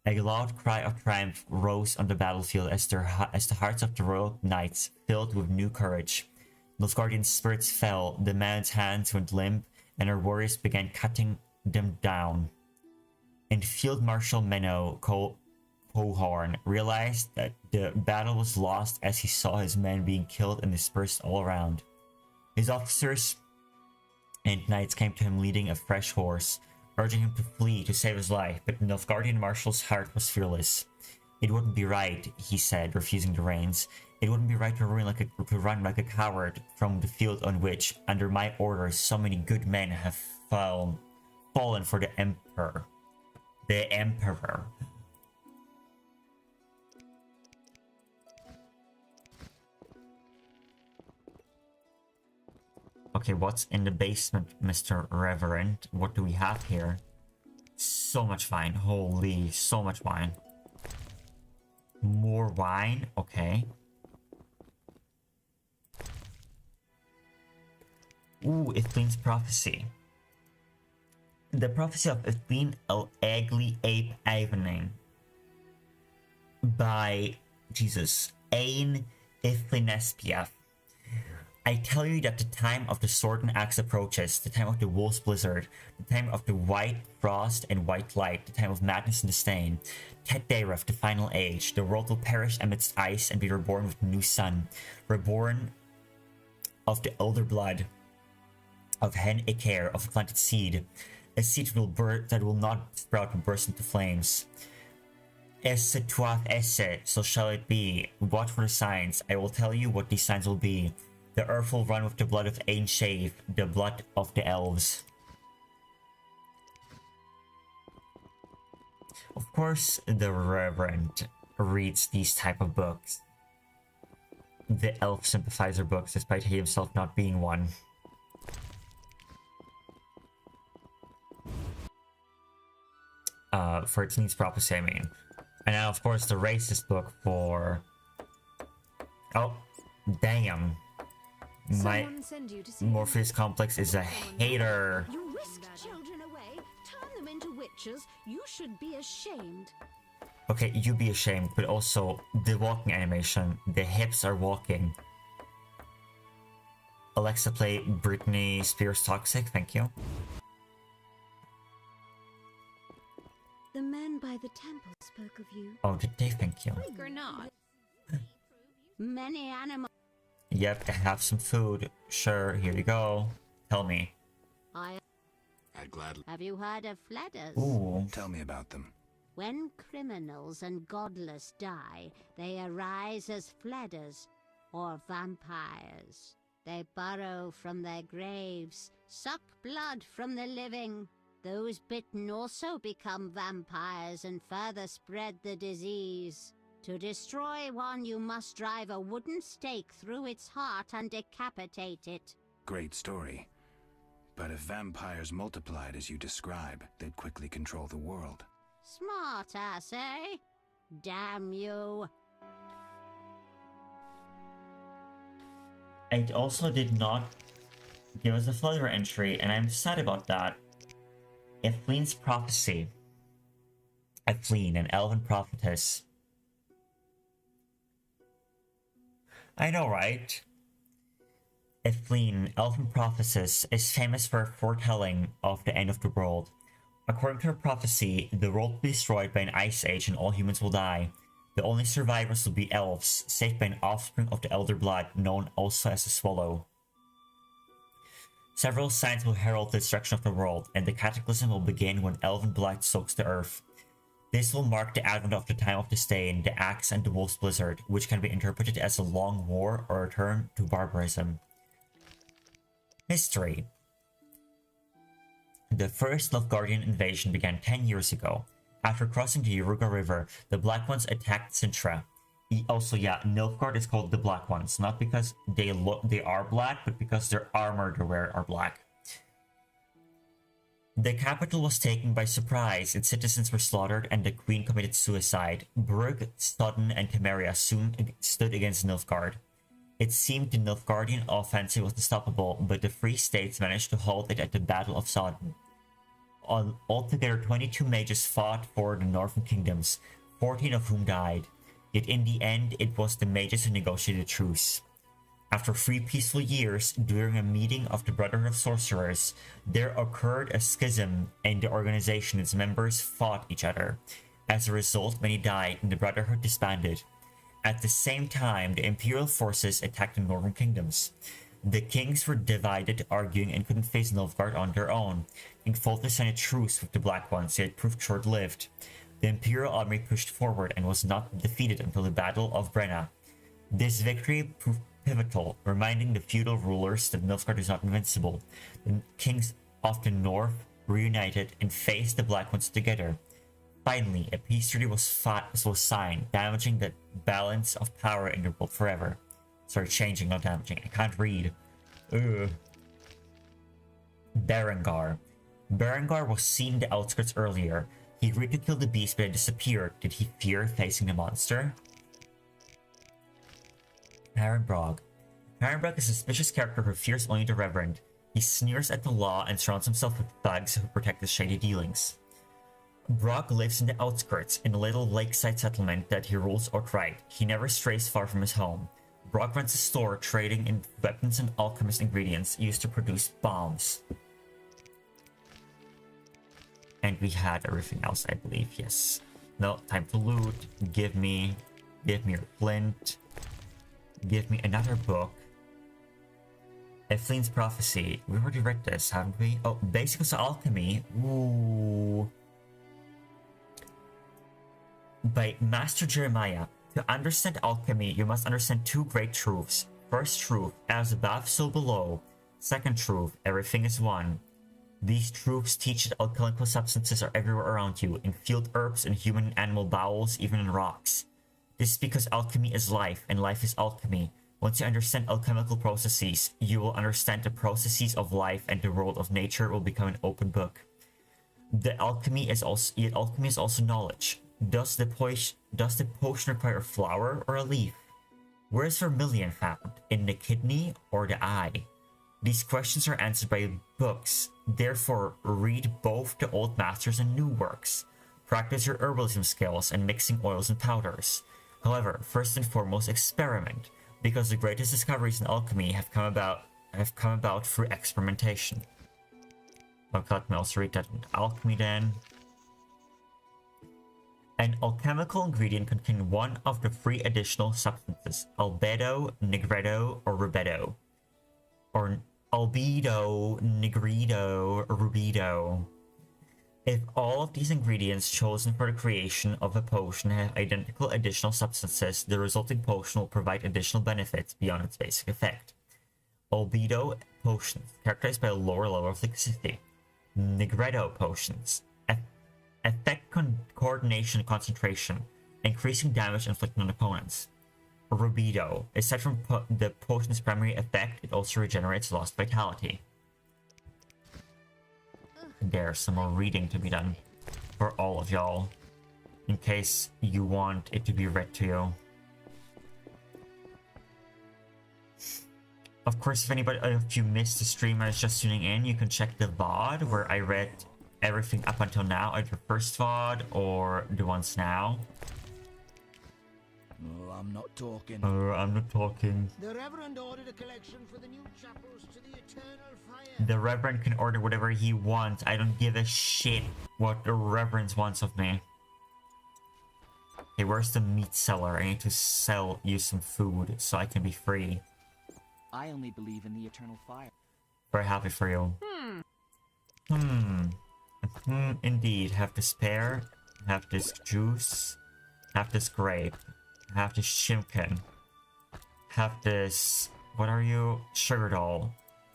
S1: A loud cry of triumph rose on the battlefield as the hearts of the royal knights filled with new courage. Nilfgaardian spirits fell, the men's hands went limp, and our warriors began cutting them down. And Field Marshal Menno Cohorn realized that the battle was lost as he saw his men being killed and dispersed all around. His officers and knights came to him leading a fresh horse, urging him to flee to save his life, but the Nilfgaardian marshal's heart was fearless. It wouldn't be right, he said, refusing the reins. It wouldn't be right to run like a coward from the field on which, under my orders, so many good men have fallen for the Emperor. The Emperor. Okay, what's in the basement, Mr. Reverend? What do we have here? So much wine. Holy, so much wine. More wine? Okay. Ooh, Ithleen's prophecy. The prophecy of Ithlene El Egli Ape Avening. By, Jesus, Ain Ithlinespiath. I tell you that the time of the sword and axe approaches, the time of the wolf's blizzard, the time of the white frost and white light, the time of madness and disdain. Tet Daereth, the final age, the world will perish amidst ice and be reborn with a new sun, reborn of the elder blood, of Hen Iker, of a planted seed, a seed that will not sprout but burst into flames. Esse tuath esse, so shall it be. Watch for the signs. I will tell you what these signs will be. The earth will run with the blood of Ain Shave, the blood of the elves. Of course, the Reverend reads these type of books. The elf sympathizer books, despite he himself not being one. For Ithleen's prophecy, I mean. And now, of course, the racist book for... Oh, damn. My Morpheus complex is a hater.
S7: You whisked children away, turn them into witches. You should be ashamed.
S1: Okay, you be ashamed, but also the walking animation. The hips are walking. Alexa, play Britney Spears Toxic, thank you.
S3: The men by the temple spoke of you.
S1: Oh, did they? Thank you.
S3: Or not. Many animals.
S1: Yep, have some food. Sure, here you go. Tell me.
S3: I'd
S6: gladly.
S3: Have you heard of fledders?
S1: Ooh.
S6: Tell me about them.
S3: When criminals and godless die, they arise as fledders, or vampires. They burrow from their graves, suck blood from the living. Those bitten also become vampires and further spread the disease. To destroy one, you must drive a wooden stake through its heart and decapitate it.
S6: Great story. But if vampires multiplied as you describe, they'd quickly control the world.
S3: Smart ass, eh? Damn you.
S1: It also did not give us a further entry, and I'm sad about that. Ephlene's prophecy. Ephlene, an elven prophetess. I know, right? Ephlene, elven prophetess, is famous for her foretelling of the end of the world. According to her prophecy, the world will be destroyed by an ice age and all humans will die. The only survivors will be elves, saved by an offspring of the Elder Blood, known also as the Swallow. Several signs will herald the destruction of the world, and the cataclysm will begin when elven blood soaks the earth. This will mark the advent of the Time of Disdain, the Axe, and the Wolf's Blizzard, which can be interpreted as a long war or a return to barbarism. History. The first Nilfgaardian invasion began 10 years ago. After crossing the Yaruga River, the Black Ones attacked Sintra. Also, yeah, Nilfgaard is called the Black Ones, not because they are black, but because their armor they wear are black. The capital was taken by surprise, its citizens were slaughtered, and the queen committed suicide. Brugg, Studden, and Temeria soon stood against Nilfgaard. It seemed the Nilfgaardian offensive was unstoppable, but the Free States managed to halt it at the Battle of Sodden. Altogether, 22 mages fought for the Northern Kingdoms, 14 of whom died. Yet in the end, it was the mages who negotiated a truce. After 3 peaceful years, during a meeting of the Brotherhood of Sorcerers, there occurred a schism in the organization. Its members fought each other. As a result, many died and the Brotherhood disbanded. At the same time, the Imperial forces attacked the Northern Kingdoms. The kings were divided, arguing, and couldn't face Nilfgaard on their own. King Foltest signed a truce with the Black Ones, yet it proved short-lived. The Imperial army pushed forward and was not defeated until the Battle of Brenna. This victory proved pivotal, reminding the feudal rulers that Nilfgaard is not invincible. The kings of the north reunited and faced the Black Ones together. Finally, a peace treaty was signed, damaging the balance of power in the world forever. Sorry, changing, not damaging. I can't read. Ugh. Berengar. Berengar was seen in the outskirts earlier. He agreed to kill the beast but it disappeared. Did he fear facing the monster? Harenbrog. Harenbrog is a suspicious character who fears only the Reverend. He sneers at the law and surrounds himself with thugs who protect his shady dealings. Brog lives in the outskirts, in a little lakeside settlement that he rules outright. He never strays far from his home. Brog runs a store trading in weapons and alchemist ingredients used to produce bombs. And we had everything else, I believe, yes. No, time to loot. Give me your flint. Give me another book. Ephlene's Prophecy. We already read this, haven't we? Oh, Basics of Alchemy. Ooh. By Master Jeremiah. To understand alchemy, you must understand 2 great truths. First truth, as above, so below. Second truth, everything is one. These truths teach that alchemical substances are everywhere around you, in field herbs, in human and animal bowels, even in rocks. This is because alchemy is life, and life is alchemy. Once you understand alchemical processes, you will understand the processes of life, and the world of nature will become an open book. Alchemy is also knowledge. Does the potion require a flower or a leaf? Where is vermilion found? In the kidney or the eye? These questions are answered by books. Therefore, read both the old masters and new works. Practice your herbalism skills and mixing oils and powders. However, first and foremost, experiment, because the greatest discoveries in alchemy have come about through experimentation. Okay, let me also read that in alchemy then. An alchemical ingredient contains one of the 3 additional substances: albedo, nigredo, or rubedo. Or albedo, nigredo, or rubedo. If all of these ingredients chosen for the creation of a potion have identical additional substances, the resulting potion will provide additional benefits beyond its basic effect. Albedo potions, characterized by a lower level of toxicity. Nigredo potions, affect coordination and concentration, increasing damage inflicted on opponents. Rubedo, aside from the potion's primary effect, it also regenerates lost vitality. There's some more reading to be done for all of y'all, in case you want it to be read to you. Of course, if you missed the stream and is just tuning in, you can check the VOD where I read everything up until now, either first VOD or the ones now.
S17: Oh, I'm not talking.
S1: I'm not talking.
S12: The Reverend ordered a collection for the new chapels to the Eternal Fire.
S1: The Reverend can order whatever he wants. I don't give a shit what the Reverend wants of me. Hey, where's the meat seller? I need to sell you some food so I can be free.
S11: I only believe in the Eternal Fire.
S1: Very happy for you. Indeed. Have this pear, have this juice, have this grape, have this shimkin, have this, what are you? Sugar doll,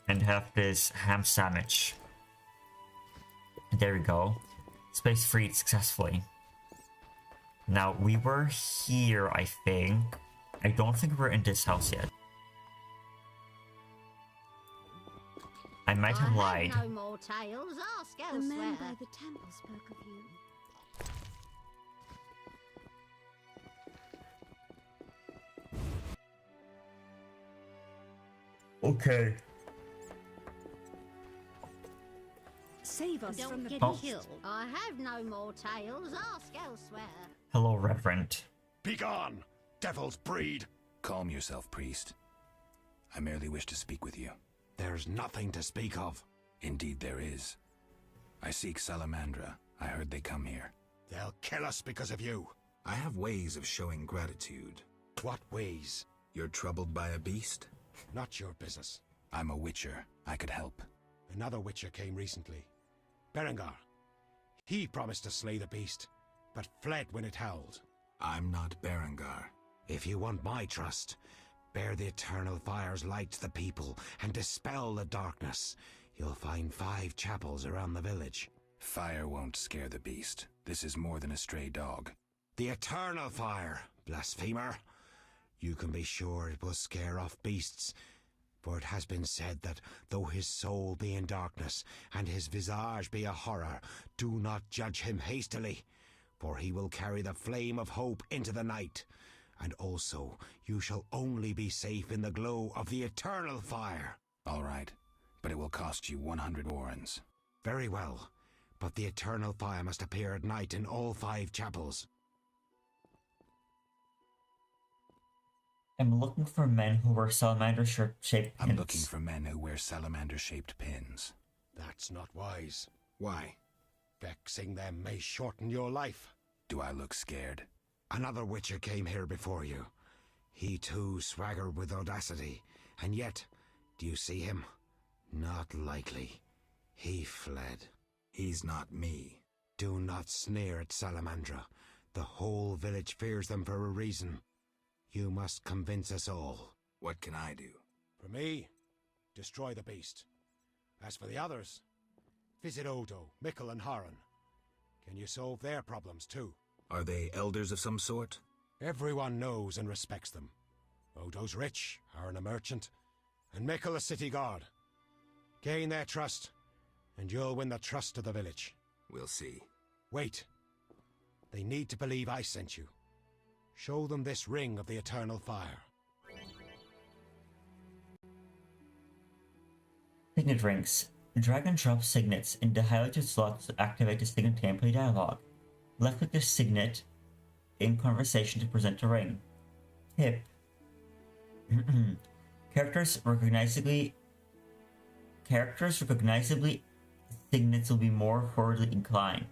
S1: and have this ham sandwich. There we go. Space freed successfully. Now, we were here, I think. I don't think we're in this house yet. I might have lied.
S3: No more tales. Ask elsewhere.
S7: The man by the temple spoke of you.
S1: Okay.
S7: Save us
S3: Don't
S7: from the
S3: get killed. I have no more tales. Ask elsewhere.
S1: Hello, Reverend.
S5: Begone, devil's breed!
S6: Calm yourself, priest. I merely wish to speak with you.
S5: There's nothing to speak of.
S6: Indeed there is. I seek Salamandra. I heard they come here.
S5: They'll kill us because of you.
S6: I have ways of showing gratitude.
S5: What ways?
S6: You're troubled by a beast?
S5: Not your business.
S6: I'm a witcher. I could help.
S5: Another witcher came recently. Berengar. He promised to slay the beast, but fled when it howled.
S6: I'm not Berengar.
S5: If you want my trust, bear the eternal fire's light to the people and dispel the darkness. You'll find 5 chapels around the village.
S6: Fire won't scare the beast. This is more than a stray dog.
S5: The eternal fire, blasphemer. You can be sure it will scare off beasts, for it has been said that though his soul be in darkness and his visage be a horror, do not judge him hastily, for he will carry the flame of hope into the night. And also, you shall only be safe in the glow of the eternal fire.
S6: All right, but it will cost you 100 warrens.
S5: Very well, but the eternal fire must appear at night in all 5 chapels.
S1: I'm looking for men who wear salamander-shaped pins.
S6: I'm looking for men who wear salamander-shaped pins.
S5: That's not wise.
S6: Why?
S5: Vexing them may shorten your life.
S6: Do I look scared?
S5: Another witcher came here before you. He too swaggered with audacity. And yet, do you see him? Not likely. He fled.
S6: He's not me.
S5: Do not sneer at Salamandra. The whole village fears them for a reason. You must convince us all.
S6: What can I do?
S5: For me, destroy the beast. As for the others, visit Odo, Mikkel and Haran. Can you solve their problems too?
S6: Are they elders of some sort?
S5: Everyone knows and respects them. Odo's rich, Haran a merchant, and Mikkel a city guard. Gain their trust, and you'll win the trust of the village.
S6: We'll see.
S5: Wait. They need to believe I sent you. Show them this ring of the eternal fire.
S1: Signet rings. Drag and drop signets in the highlighted slots to activate the signet gameplay dialog. Left-click the signet in conversation to present the ring. Tip. Characters recognizably signets will be more forwardly inclined.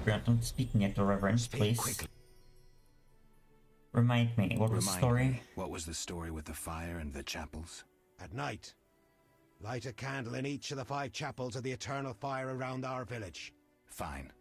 S1: Grant, I'm speaking at the Reverend, please.
S6: Quickly.
S1: Remind me, what was the story?
S6: Me, what was the story with the fire and the chapels?
S5: At night, light a candle in each of the 5 chapels of the eternal fire around our village.
S6: Fine.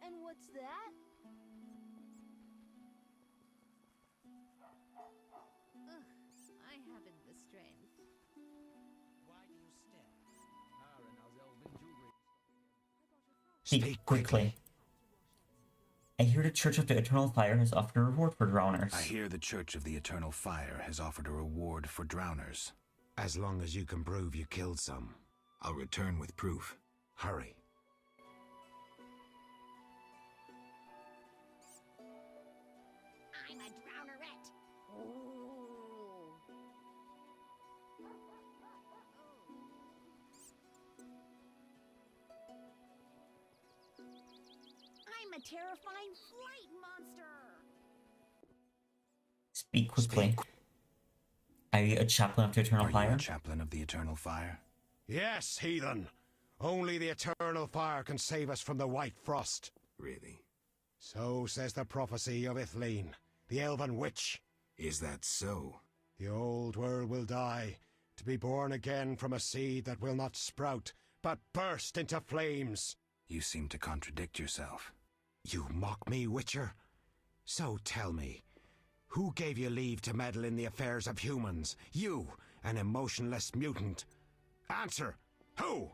S16: And what's that?
S2: Ugh, I haven't the strength.
S17: Why do you stare?
S1: Speak quickly. I hear the Church of the Eternal Fire has offered a reward for drowners.
S6: I hear the Church of the Eternal Fire has offered a reward for drowners.
S5: As long as you can prove you killed some.
S6: I'll return with proof.
S5: Hurry.
S3: I'm a drownerette.
S16: I'm a terrifying flight monster.
S1: Speak quickly. Are you a chaplain of the Eternal Fire?
S6: Are you a chaplain of the Eternal Fire?
S5: Yes, heathen. Only the eternal fire can save us from the white frost.
S6: Really?
S5: So says the prophecy of Ithleen, the elven witch.
S6: Is that so?
S5: The old world will die, to be born again from a seed that will not sprout, but burst into flames.
S6: You seem to contradict yourself.
S5: You mock me, Witcher? So tell me, who gave you leave to meddle in the affairs of humans? You, an emotionless mutant. Answer! Who?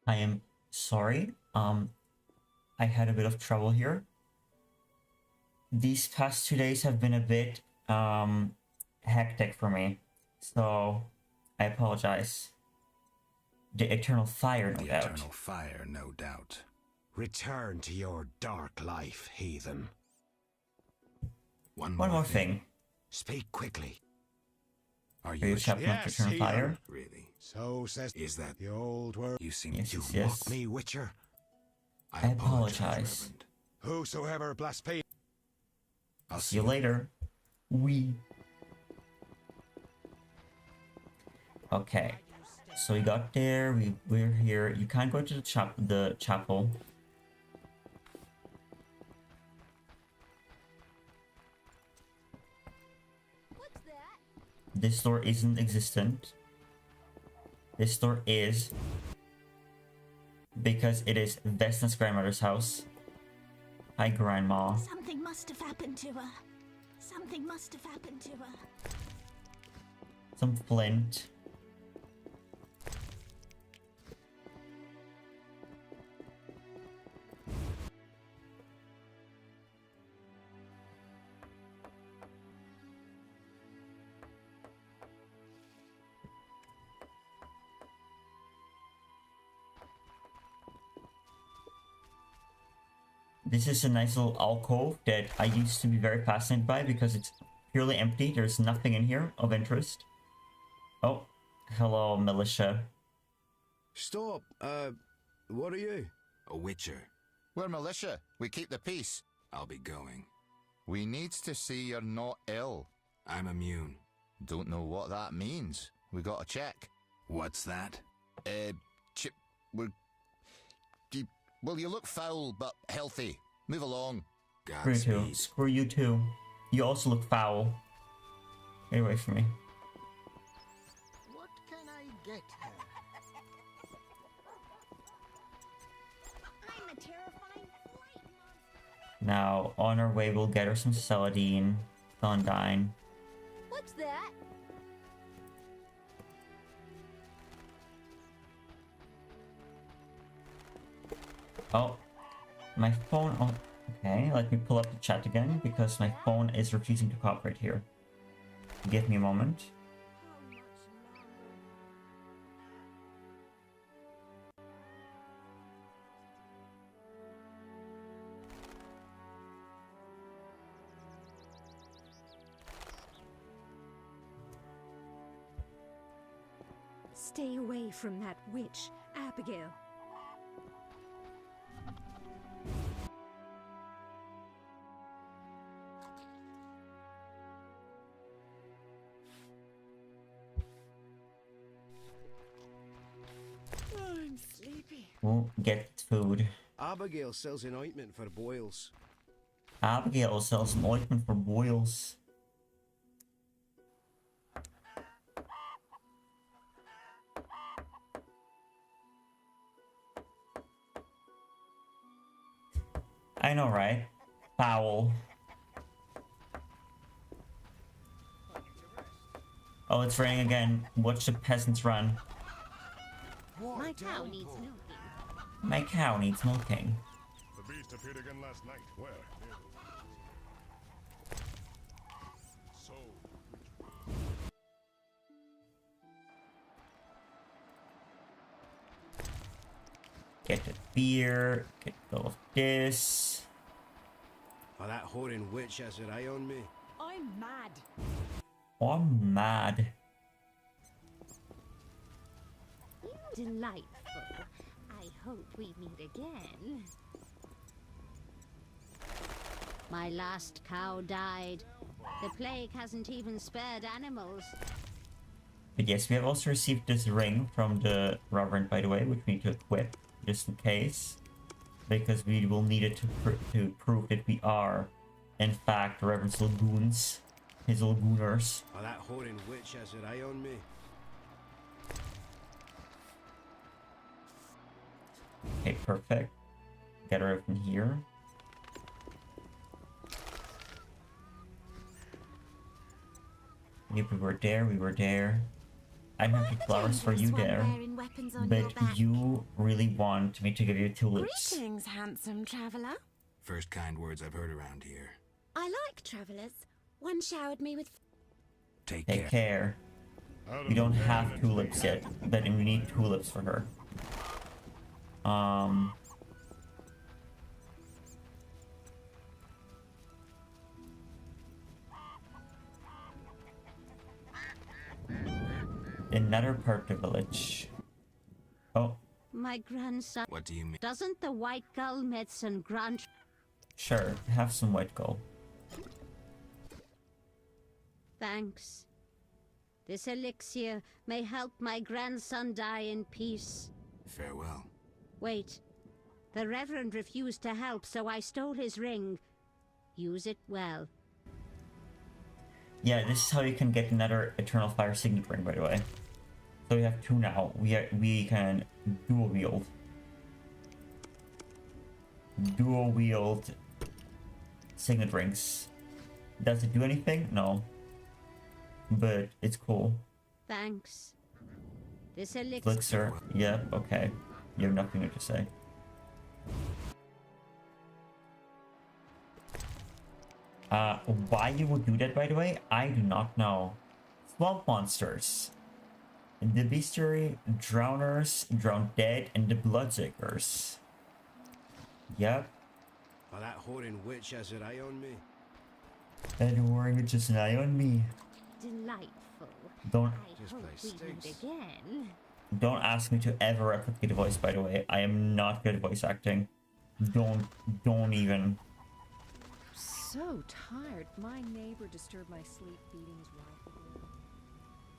S1: I am sorry. I had a bit of trouble here. These past 2 days have been a bit hectic for me, so I apologize. The eternal fire, no doubt.
S6: The eternal fire, no doubt.
S5: Return to your dark life, heathen.
S1: One more thing.
S5: Speak quickly.
S6: Are
S1: you a chaplain of eternal fire?
S6: Really?
S5: So says...
S6: Is that
S5: the old word?
S6: You seem
S1: Yes,
S6: to
S1: yes, yes.
S5: Mock me, Witcher.
S1: I apologize.
S6: Reverend.
S5: Whosoever blaspheme...
S6: I'll
S1: See you later. Okay. So we got there, we're here. You can't go to the chapel.
S2: What's that?
S1: This door isn't existent. This door is. Because it is Vesna's grandmother's house. Hi, Grandma.
S16: Something must have happened to her. Something must have happened to her.
S1: Some flint. This is a nice little alcove that I used to be very fascinated by because it's purely empty. There's nothing in here of interest. Oh, hello, militia.
S19: Stop. What are you?
S6: A witcher.
S22: We're militia. We keep the peace.
S6: I'll be going.
S22: We needs to see you're not ill.
S6: I'm immune.
S22: Don't know what that means. We got to check.
S6: What's that?
S22: Well, you look foul, but healthy. Move along.
S1: Screw you too. Screw you too. You also look foul. Get away from me.
S23: What can I get her?
S2: I'm a terrifying flight monster.
S1: Now, on our way, we'll get her some Celadine, Thundine.
S2: What's that?
S1: Oh, my phone. Oh, okay, let me pull up the chat again because my phone is refusing to cooperate here. Give me a moment.
S7: Stay away from that witch, Abigail. I'm sleepy.
S1: We'll get food.
S19: Abigail sells an ointment for boils.
S1: Abigail sells an ointment for boils. I know, right? Foul. Oh, it's raining again. Watch the peasants run.
S2: My cow needs milking.
S1: My cow needs milking.
S24: The beast appeared again last night. Where? So.
S1: Get the beer. Get all of this.
S19: Oh, that whoring witch has her eye on me.
S7: I'm mad.
S1: Oh, I'm mad.
S2: Delightful. I hope we meet again.
S3: My last cow died. The plague hasn't even spared animals.
S1: But yes, we have also received this ring from the Reverend, by the way, which we need to equip, just in case. Because we will need it to prove that we are, in fact, the Reverend's Lagoons. His Lagooners.
S19: Oh, that whoring witch has her eye on me.
S1: Okay, perfect. Get her from here. Yep, we were there, we were there. I don't have any flowers for you there, but you really want me to give you tulips.
S4: Greetings, handsome traveller.
S6: First kind words I've heard around here.
S4: I like travellers. One showered me with...
S6: Take
S1: care. You don't have tulips yet, but you need tulips for her. Another part of the village. Oh.
S3: My grandson.
S6: What do you mean?
S3: Doesn't the white gull medicine grant?
S1: Sure, have some white gold.
S3: Thanks. This elixir may help my grandson die in peace.
S6: Farewell.
S3: Wait. The Reverend refused to help, so I stole his ring. Use it well.
S1: Yeah, this is how you can get another Eternal Fire Signet Ring, by the way. So we have two now. We can dual wield. Dual wield Signet Rings. Does it do anything? No. But it's cool.
S3: Thanks. This
S1: elixir. Yep, okay. You have nothing to say. Why you would do that, by the way, I do not know. Swamp monsters. The bestiary, drowners, drowned dead, and the bloodsuckers. Yep.
S19: Oh, that whoring witch has her eye on me.
S1: And whoring witch has an eye on me.
S3: Delightful.
S1: Don't
S3: Again.
S1: Don't ask me to ever replicate a voice, by the way. I am not good at voice acting. Don't even.
S10: So tired. My neighbor disturbed my sleep, beating his wife.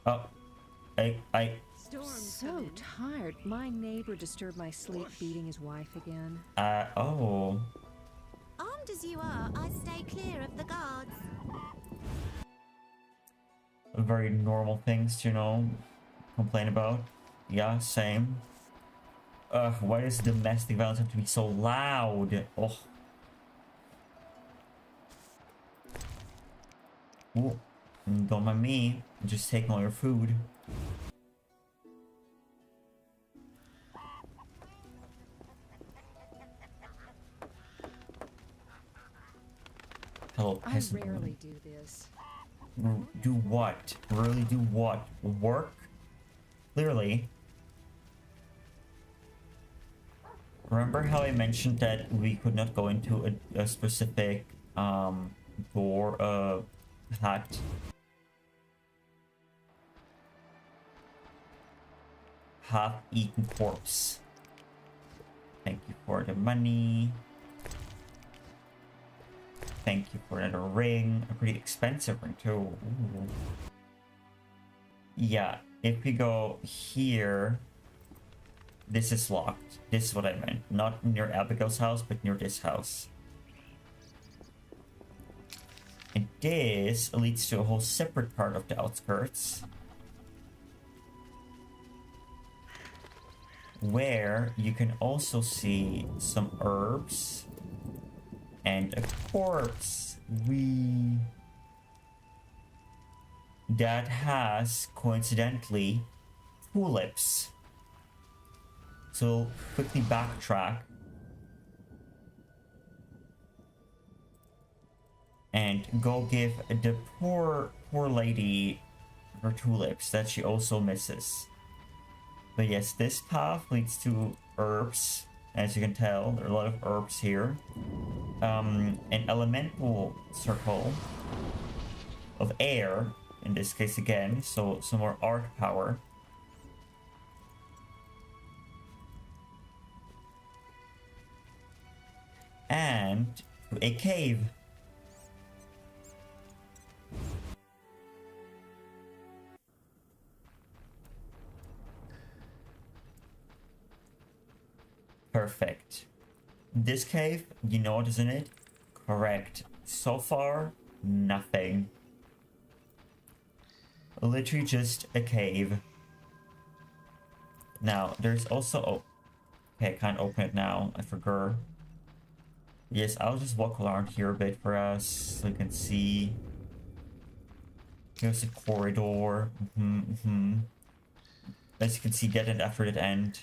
S1: Oh.
S10: So tired. My neighbor disturbed my sleep, beating his wife again.
S1: Oh.
S16: Armed as you are, I stay clear of the guards.
S1: Very normal things to, complain about. Yeah, same. Why does domestic violence have to be so loud? Oh. Ooh. Don't mind me. I'm just taking all your food. Hello, peasant.
S10: I rarely do this.
S1: Do what? Really do what? Work? Clearly. Remember how I mentioned that we could not go into a specific door hut? Half-eaten corpse. Thank you for the money. Thank you for another ring. A pretty expensive ring too. Ooh. Yeah, if we go here, this is locked. This is what I meant. Not near Abigail's house, but near this house. And this leads to a whole separate part of the outskirts, where you can also see some herbs and a corpse that has, coincidentally, tulips. So quickly backtrack and go give the poor lady her tulips that she also misses. But yes, this path leads to herbs. As you can tell, there are a lot of herbs here. An elemental circle of air, in this case again, so some more arc power. And a cave. Perfect. This cave, you know what is in it? Correct. So far, nothing. Literally just a cave. Now, there's also... Oh, okay, I can't open it now. I forgot. Yes, I'll just walk around here a bit for us so you can see. Here's a corridor. As you can see, dead end after it end.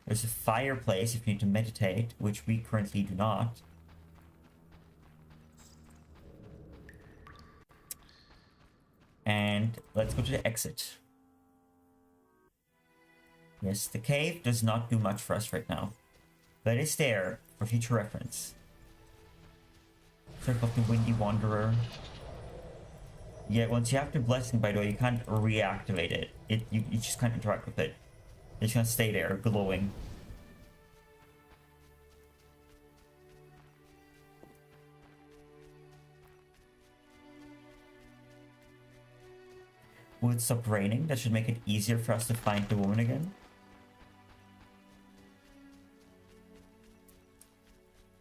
S1: There's a fireplace if you need to meditate, which we currently do not. And let's go to the exit. Yes, the cave does not do much for us right now, but it's there for future reference. Circle of the Windy Wanderer. Yeah, once you have the blessing, by the way, you can't reactivate it. You just can't interact with it. It's gonna stay there, glowing. Will it stop raining? That should make it easier for us to find the woman again.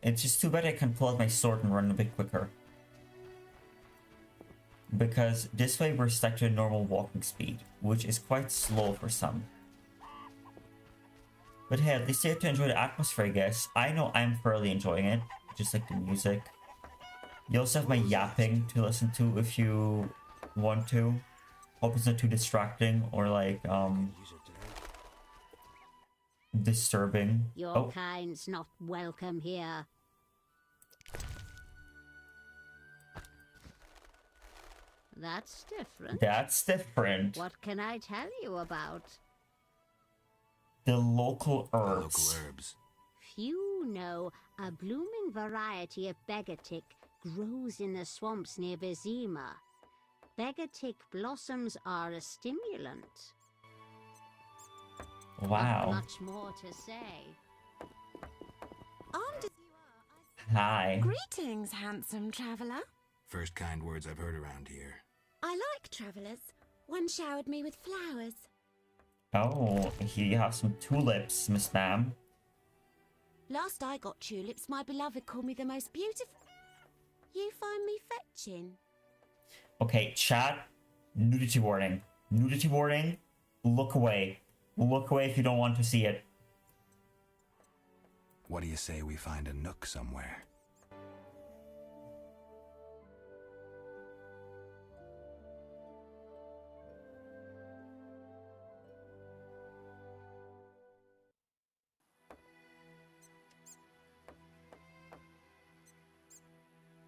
S1: It's just too bad I can pull out my sword and run a bit quicker. Because this way we're stuck to a normal walking speed, which is quite slow for some. But hey, at least you have to enjoy the atmosphere, I guess. I know I'm thoroughly enjoying it, just like the music. You also have my yapping to listen to if you want to. Hope it's not too distracting or like, disturbing.
S3: Your kind's not welcome here. That's different.
S1: That's different.
S3: What can I tell you about?
S1: The local herbs.
S3: Few know a blooming variety of begatic grows in the swamps near Vizima. Begatic blossoms are a stimulant.
S1: Wow.
S3: Not much more to say.
S4: Armed as you are,
S1: Hi.
S4: Greetings, handsome traveller.
S6: First kind words I've heard around here.
S4: I like travellers. One showered me with flowers.
S1: Oh, here you have some tulips, Miss Ma'am.
S4: Last I got tulips, my beloved called me the most beautiful. You find me fetching?
S1: Okay, chat. Nudity warning. Nudity warning. Look away. Look away if you don't want to see it.
S6: What do you say we find a nook somewhere?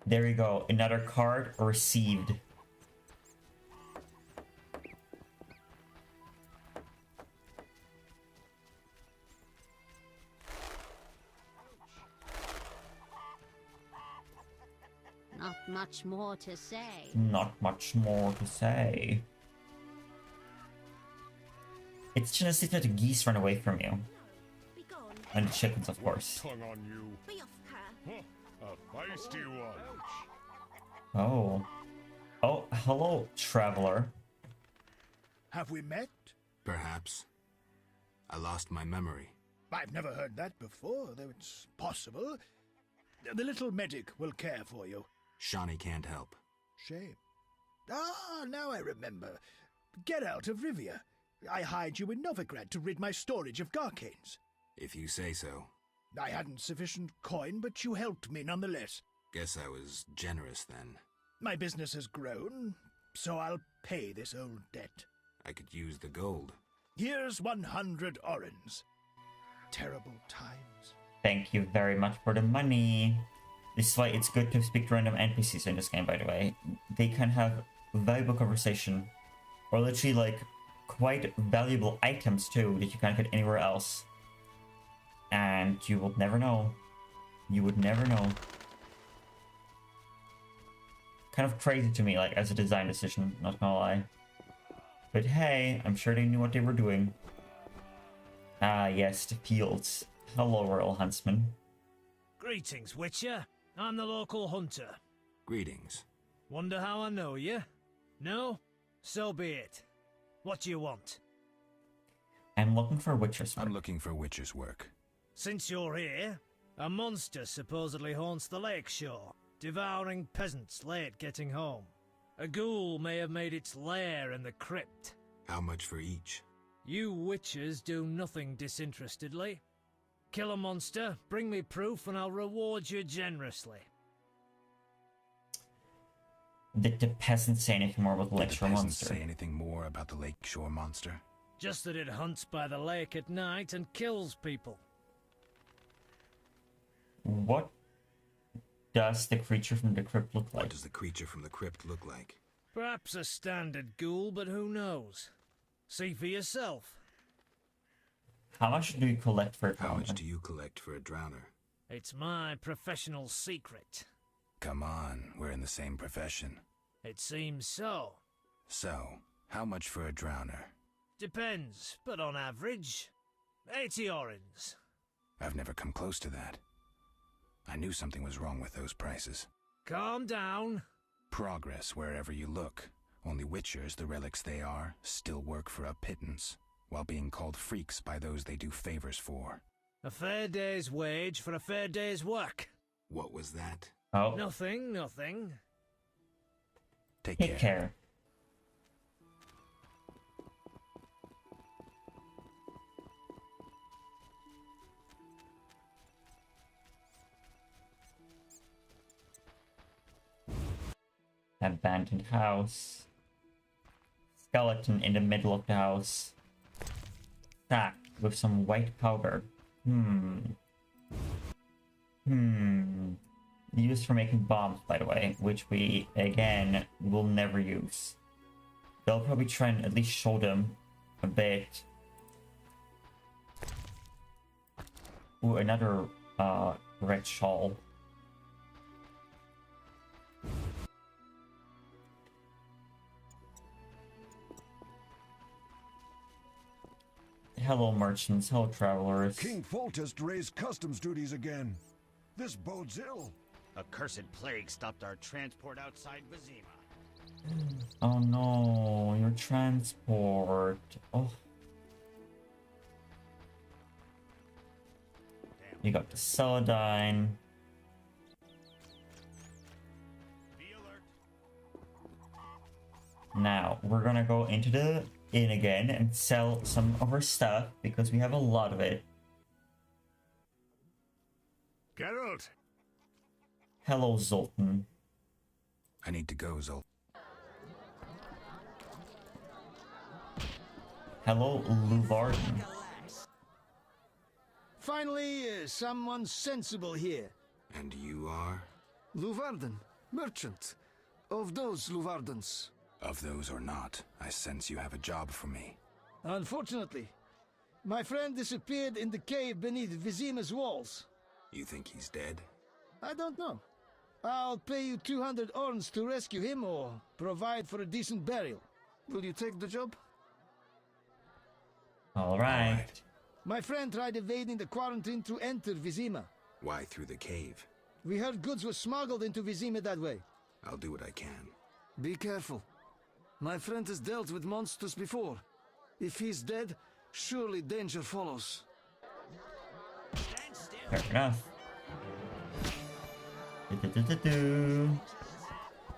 S1: There we go. Another card received.
S3: Not much more to say.
S1: Not much more to say. It's just that the geese run away from you. And the chickens, of course.
S24: Tongue on you.
S4: Be off, her.
S24: A feisty one.
S1: Oh. Oh, hello, traveler.
S17: Have we met?
S6: Perhaps. I lost my memory.
S17: I've never heard that before, though it's possible. The little medic will care for you.
S6: Shawnee can't help.
S17: Shame. Ah, now I remember. Geralt of Rivia. I hired you in Novigrad to rid my storage of Garcanes.
S6: If you say so.
S17: I hadn't sufficient coin, but you helped me nonetheless.
S6: Guess I was generous then.
S17: My business has grown, so I'll pay this old debt.
S6: I could use the gold.
S17: Here's 100 orens. Terrible times.
S1: Thank you very much for the money. This is why it's good to speak to random NPCs in this game, by the way. They can have valuable conversation. Or literally, like, quite valuable items, too, that you can't get anywhere else. And you will never know. You would never know. Kind of crazy to me, like, as a design decision, not gonna lie. But hey, I'm sure they knew what they were doing. Ah, yes, the fields. Hello, Royal Huntsman.
S15: Greetings, Witcher. I'm the local hunter.
S6: Greetings.
S15: Wonder how I know you? No? So be it. What do you want?
S1: I'm looking for Witcher's work.
S6: I'm looking for Witcher's work.
S15: Since you're here, a monster supposedly haunts the lakeshore, devouring peasants late getting home. A ghoul may have made its lair in the crypt.
S6: How much for each?
S15: You witchers do nothing disinterestedly. Kill a monster, bring me proof, and I'll reward you generously.
S1: Did the peasants say anything more about the
S6: Did the
S1: lakeshore
S6: peasants
S1: monster?
S6: say anything more about the lakeshore monster?
S15: Just that it hunts by the lake at night and kills people.
S1: What does the creature from the crypt look like?
S6: What does the creature from the crypt look like?
S15: Perhaps a standard ghoul, but who knows? See for yourself.
S1: How much do you collect for a
S6: How much
S1: drowner?
S6: do you collect for a drowner?
S15: It's my professional secret.
S6: Come on, we're in the same profession.
S15: It seems so.
S6: So, how much for a drowner?
S15: Depends, but on average, 80 orens.
S6: I've never come close to that. I knew something was wrong with those prices.
S15: Calm down.
S6: Progress wherever you look. Only witchers, the relics they are, still work for a pittance, while being called freaks by those they do favors for.
S15: A fair day's wage for a fair day's work.
S6: What was that?
S1: Oh.
S15: Nothing, nothing.
S6: Take
S1: care. Abandoned house. Skeleton in the middle of the house. Sack with some white powder. Used for making bombs, by the way, which we, again, will never use. They'll probably try and at least show them a bit. Ooh, another red shawl. Hello merchants, hello travelers.
S13: King Foltest raised customs duties again. This bodes ill.
S11: A cursed plague stopped our transport outside Vizima.
S1: Oh no, your transport. Oh. You got the Celadine. Now, we're gonna go into the inn again and sell some of our stuff because we have a lot of it.
S24: Geralt!
S1: Hello, Zoltan.
S6: I need to go, Zoltan.
S1: Hello, Luvarden.
S17: Finally, someone sensible here.
S6: And you are?
S18: Luvarden, merchant. Of those Luvardens.
S6: Of those or not, I sense you have a job for me.
S18: Unfortunately, my friend disappeared in the cave beneath Vizima's walls.
S6: You think he's dead?
S18: I don't know. I'll pay you 200 orns to rescue him or provide for a decent burial. Will you take the job?
S1: All right.
S18: My friend tried evading the quarantine to enter Vizima.
S6: Why through the cave?
S18: We heard goods were smuggled into Vizima that way.
S6: I'll do what I can.
S18: Be careful. My friend has dealt with monsters before. If he's dead, surely danger follows.
S1: Fair enough. Do-do-do-do-do.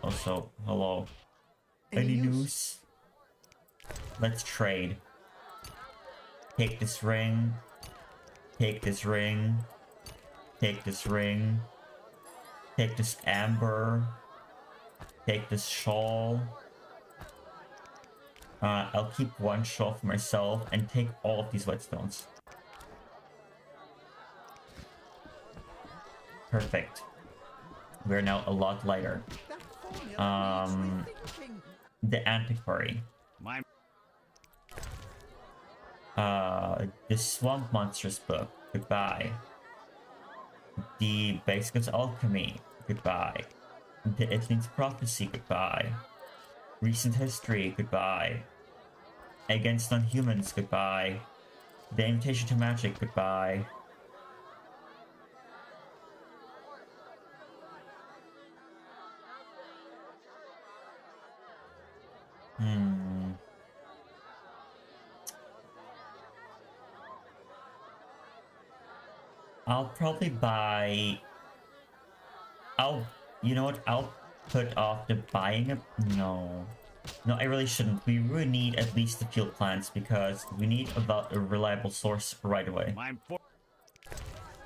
S1: Also, hello. Any news? Let's trade. Take this ring. Take this ring. Take this ring. Take this amber. Take this shawl. I'll keep one shawl for myself and take all of these whetstones. Perfect. We're now a lot lighter. The antiquary. The Swamp Monsters book. Goodbye. The Basics Alchemy. Goodbye. The Ithling's Prophecy. Goodbye. Recent History. Goodbye. Against Non-Humans. Goodbye. The Invitation to Magic. Goodbye. I'll probably buy... you know what? I'll put off the buying of... No, I really shouldn't. We really need at least the field plants because we need a reliable source right away.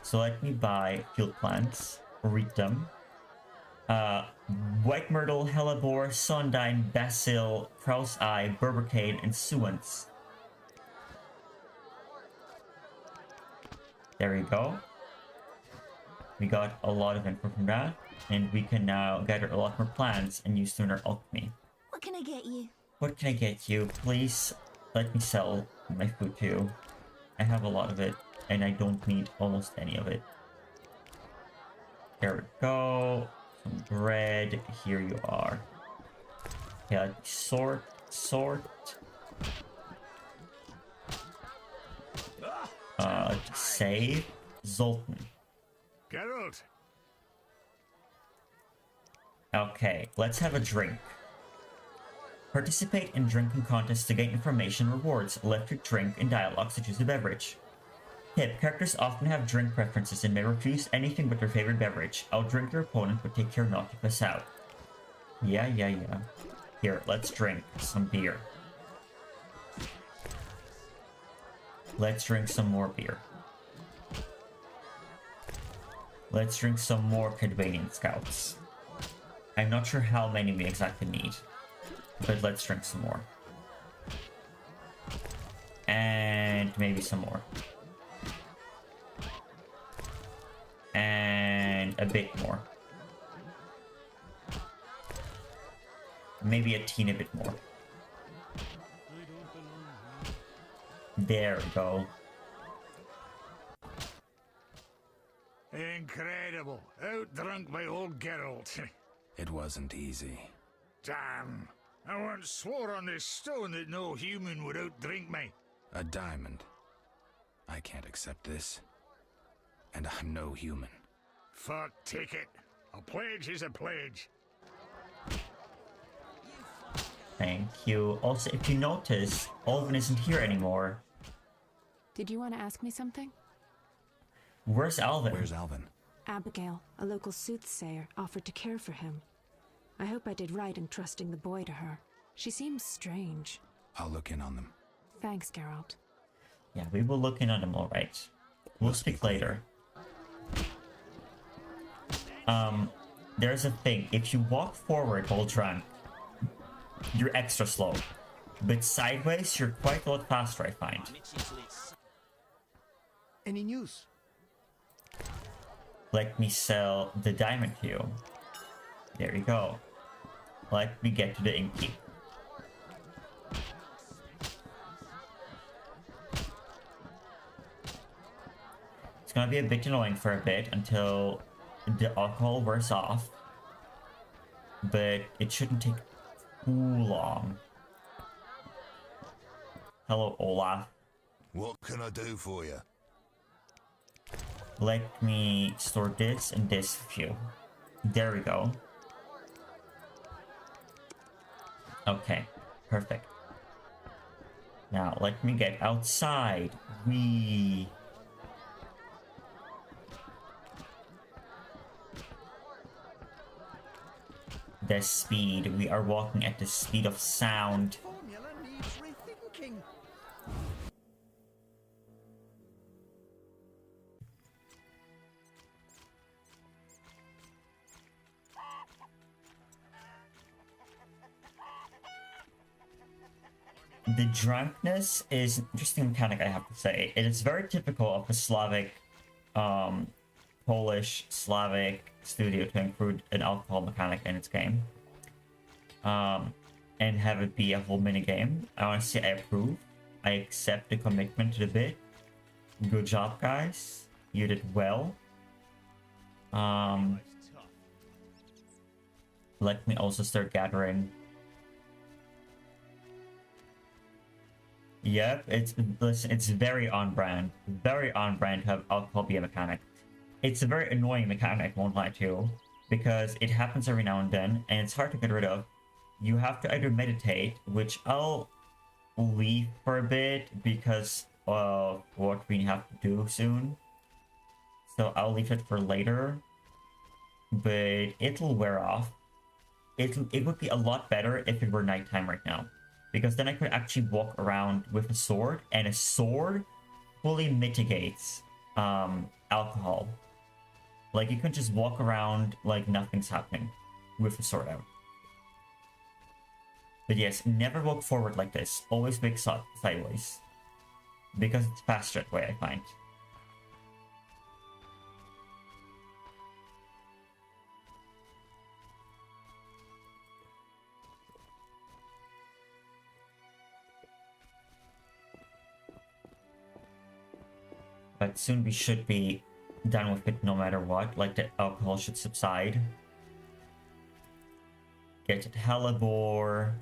S1: So let me buy field plants, read them, White Myrtle, Hellebore, Sondine, Basil, Krause Eye, Berbercane, and Suance. There we go. We got a lot of info from that, and we can now gather a lot more plants and use Lunar Alchemy.
S16: What can I get you?
S1: What can I get you? Please let me sell my food too. I have a lot of it, and I don't need almost any of it. There we go. Some bread. Here you are. Yeah, sort. Save. Zoltan.
S24: Geralt.
S1: Okay, let's have a drink. Participate in drinking contests to gain information, rewards, electric drink, and dialogues to choose a beverage. Tip, characters often have drink preferences and may refuse anything but their favorite beverage. Outdrink your opponent, but take care not to pass out. Yeah. Here, let's drink some beer. Let's drink some more beer. Let's drink some more Cadwanian Scouts. I'm not sure how many we exactly need, but let's drink some more. And maybe some more. And a bit more. Maybe a teeny bit more. There we go.
S24: Incredible. Outdrunk by old Geralt.
S6: It wasn't easy.
S24: Damn. I once swore on this stone that no human would outdrink me.
S6: A diamond. I can't accept this. And I'm no human.
S24: Fuck, take it. A pledge is a pledge.
S1: Thank you. Also, if you notice, Alvin isn't here anymore.
S8: Did you want to ask me something?
S1: Where's Alvin?
S6: Where's Alvin?
S8: Abigail, a local soothsayer, offered to care for him. I hope I did right in trusting the boy to her. She seems strange.
S6: I'll look in on them.
S8: Thanks, Geralt.
S1: Yeah, we will look in on him, alright. We'll speak later. There's a thing. If you walk forward while drunk, you're extra slow. But sideways, you're quite a lot faster, I find.
S23: Any news?
S1: Let me sell the diamond to you. There you go. Let me get to the Inky. It's gonna be a bit annoying for a bit until the alcohol wears off. But it shouldn't take too long. Hello, Olaf.
S22: What can I do for you?
S1: Let me store this and this with you. There we go. Okay, perfect. Now let me get outside. Wee. The speed. We are walking at the speed of sound.
S23: Formula needs rethinking.
S1: The drunkenness is an interesting mechanic, I have to say. It is very typical of a Slavic, Polish, Slavic studio to include an alcohol mechanic in its game. And have it be a whole minigame. I honestly, I approve. I accept the commitment to the bit. Good job, guys. You did well. Let me also start gathering. Yep, it's very on brand. Very on brand to have alcohol be a mechanic. It's a very annoying mechanic, won't lie to you, because it happens every now and then, and it's hard to get rid of. You have to either meditate, which I'll leave for a bit because of what we have to do soon. So I'll leave it for later, but it'll wear off. It would be a lot better if it were nighttime right now, because then I could actually walk around with a sword, and a sword fully mitigates alcohol. Like, you can just walk around like nothing's happening with the sword out. But yes, never walk forward like this. Always walk sideways. Because it's faster that way, I find. But soon we should be done with it no matter what. Like, the alcohol should subside. Get it hellebore.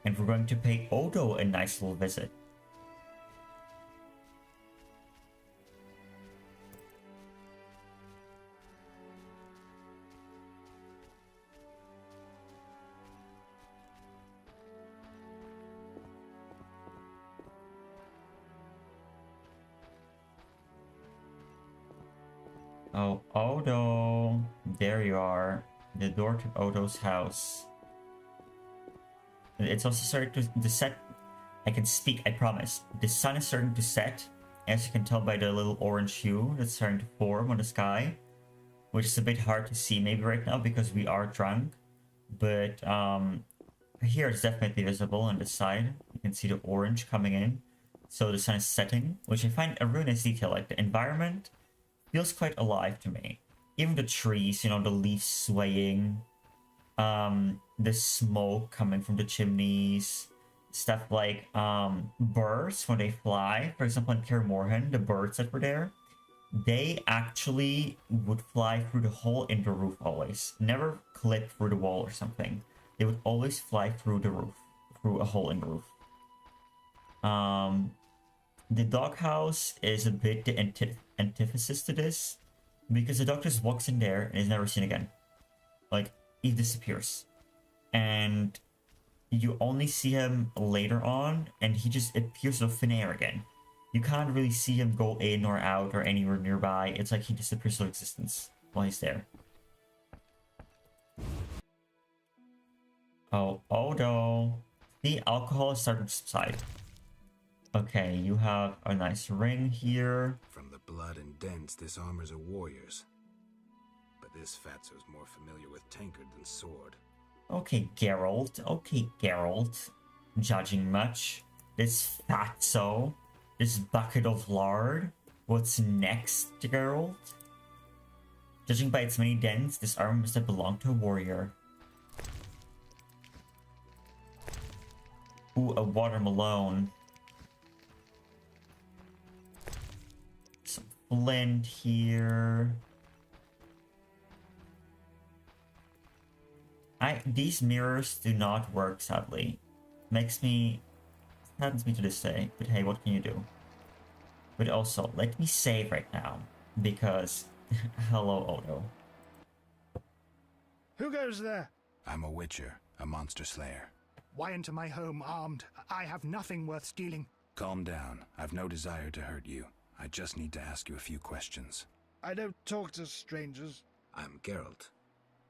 S1: And we're going to pay Odo a nice little visit. Oh, Odo. There you are. The door to Odo's house. It's also starting to set. I can speak, I promise. The sun is starting to set, as you can tell by the little orange hue that's starting to form on the sky. Which is a bit hard to see maybe right now because we are drunk. But here it's definitely visible on this side. You can see the orange coming in. So the sun is setting, which I find a really nice detail. Like, the environment feels quite alive to me. Even the trees, you know, the leaves swaying. The smoke coming from the chimneys. Stuff like birds when they fly. For example, in Kaer Morhen, the birds that were there, they actually would fly through the hole in the roof always. Never clip through the wall or something. They would always fly through the roof. Through a hole in the roof. The doghouse is a bit the antithesis to this. Because the dog just walks in there and is never seen again. Like, he disappears. And you only see him later on, and he just appears out of thin air again. You can't really see him go in or out or anywhere nearby. It's like he disappears from existence while he's there. Oh, Odo. The alcohol is starting to subside. Okay, you have a nice ring here.
S6: From the blood and dents, this armor's a warrior's. But this fatso's more familiar with tankard than sword.
S1: Okay, Geralt. Okay, Geralt. Judging much. This fatso. This bucket of lard. What's next, Geralt? Judging by its many dents, this armor must have belonged to a warrior. Ooh, a watermelon. Some flint here. These mirrors do not work, sadly. Saddens me to this day, but hey, what can you do? But also, let me save right now, because hello, Odo.
S17: Who goes there?
S6: I'm a witcher, a monster slayer.
S17: Why into my home armed? I have nothing worth stealing.
S6: Calm down. I've no desire to hurt you. I just need to ask you a few questions.
S17: I don't talk to strangers.
S6: I'm Geralt.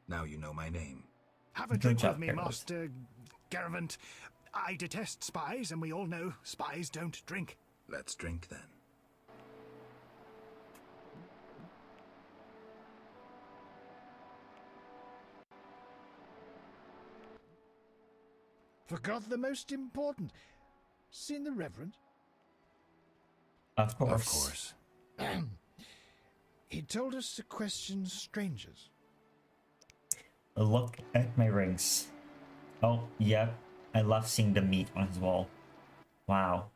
S6: Now you know my name.
S17: Have a drink with me, Master Garavant. I detest spies, and we all know spies don't drink.
S6: Let's drink then.
S17: Forgot the most important. Seen the Reverend?
S1: Of course.
S6: Of course.
S17: He told us to question strangers.
S1: Look at my rings. Oh, yep. I love seeing the meat on his wall. Wow.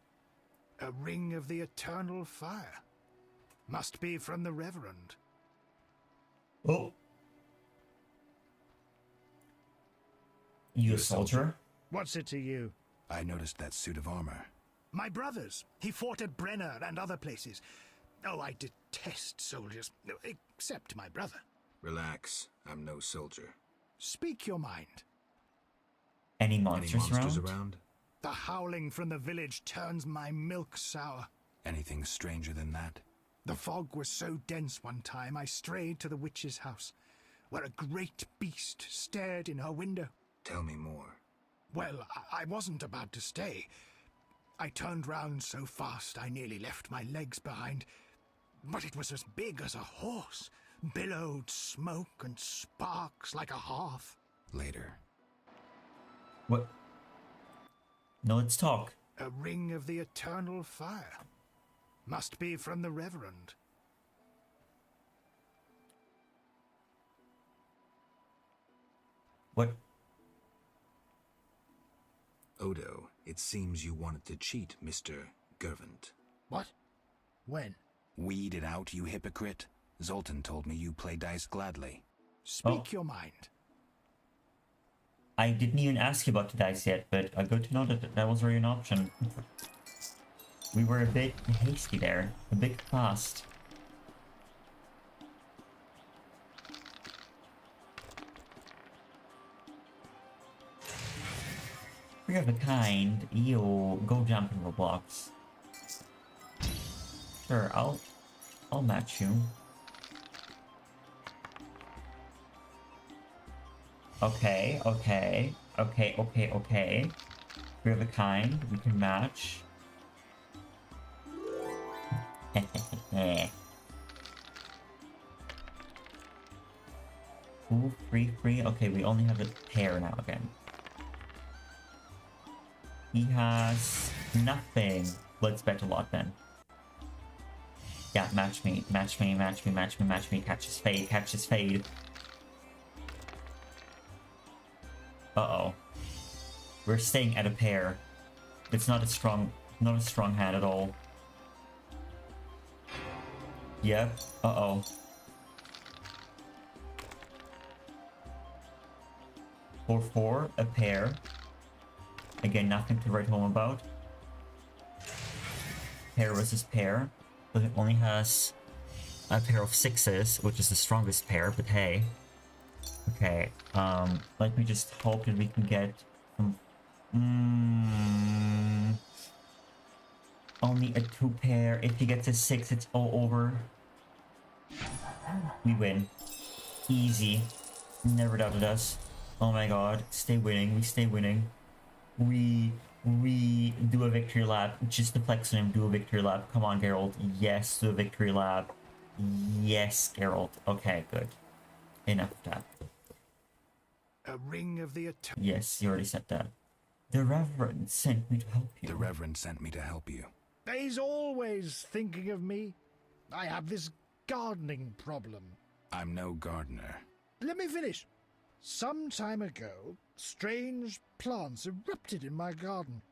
S17: A ring of the eternal fire. Must be from the Reverend.
S1: Oh. You a soldier?
S17: What's it to you?
S6: I noticed that suit of armor.
S17: My brother's. He fought at Brenner and other places. Oh, I detest soldiers. Except my brother.
S6: Relax. I'm no soldier.
S17: Speak your mind.
S1: Any monsters
S6: around?
S17: The howling from the village turns my milk sour.
S6: Anything stranger than that?
S17: The fog was so dense one time I strayed to the witch's house, where a great beast stared in her window.
S6: Tell me more.
S17: Well, I wasn't about to stay. I turned round so fast I nearly left my legs behind. but it was as big as a horse, billowed smoke and sparks like a hearth.
S6: Later.
S1: What? No, let's talk.
S17: A ring of the eternal fire. Must be from the Reverend.
S1: What?
S6: Odo, it seems you wanted to cheat Mr. Gervant.
S17: What? When?
S6: Weed it out, you hypocrite. Zoltan told me you play dice gladly.
S17: Speak your mind.
S1: I didn't even ask you about the dice yet, but good to know that that was already an option. We were a bit hasty there, a bit fast. Free of a kind, ew, go jump in Roblox. Sure, I'll match you. Okay. Free of a kind, we can match. Ooh, free. Okay, we only have a pair now again. He has nothing. Let's bet a lot then. Yeah, match me. Catch his fade. Uh-oh. We're staying at a pair. It's not a strong hand at all. Yep. Uh-oh. 4-4, a pair. Again, nothing to write home about. Pair versus pair. But it only has a pair of sixes, which is the strongest pair, but hey. Okay, let me just hope that we can get some... only a 2 pair. If he gets a 6, it's all over. We win. Easy. Never doubted us. Oh my god. Stay winning. We stay winning. We do a victory lap. Just to flex on him, do a victory lap. Come on, Geralt. Yes, do a victory lap. Yes, Geralt. Okay, good. Enough of that.
S17: A ring of the eternal...
S1: Yes, you already said that. The Reverend sent me to help you.
S6: The Reverend sent me to help you.
S17: He's always thinking of me. I have this gardening problem.
S6: I'm no gardener.
S17: Let me finish. Some time ago, strange plants erupted in my garden.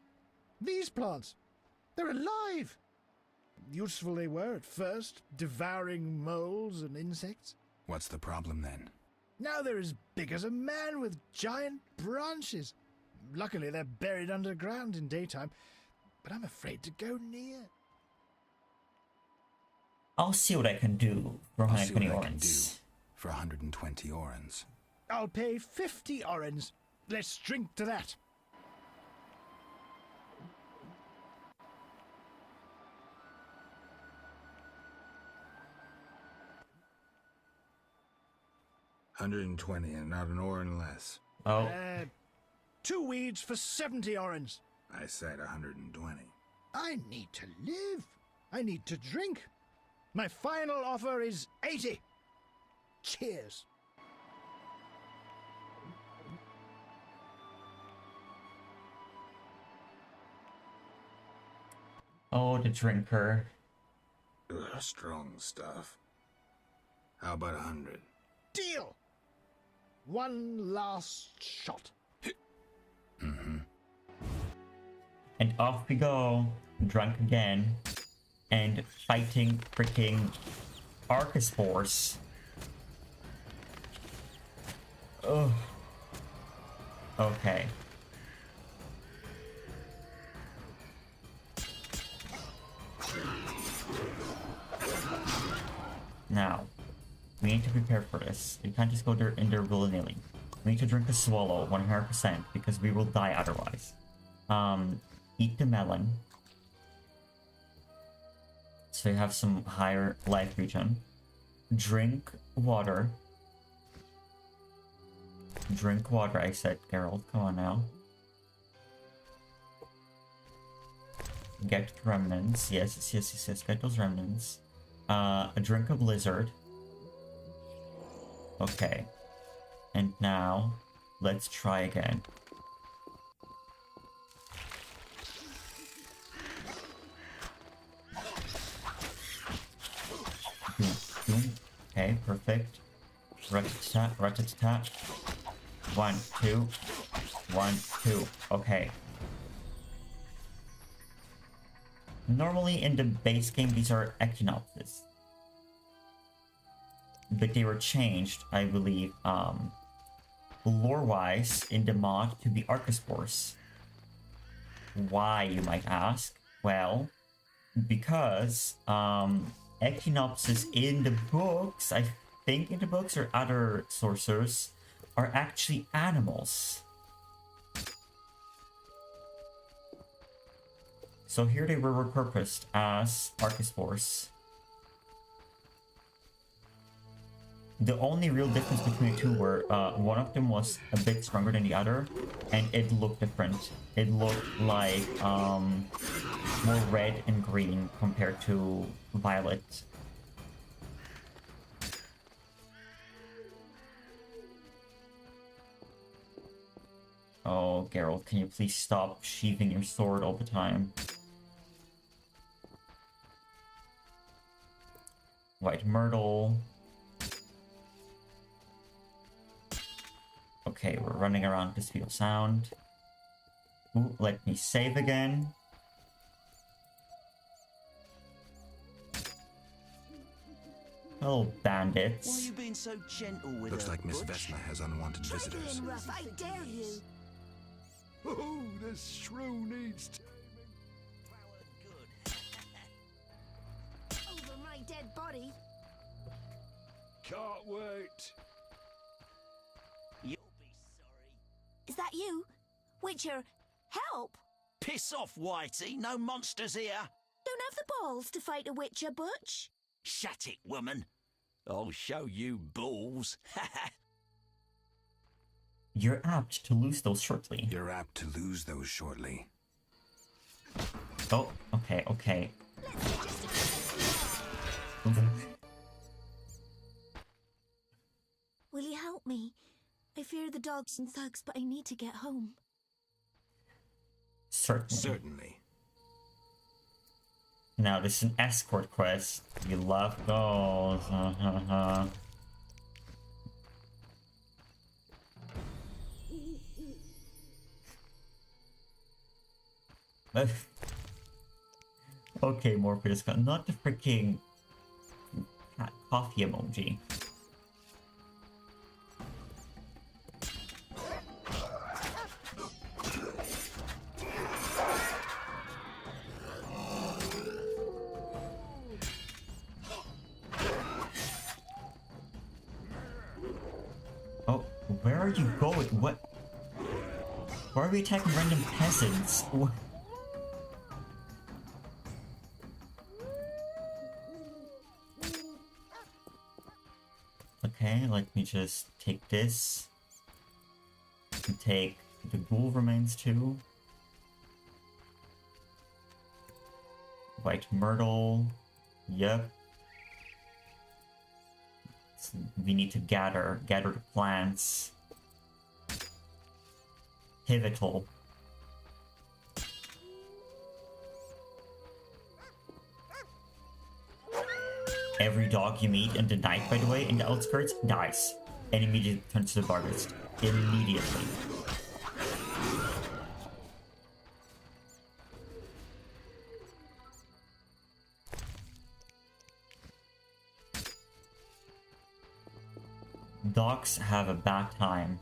S17: These plants, they're alive. Useful they were at first, devouring moles and insects.
S6: What's the problem then?
S17: Now they're as big as a man with giant branches. Luckily, they're buried underground in daytime, but I'm afraid to go near.
S1: I'll see what I can do for 120 orens.
S6: For 120 orens.
S17: I'll pay 50 orens. Let's drink to that.
S6: $120 and not an oren less.
S1: Oh.
S17: 2 weeds for 70 orens.
S6: I said 120.
S17: I need to live. I need to drink. My final offer is 80. Cheers.
S1: Oh, the drinker.
S6: Ugh, strong stuff. How about 100?
S17: Deal. One last shot.
S1: And off we go, drunk again, and fighting freaking Archosaurs. Ugh. Okay. Now, we need to prepare for this. We can't just go there in there willy-nilly. We need to drink a swallow 100% because we will die otherwise. Eat the melon. So you have some higher life regen. Drink water. Drink water, I said, Geralt. Come on now. Get remnants. Yes. Get those remnants. a drink of blizzard. Okay. And now, let's try again. Boom, boom. Okay, perfect. Rat-a-tat, rat-a-tat. 1, 2. 1, 2. Okay. Normally in the base game, these are Echinopsis. But they were changed, I believe, lore-wise in the mod to be Archospores. Why, you might ask? Well, because Echinopsis in the books, I think in the books or other sources, are actually animals. So here they were repurposed as Archospores. The only real difference between the two were one of them was a bit stronger than the other, and it looked different. It looked like more red and green compared to violet. Oh, Geralt, can you please stop sheathing your sword all the time? White Myrtle. Okay, we're running around the speed of sound. Ooh, let me save again. Hello, bandits.
S9: Why are you being so gentle with
S6: Looks
S9: her,
S6: like Miss
S9: Butch?
S6: Vesna has unwanted visitors.
S16: Rough, I dare you.
S13: Oh, this shrew needs
S16: Over my dead body.
S13: Can't wait.
S9: You'll be sorry.
S16: Is that you? Witcher, help!
S9: Piss off, Whitey. No monsters here.
S16: Don't have the balls to fight a Witcher, Butch.
S9: Shut it, woman. I'll show you balls.
S1: You're apt to lose those shortly.
S6: You're apt to lose those shortly.
S1: Oh, okay, okay.
S16: Will you help me? I fear the dogs and thugs, but I need to get home.
S1: Certainly. Now, this is an escort quest. We love those. Okay, Morpheus, not the freaking coffee emoji. Oh, where are you going? What? Why are we attacking random peasants? What? Okay, let me just take this. And take the ghoul remains too. White Myrtle. Yep. So we need to gather the plants. Pivotal. Every dog you meet in the night, by the way, in the outskirts, dies. And immediately turns to the barbarist. Immediately. Dogs have a bad time.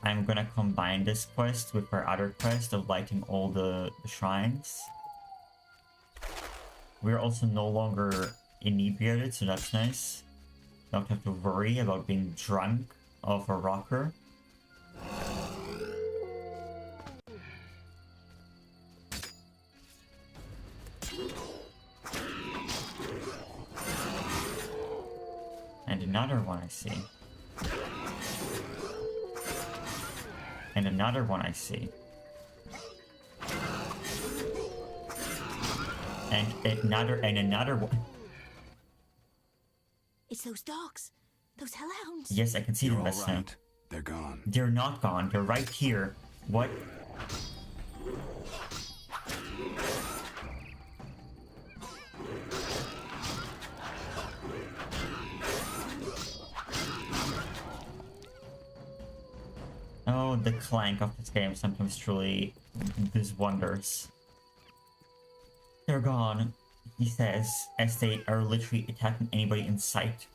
S1: I'm gonna combine this quest with our other quest of lighting all the shrines. We're also no longer inebriated, so that's nice. Don't have to worry about being drunk off a rocker. And another one I see. And another one I see. And another one.
S16: It's those dogs. Those hellhounds.
S1: Yes, I can see them this time.
S6: They're gone.
S1: They're not gone. They're right here. What? Oh, the clank of this game sometimes truly does wonders. They're gone, he says, as they are literally attacking anybody in sight.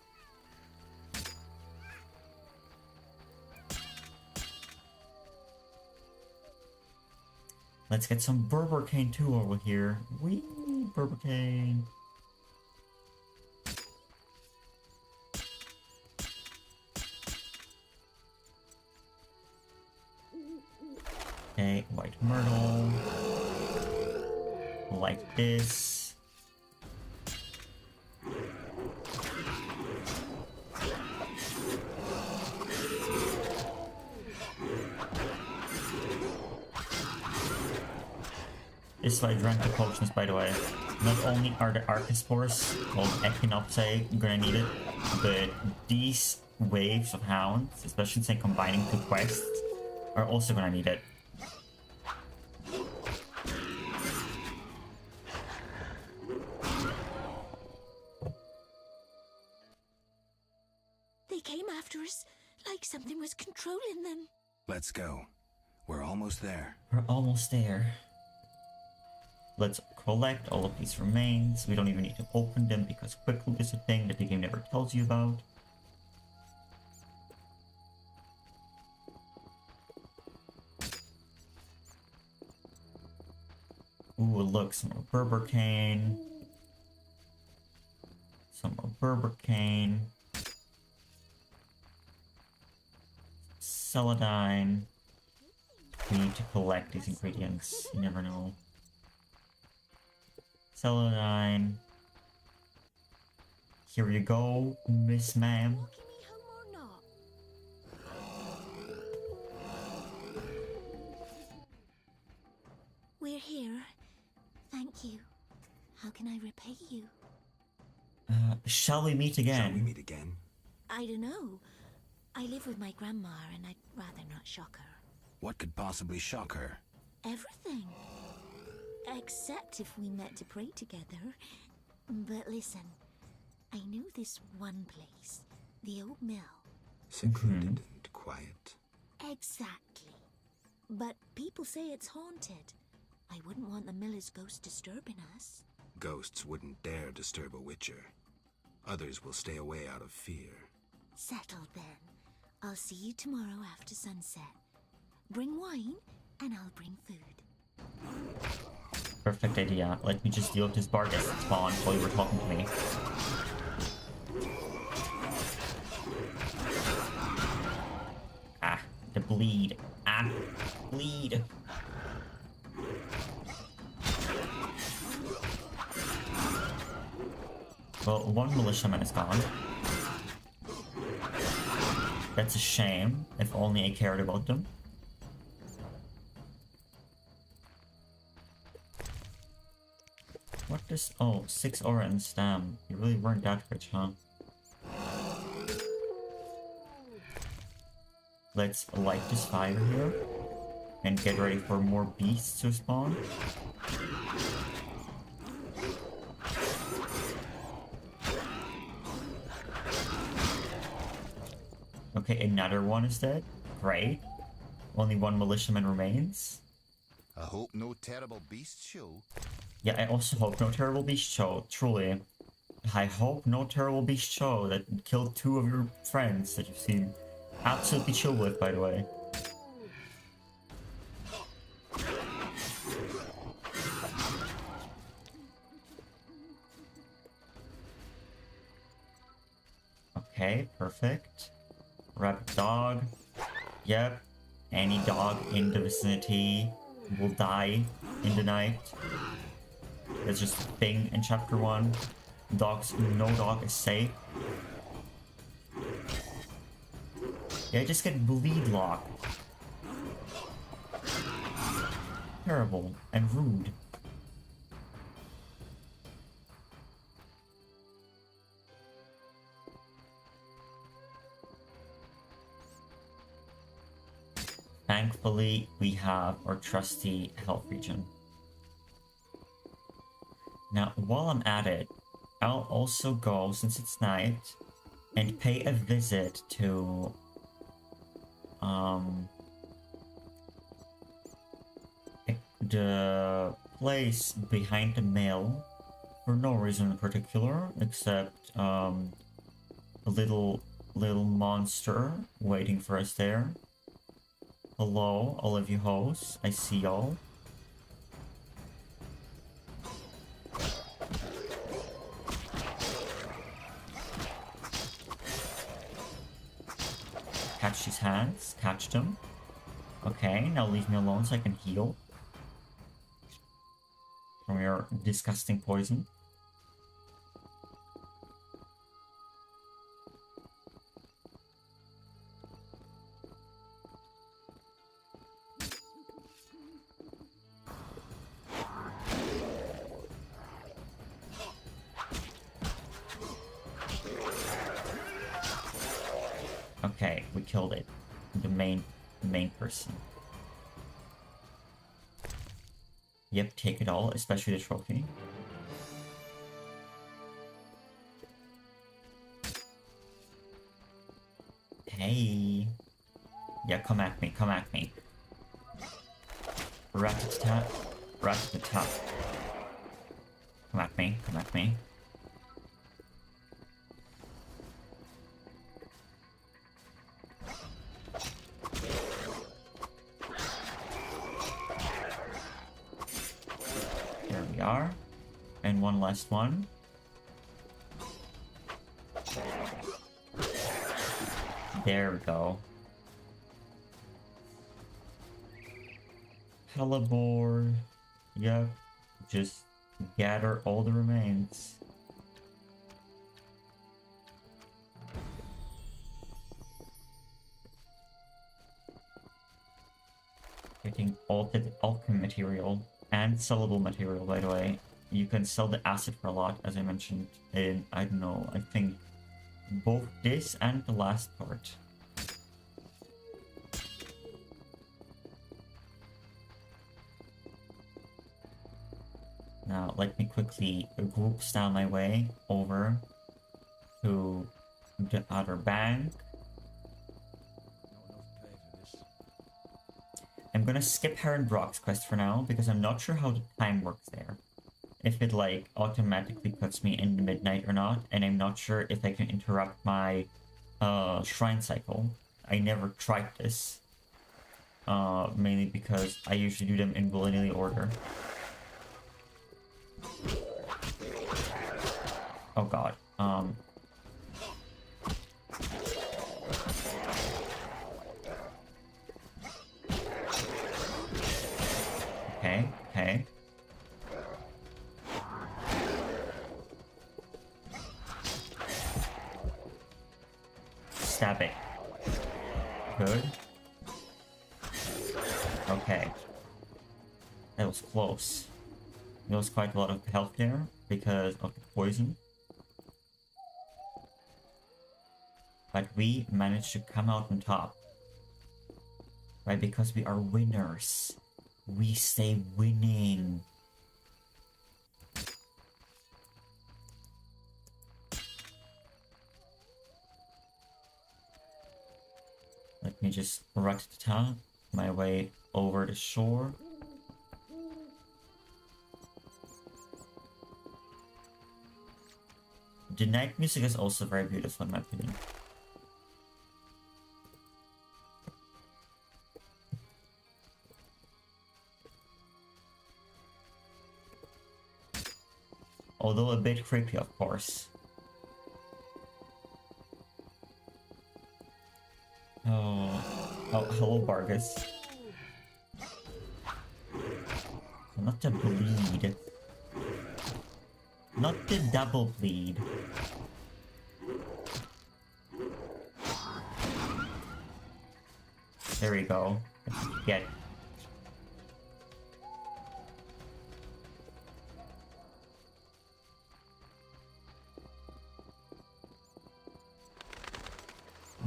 S1: Let's get some Berber cane too over here. Whee, Berber cane. Okay, white myrtle. Like this. This is why I drank the potions, by the way. Not only are the Archospores called Echinopsis gonna need it, but these waves of hounds, especially since combining two quests, are also gonna need it.
S16: They came after us like something was controlling them.
S6: Let's go. We're almost there.
S1: We're almost there. Let's collect all of these remains. We don't even need to open them because quick loot is a thing that the game never tells you about. Ooh, look, some more Berber cane. Some more Berber cane. Celadine. We need to collect these ingredients. You never know. Celadine. Here you go, Miss Ma'am.
S16: We're here. Thank you. How can I repay you?
S1: Shall we meet again?
S6: Shall we meet again?
S16: I don't know. I live with my grandma and I'd rather not shock her.
S6: What could possibly shock her?
S16: Everything. Except if we met to pray together. But listen, I know this one place, the old mill.
S6: Secluded and quiet.
S16: Exactly. But people say it's haunted. I wouldn't want the miller's ghost disturbing us.
S6: Ghosts wouldn't dare disturb a witcher. Others will stay away out of fear.
S16: Settled then. I'll see you tomorrow after sunset. Bring wine, and I'll bring food.
S1: Perfect idea. Let me just deal with this bar guest spawn while you were talking to me. Ah, the bleed. Ah, bleed. Well, one militiaman is gone. That's a shame. If only I cared about them. What does... Oh, 6 orange. Damn. You really weren't that rich, huh? Let's light this fire here. And get ready for more beasts to spawn. Okay, another one is dead. Great. Only one militiaman remains.
S22: I hope no terrible beasts show.
S1: Yeah, I also hope no terrible beast show, truly. I hope no terrible beast show that killed 2 of your friends that you seem absolutely chill with, by the way. Okay, perfect. Rabbit dog. Yep. Any dog in the vicinity will die in the night. That's just a thing in chapter 1. Dogs, no dog is safe. Yeah, just get bleed locked. Terrible and rude. thankfully we have our trusty health regen. Now, while I'm at it, I'll also go, since it's night, and pay a visit to the place behind the mill for no reason in particular, except a little monster waiting for us there. Hello, all of you hoes, I see y'all. Catch these hands, catch them. Okay, now leave me alone so I can heal from your disgusting poison. Okay, we killed it. The main person. Yep, take it all, especially the trophy. Hey. Yeah, come at me, come at me. Rat-a-tat, rat-a-tat. Come at me, come at me. There we are. And one last one. There we go. Helleboard. Yep. Just gather all the remains. Getting alchemy material and sellable material, by the way. You can sell the acid for a lot, as I mentioned in, I don't know, I think both this and the last part. Now, let me quickly group style my way over to the other bank. I'm gonna skip Heron Brock's quest for now, because I'm not sure how the time works there. If it, like, automatically puts me in the midnight or not, and I'm not sure if I can interrupt my shrine cycle. I never tried this. Mainly because I usually do them in willy-nilly order. Oh god. Okay, okay. Stab it. Good. Okay. That was close. There was quite a lot of health there because of the poison. But we managed to come out on top. Right, because we are winners. We stay winning. Let me just rat-a-tat my way over the shore. The night music is also very beautiful in my opinion. Although a bit creepy, of course. Oh, hello, Vargas. Not to bleed. Not the double bleed. There we go. Get.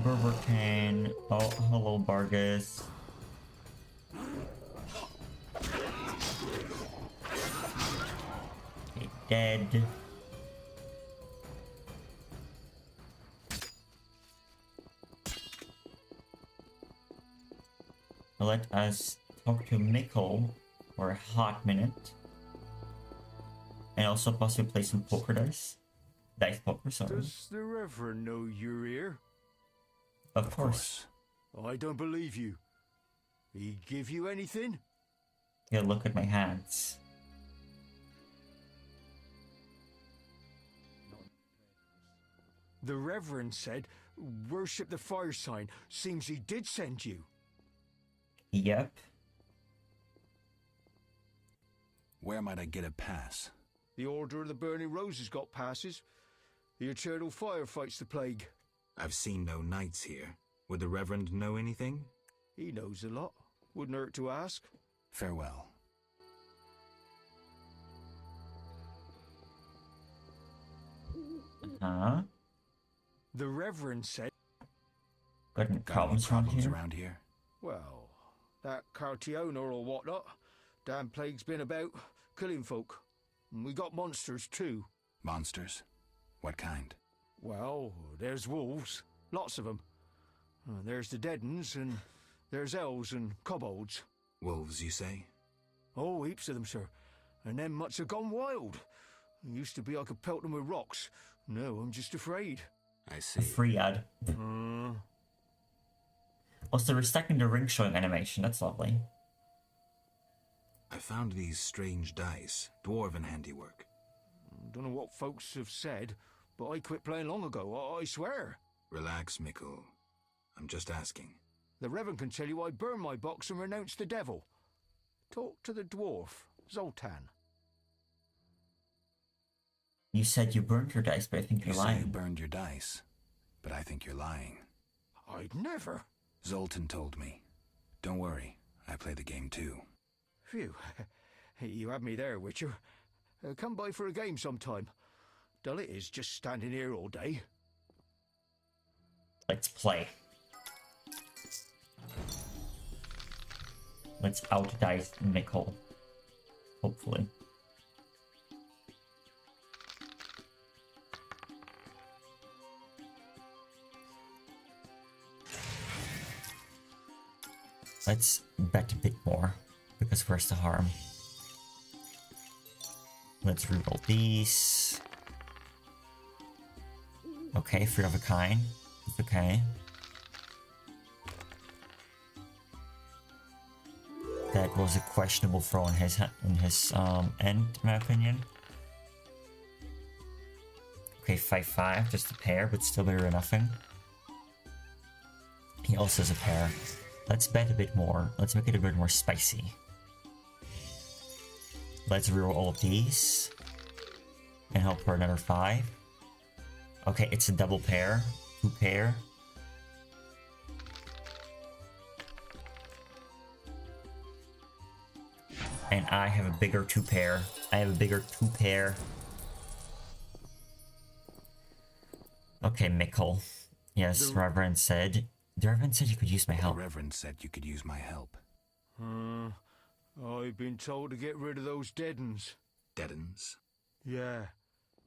S1: Berbercan. Oh, hello, Vargas. Dead. Let us talk to Mikkel for a hot minute. And also possibly play some poker dice. Dice poker, sorry.
S12: Does the Reverend know you're here?
S1: Of course.
S12: I don't believe you. He give you anything?
S1: Yeah, look at my hands.
S12: The Reverend said, worship the fire sign. Seems he did send you.
S1: Yep.
S6: Where might I get a pass?
S12: The Order of the Burning Roses got passes. The Eternal Fire fights the plague.
S6: I've seen no knights here. Would the Reverend know anything?
S12: He knows a lot. Wouldn't hurt to ask.
S6: Farewell.
S1: Huh?
S12: The Reverend said...
S1: Got any problems around
S6: here?
S12: Well, that Cartiona or whatnot. Damn plague's been about, killing folk. And we got monsters too.
S6: Monsters? What kind?
S12: Well, there's wolves. Lots of them. There's the dead uns, and there's elves and kobolds.
S6: Wolves, you say?
S12: Oh, heaps of them, sir. And them much have gone wild. It used to be I could pelt them with rocks. No, I'm just afraid.
S6: I see.
S1: Free ad. Also, we're stacking the ring showing animation. That's lovely.
S6: I found these strange dice. Dwarven handiwork.
S12: Don't know what folks have said, but I quit playing long ago, I swear.
S6: Relax, Mikkel. I'm just asking.
S12: The Reverend can tell you I burned my box and renounced the devil. Talk to the dwarf, Zoltan.
S1: You said you burned your dice, but I think you're lying.
S6: You burned your dice, but I think you're lying.
S12: I'd never.
S6: Zoltan told me. Don't worry, I play the game too.
S12: Phew. You had me there, Witcher. Come by for a game sometime. Dull it is just standing here all day.
S1: Let's play. Let's outdice Mikkel. Hopefully. Let's bet a bit more, because where's the harm? Let's reroll these. Okay, 3 of a kind. It's okay. That was a questionable throw in his end, in my opinion. Okay, 5-5, just a pair, but still better than nothing. He also has a pair. Let's bet a bit more. Let's make it a bit more spicy. Let's reroll all of these. And help for another 5. Okay, it's a double pair. 2 pair. And I have a bigger 2 pair. I have a bigger 2 pair. Okay, Mikkel. Yes, Reverend said. The Reverend said you could use my help.
S6: The Reverend said you could use my help.
S12: I've been told to get rid of those dead uns.
S6: Dead uns?
S12: Yeah.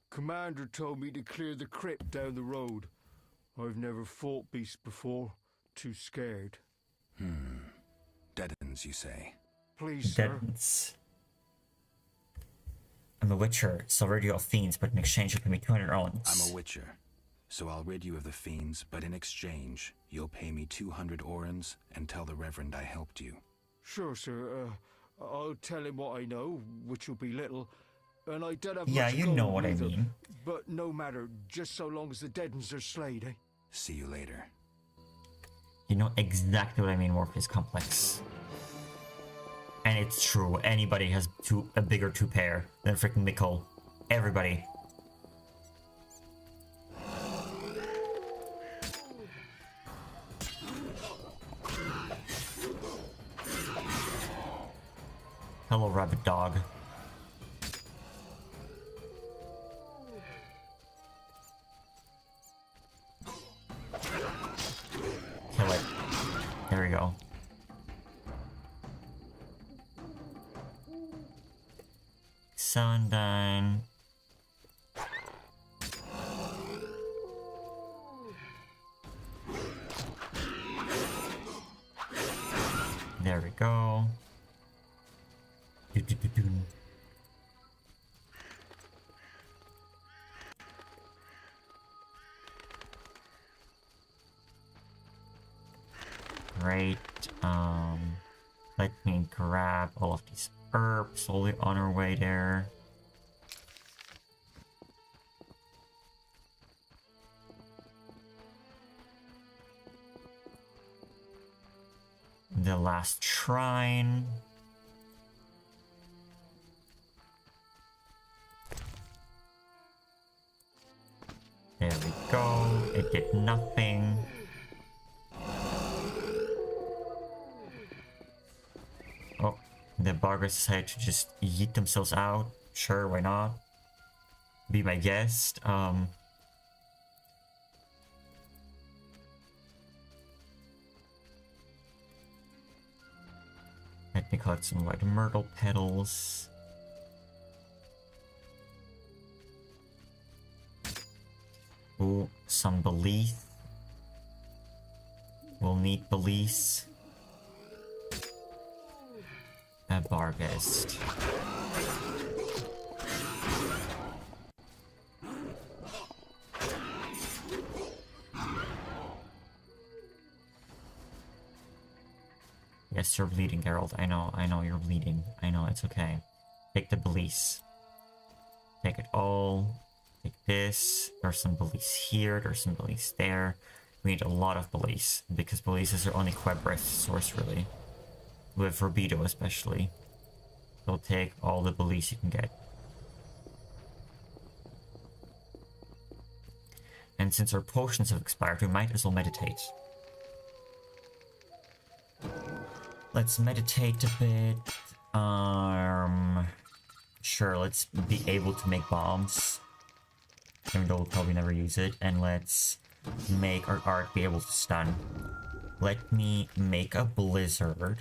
S12: Commander told me to clear the crypt down the road. I've never fought beasts before. Too scared.
S6: Dead uns, you say?
S12: Please,
S1: Deadens. I'm a witcher, so I'll rid you of fiends, but in exchange you'll pay me 200 owns.
S6: I'm a witcher, so I'll rid you of the fiends, but in exchange, you'll pay me 200 orens and tell the Reverend I helped you.
S12: Sure, sir. I'll tell him what I know, which will be little, and I don't have
S1: Yeah,
S12: much
S1: you
S12: gold
S1: know what I
S12: either,
S1: mean.
S12: But no matter, just so long as the dead uns are slayed, eh?
S6: See you later.
S1: You know exactly what I mean, Morpheus Complex. And it's true, anybody has a bigger 2 pair than freaking Mikkel. Everybody. Hello, rabbit dog. Kill it. There we go. Sundine. Du-du-dun. Great. Let me grab all of these herbs slowly on our way there. The last shrine. There we go. It did nothing. Oh, the barbers decided to just yeet themselves out. Sure, why not? Be my guest. Let me collect some white myrtle petals. Ooh, some belief. We'll need beliefs. A barghest. Yes, you're bleeding, Geralt. I know you're bleeding. I know, it's okay. Take the beliefs. Take it all. Take this. There's some beliefs here. There's some beliefs there. We need a lot of beliefs, because beliefs is our only quest source, really. With Robido, especially. So take all the beliefs you can get. And since our potions have expired, we might as well meditate. Let's meditate a bit. Sure, let's be able to make bombs. Even though we'll probably never use it. And let's make our art be able to stun. Let me make a blizzard.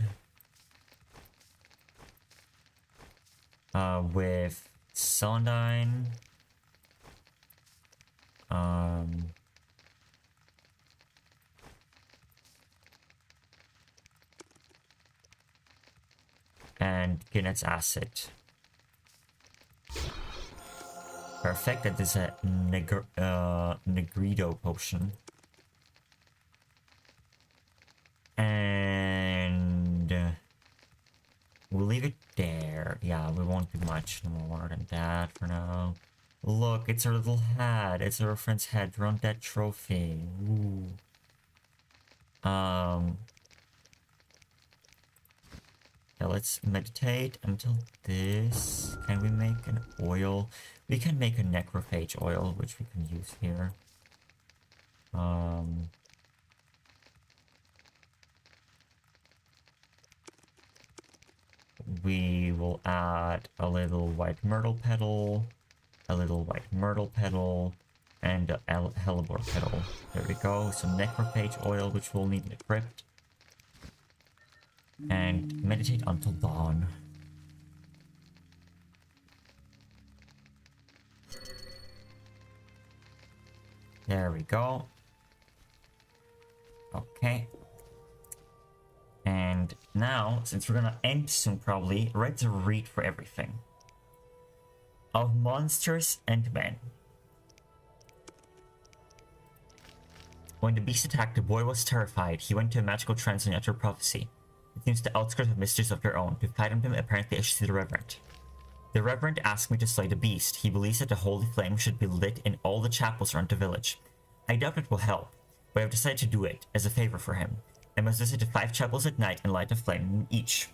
S1: With Celandine. And Guinness acid. Perfect, that is a Negrido potion. And we'll leave it there. Yeah, we won't do much more than that for now. Look, it's our little hat. It's our friend's hat. We're on that trophy. Ooh. Yeah, let's meditate until this. Can we make an oil? We can make a necrophage oil, which we can use here. We will add a little white myrtle petal, a little white myrtle petal, and a hellebore petal. There we go. Some necrophage oil, which we'll need in the crypt. And meditate until dawn. There we go. Okay. And now, since we're gonna end soon probably, let's read for everything. Of monsters and men. When the beast attacked, the boy was terrified. He went into a magical trance and uttered prophecy. It seems the outskirts have mysteries of their own. To fathom them, apparently I should see the Reverend. The Reverend asked me to slay the beast. He believes that the holy flame should be lit in all the chapels around the village. I doubt it will help, but I've decided to do it, as a favor for him. I must visit the 5 chapels at night and light a flame in each.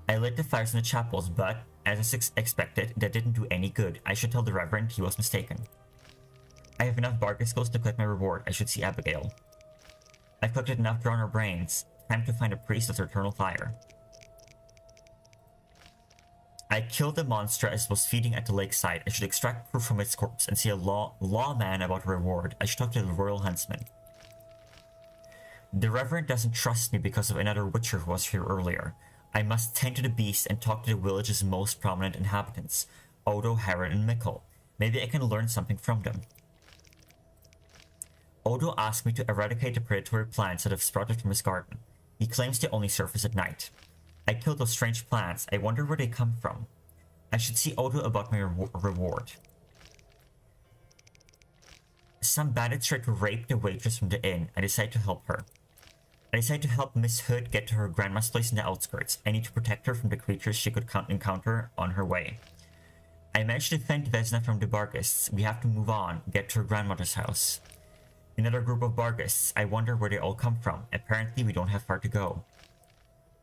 S1: I lit the fires in the chapels, but, as I expected, that didn't do any good. I should tell the Reverend he was mistaken. I have enough bargain skills to collect my reward. I should see Abigail. I've collected enough Droner brains. Time to find a priest of eternal fire. I killed the monster as it was feeding at the lakeside. I should extract proof from its corpse and see a lawman about a reward. I should talk to the royal huntsman. The Reverend doesn't trust me because of another witcher who was here earlier. I must tend to the beast and talk to the village's most prominent inhabitants, Odo, Heron, and Mikkel. Maybe I can learn something from them. Odo asked me to eradicate the predatory plants that have sprouted from his garden. He claims they only surface at night. I killed those strange plants. I wonder where they come from. I should see Odo about my reward. Some bandits tried to rape the waitress from the inn. I decided to help her. I decided to help Miss Hood get to her grandma's place in the outskirts. I need to protect her from the creatures she could encounter on her way. I managed to defend Vesna from the Bargists. We have to move on, get to her grandmother's house. Another group of Bargists. I wonder where they all come from. Apparently we don't have far to go.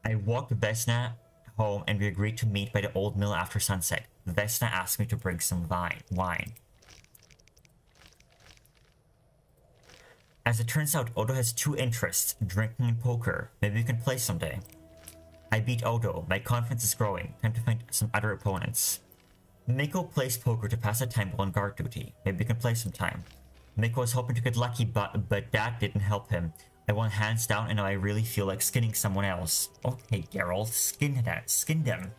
S1: I walked Vesna home and we agreed to meet by the old mill after sunset. Vesna asked me to bring some wine. As it turns out, Odo has 2 interests, drinking and poker. Maybe we can play someday. I beat Odo. My confidence is growing. Time to find some other opponents. Miko plays poker to pass the time while on guard duty. Maybe we can play sometime. Miko was hoping to get lucky, but that didn't help him. I won hands down and now I really feel like skinning someone else. Okay, Geralt, skin them.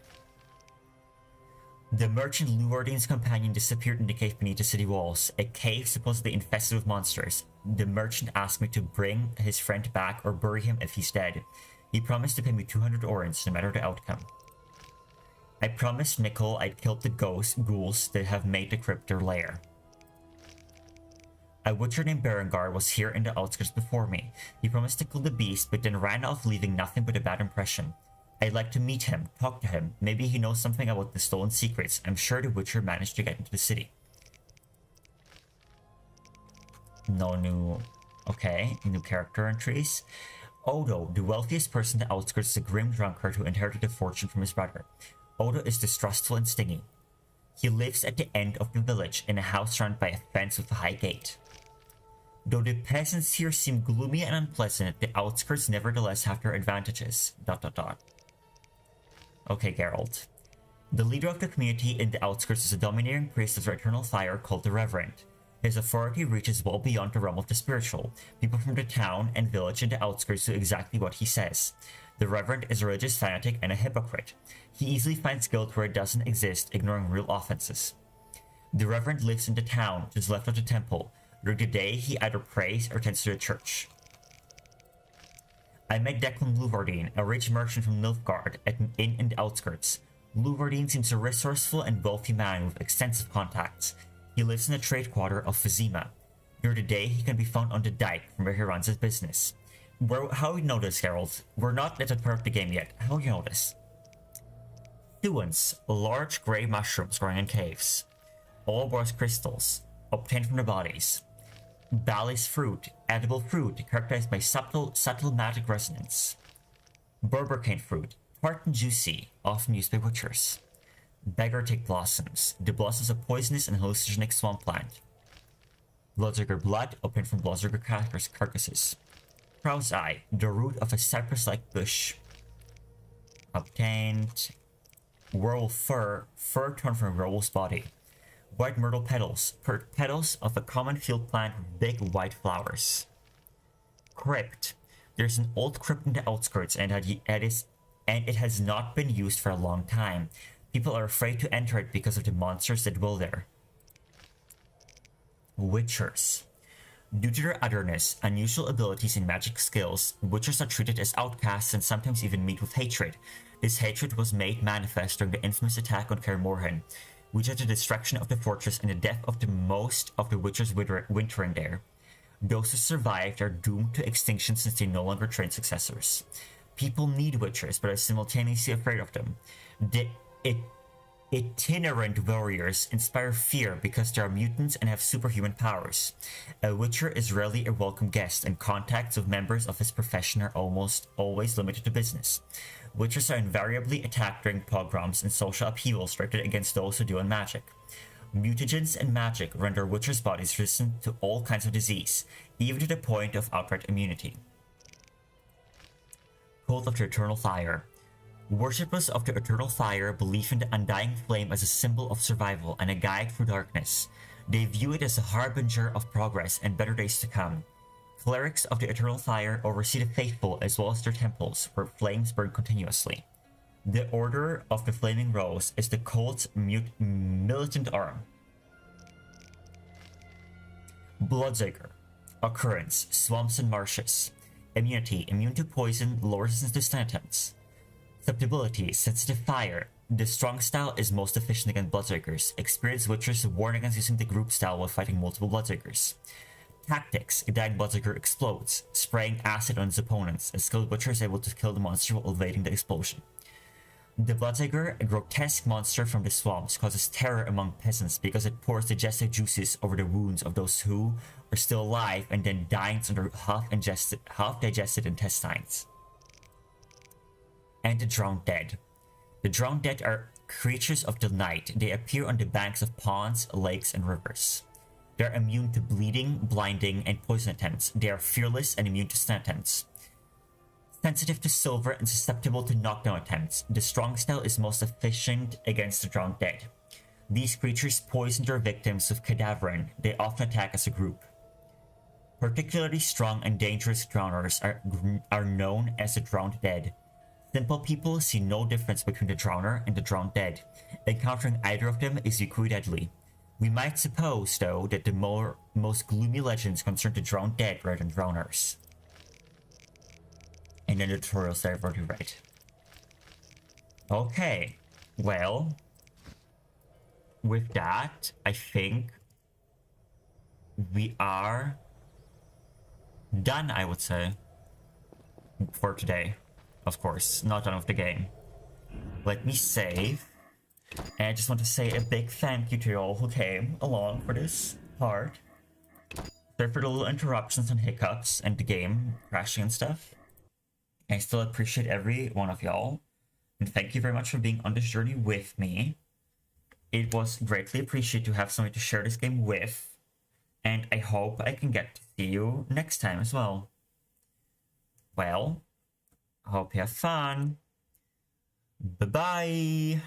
S1: The merchant Luardine's companion disappeared in the cave beneath the city walls, a cave supposedly infested with monsters. The merchant asked me to bring his friend back or bury him if he's dead. He promised to pay me 200 orens no matter the outcome. I promised Nickel I'd killed the ghouls that have made the crypt their lair. A witcher named Berengar was here in the outskirts before me. He promised to kill the beast, but then ran off leaving nothing but a bad impression. I'd like to meet him, talk to him. Maybe he knows something about the stolen secrets. I'm sure the witcher managed to get into the city. No new... Okay, new character entries. Odo, the wealthiest person in the outskirts, is a grim drunkard who inherited a fortune from his brother. Odo is distrustful and stingy. He lives at the end of the village in a house surrounded by a fence with a high gate. Though the peasants here seem gloomy and unpleasant, the outskirts nevertheless have their advantages. ... Okay, Geralt. The leader of the community in the outskirts is a domineering priest of the eternal fire called the Reverend. His authority reaches well beyond the realm of the spiritual. People from the town and village in the outskirts do exactly what he says. The Reverend is a religious fanatic and a hypocrite. He easily finds guilt where it doesn't exist, ignoring real offenses. The Reverend lives in the town, just left of the temple. During the day, he either prays or tends to the church. I met Declan Luvardine, a rich merchant from Nilfgaard, at an inn in the outskirts. Luvardine seems a resourceful and wealthy man with extensive contacts. He lives in the trade quarter of Vizima. During the day, he can be found on the dike from where he runs his business. How you know this, Geralt? We're not at that part of the game yet. How you know this? Thuans, large grey mushrooms growing in caves. Ouroboros crystals, obtained from the bodies. Bally's fruit, edible fruit, characterized by subtle magic resonance. Berbercane fruit, tart and juicy, often used by witchers. Beggartick blossoms, the blossoms of poisonous and hallucinogenic swamp plant. Bloodsugar blood, obtained from bloodsugar carcasses. Crow's eye, the root of a cypress-like bush. Obtained. Werewolf fur, fur torn from a werewolf's body. White myrtle petals, petals of a common field plant with big white flowers. Crypt. There's an old crypt in the outskirts and it has not been used for a long time. People are afraid to enter it because of the monsters that dwell there. Witchers. Due to their otherness, unusual abilities and magic skills, witchers are treated as outcasts and sometimes even meet with hatred. This hatred was made manifest during the infamous attack on Kaer Morhen, which led to the destruction of the fortress and the death of the most of the witchers wintering there. Those who survived are doomed to extinction since they no longer train successors. People need witchers, but are simultaneously afraid of them. The itinerant warriors inspire fear because they are mutants and have superhuman powers. A witcher is rarely a welcome guest, and contacts with members of his profession are almost always limited to business. Witchers are invariably attacked during pogroms and social upheavals directed against those who deal in magic. Mutagens and magic render witchers' bodies resistant to all kinds of disease, even to the point of outright immunity. Cult of the Eternal Fire. Worshippers of the Eternal Fire believe in the undying flame as a symbol of survival and a guide through darkness. They view it as a harbinger of progress and better days to come. Clerics of the Eternal Fire oversee the faithful as well as their temples, where flames burn continuously. The Order of the Flaming Rose is the cult's militant arm. Bloodsugar. Occurrence: swamps and marshes. Immunity: immune to poison, low resistance to stun attempts. Susceptibility, sensitive fire. The strong style is most efficient against Bloodseekers. Experienced Witchers warn against using the group style while fighting multiple Bloodseekers. Tactics, a dying Bloodseeker explodes, spraying acid on his opponents. A skilled Witcher is able to kill the monster while evading the explosion. The Bloodseeker, a grotesque monster from the swamps, causes terror among peasants because it pours digestive juices over the wounds of those who are still alive and then dines on their half-digested intestines. And the Drowned Dead. The Drowned Dead are creatures of the night. They appear on the banks of ponds, lakes, and rivers. They are immune to bleeding, blinding, and poison attempts. They are fearless and immune to stun attempts. Sensitive to silver and susceptible to knockdown attempts, the strong style is most efficient against the Drowned Dead. These creatures poison their victims with cadaverine. They often attack as a group. Particularly strong and dangerous drowners are known as the Drowned Dead. Simple people see no difference between the Drowner and the Drowned Dead. Encountering either of them is equally deadly. We might suppose, though, that the most gloomy legends concern the Drowned Dead rather than Drowners. And then the tutorials that I've already read. Okay, well, with that, I think we are done, I would say, for today. Of course, not done with the game. Let me save. And I just want to say a big thank you to you all who came along for this part. Sorry for the little interruptions and hiccups and the game crashing and stuff. I still appreciate every one of y'all. And thank you very much for being on this journey with me. It was greatly appreciated to have somebody to share this game with. And I hope I can get to see you next time as well. Well, I hope you have fun. Bye-bye.